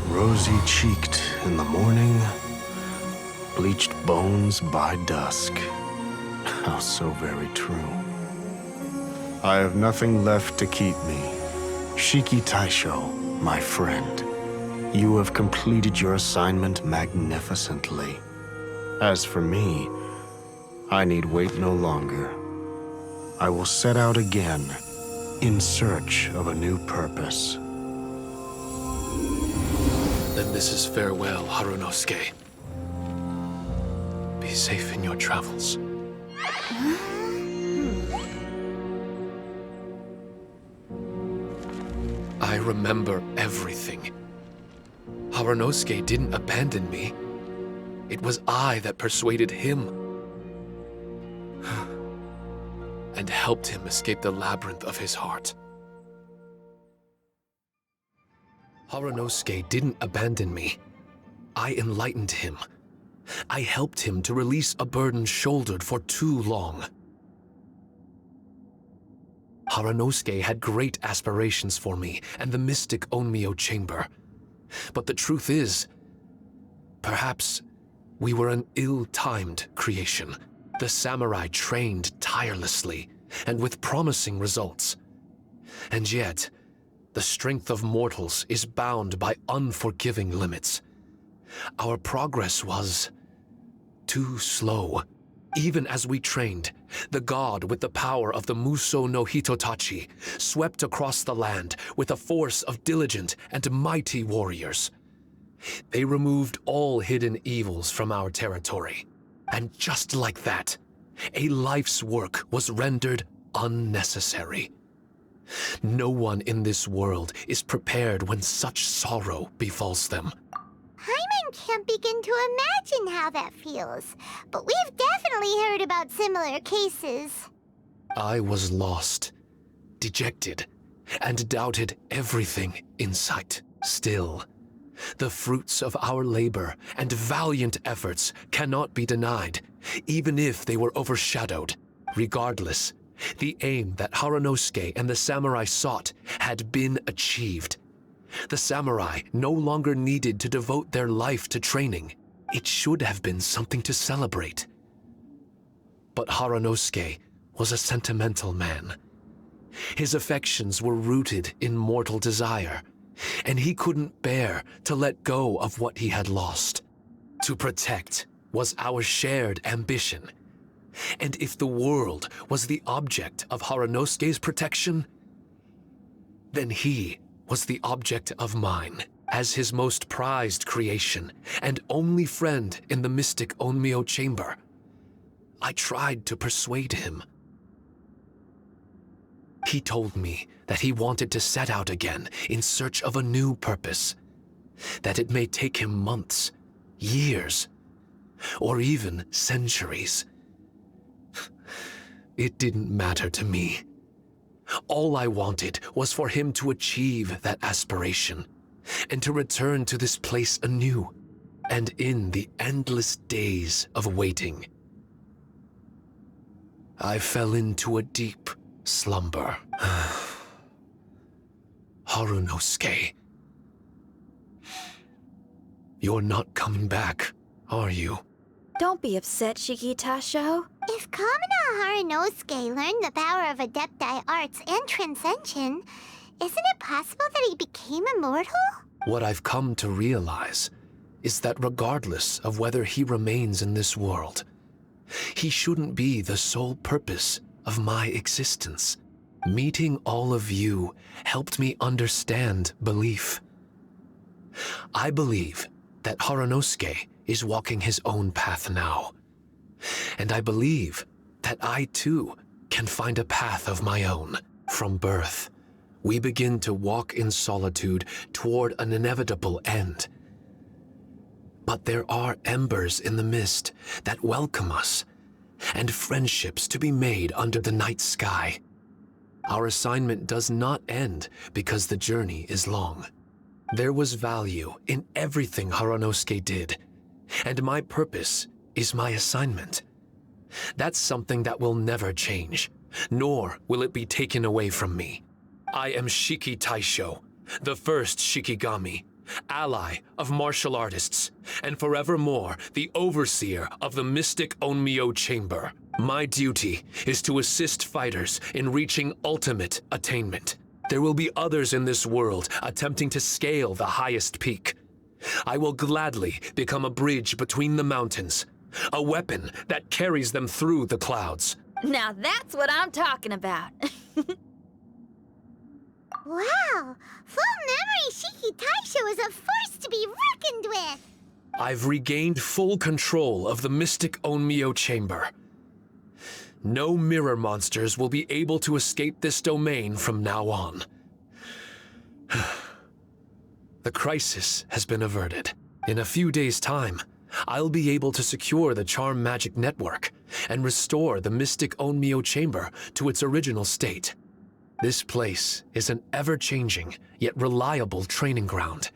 Rosy-cheeked in the morning, bleached bones by dusk. How so very true. I have nothing left to keep me. Shiki Taisho, my friend, you have completed your assignment magnificently. As for me, I need wait no longer. I will set out again, in search of a new purpose. Then this is farewell, Harunosuke. Be safe in your travels. I remember everything. Harunosuke didn't abandon me. It was I that persuaded him and helped him escape the labyrinth of his heart. Harunosuke didn't abandon me. I enlightened him. I helped him to release a burden shouldered for too long. Harunosuke had great aspirations for me and the mystic Onmyo chamber. But the truth is, perhaps we were an ill-timed creation. The samurai trained tirelessly and with promising results. And yet, the strength of mortals is bound by unforgiving limits. Our progress was too slow. Even as we trained, the god with the power of the Muso no Hitotachi swept across the land with a force of diligent and mighty warriors. They removed all hidden evils from our territory. And just like that, a life's work was rendered unnecessary. No one in this world is prepared when such sorrow befalls them. Paimon can't begin to imagine how that feels, but we've definitely heard about similar cases. I was lost, dejected, and doubted everything in sight. Still, The fruits of our labor and valiant efforts cannot be denied, even if they were overshadowed. Regardless, the aim that Haranosuke and the samurai sought had been achieved. The samurai no longer needed to devote their life to training. It should have been something to celebrate. But Haranosuke was a sentimental man. His affections were rooted in mortal desire, and he couldn't bear to let go of what he had lost. To protect was our shared ambition. And if the world was the object of Haranosuke's protection, then he was the object of mine. As his most prized creation and only friend in the mystic Onmyo chamber, I tried to persuade him. He told me that he wanted to set out again in search of a new purpose, that it may take him months, years, or even centuries. It didn't matter to me. All I wanted was for him to achieve that aspiration, and to return to this place anew, and in the endless days of waiting, I fell into a deep slumber. Harunosuke, you're not coming back, are you? Don't be upset, Shikitasho. If Kamina Haranosuke learned the power of Adepti arts and Transcension, isn't it possible that he became immortal? What I've come to realize is that regardless of whether he remains in this world, he shouldn't be the sole purpose of my existence. Meeting all of you helped me understand belief. I believe that Haranosuke is walking his own path now. And I believe that I too can find a path of my own. From birth, we begin to walk in solitude toward an inevitable end. But there are embers in the mist that welcome us, and friendships to be made under the night sky. Our assignment does not end because the journey is long. There was value in everything Haranosuke did, and my purpose is my assignment. That's something that will never change, nor will it be taken away from me. I am Shiki Taisho, the first Shikigami, ally of martial artists, and forevermore the overseer of the mystic Onmyo chamber. My duty is to assist fighters in reaching ultimate attainment. There will be others in this world attempting to scale the highest peak. I will gladly become a bridge between the mountains, a weapon that carries them through the clouds. Now that's what I'm talking about. Wow! Full memory Shiki Taisho is a force to be reckoned with! I've regained full control of the mystic Onmyo chamber. No mirror monsters will be able to escape this domain from now on. The crisis has been averted. In a few days' time, I'll be able to secure the charm magic network and restore the mystic Onmyo chamber to its original state. This place is an ever-changing yet reliable training ground.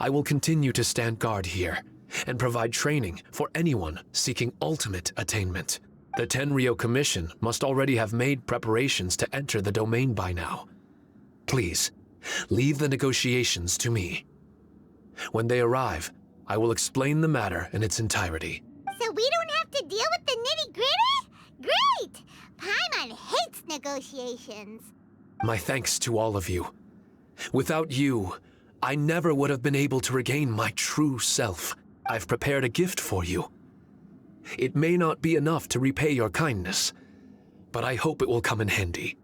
I will continue to stand guard here and provide training for anyone seeking ultimate attainment. The Tenryou Commission must already have made preparations to enter the domain by now. Please, leave the negotiations to me. When they arrive, I will explain the matter in its entirety. So we don't have to deal with the nitty-gritty? Great! Paimon hates negotiations. My thanks to all of you. Without you, I never would have been able to regain my true self. I've prepared a gift for you. It may not be enough to repay your kindness, but I hope it will come in handy.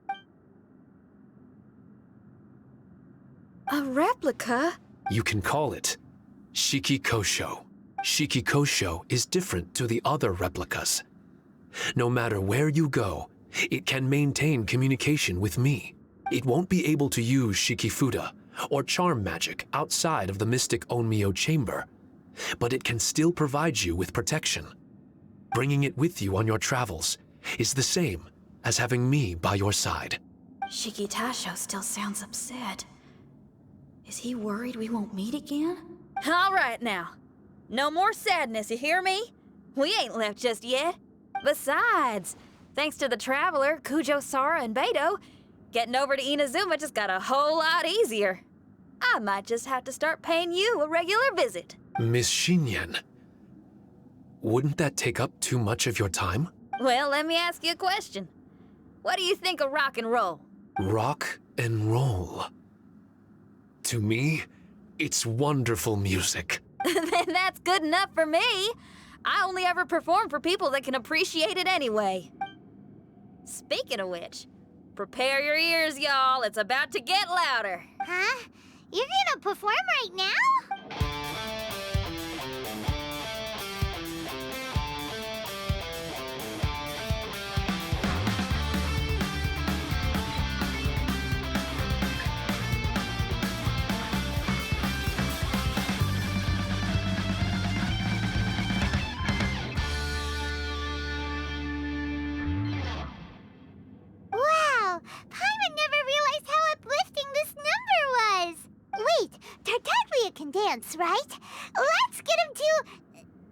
A replica? You can call it Shiki Kosho. Shiki Kosho is different to the other replicas. No matter where you go, it can maintain communication with me. It won't be able to use Shikifuda or charm magic outside of the mystic Onmyo chamber, but it can still provide you with protection. Bringing it with you on your travels is the same as having me by your side. Shikitasho still sounds upset. Is he worried we won't meet again? All right now. No more sadness, you hear me? We ain't left just yet. Besides, thanks to the Traveler, Kujo, Sara, and Beto, getting over to Inazuma just got a whole lot easier. I might just have to start paying you a regular visit. Miss Xinyan, wouldn't that take up too much of your time? Well, let me ask you a question. What do you think of rock and roll? Rock and roll. To me, it's wonderful music. Then that's good enough for me. I only ever perform for people that can appreciate it anyway. Speaking of which, prepare your ears, y'all. It's about to get louder. Huh? You're gonna perform right now? Wow! Paimon never realized how uplifting this number was! Wait, Tartaglia can dance, right? Let's get him to...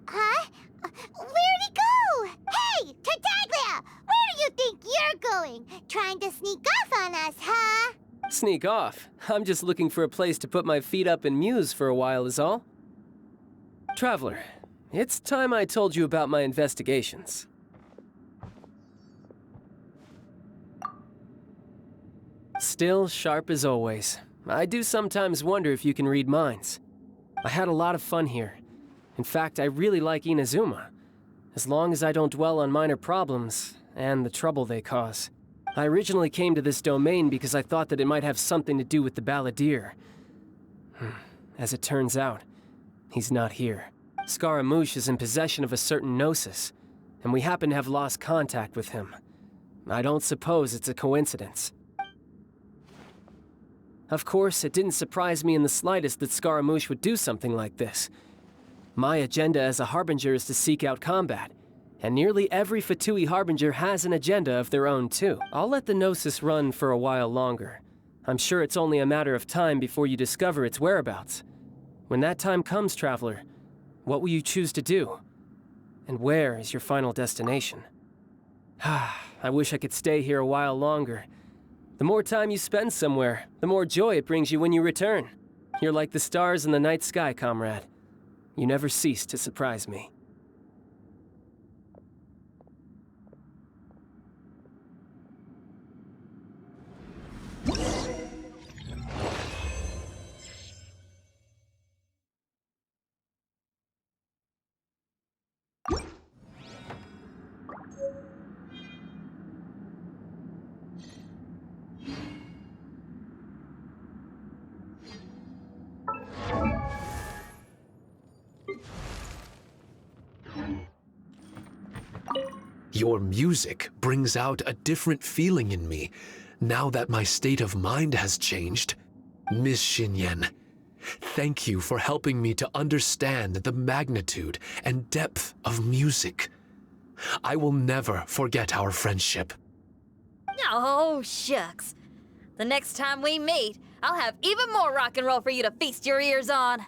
Huh? Where'd he go? Hey, Tartaglia! Where do you think you're going? Trying to sneak off on us, huh? Sneak off? I'm just looking for a place to put my feet up and muse for a while is all. Traveler, it's time I told you about my investigations. Still sharp as always. I do sometimes wonder if you can read minds. I had a lot of fun here. In fact, I really like Inazuma. As long as I don't dwell on minor problems and the trouble they cause. I originally came to this domain because I thought that it might have something to do with the Balladeer. As it turns out, he's not here. Scaramouche is in possession of a certain gnosis, and we happen to have lost contact with him. I don't suppose it's a coincidence. Of course, it didn't surprise me in the slightest that Scaramouche would do something like this. My agenda as a Harbinger is to seek out combat, and nearly every Fatui Harbinger has an agenda of their own too. I'll let the Gnosis run for a while longer. I'm sure it's only a matter of time before you discover its whereabouts. When that time comes, Traveler, what will you choose to do? And where is your final destination? I wish I could stay here a while longer. The more time you spend somewhere, the more joy it brings you when you return. You're like the stars in the night sky, comrade. You never cease to surprise me. Your music brings out a different feeling in me, now that my state of mind has changed. Miss Xinyan, thank you for helping me to understand the magnitude and depth of music. I will never forget our friendship. Oh, shucks. The next time we meet, I'll have even more rock and roll for you to feast your ears on.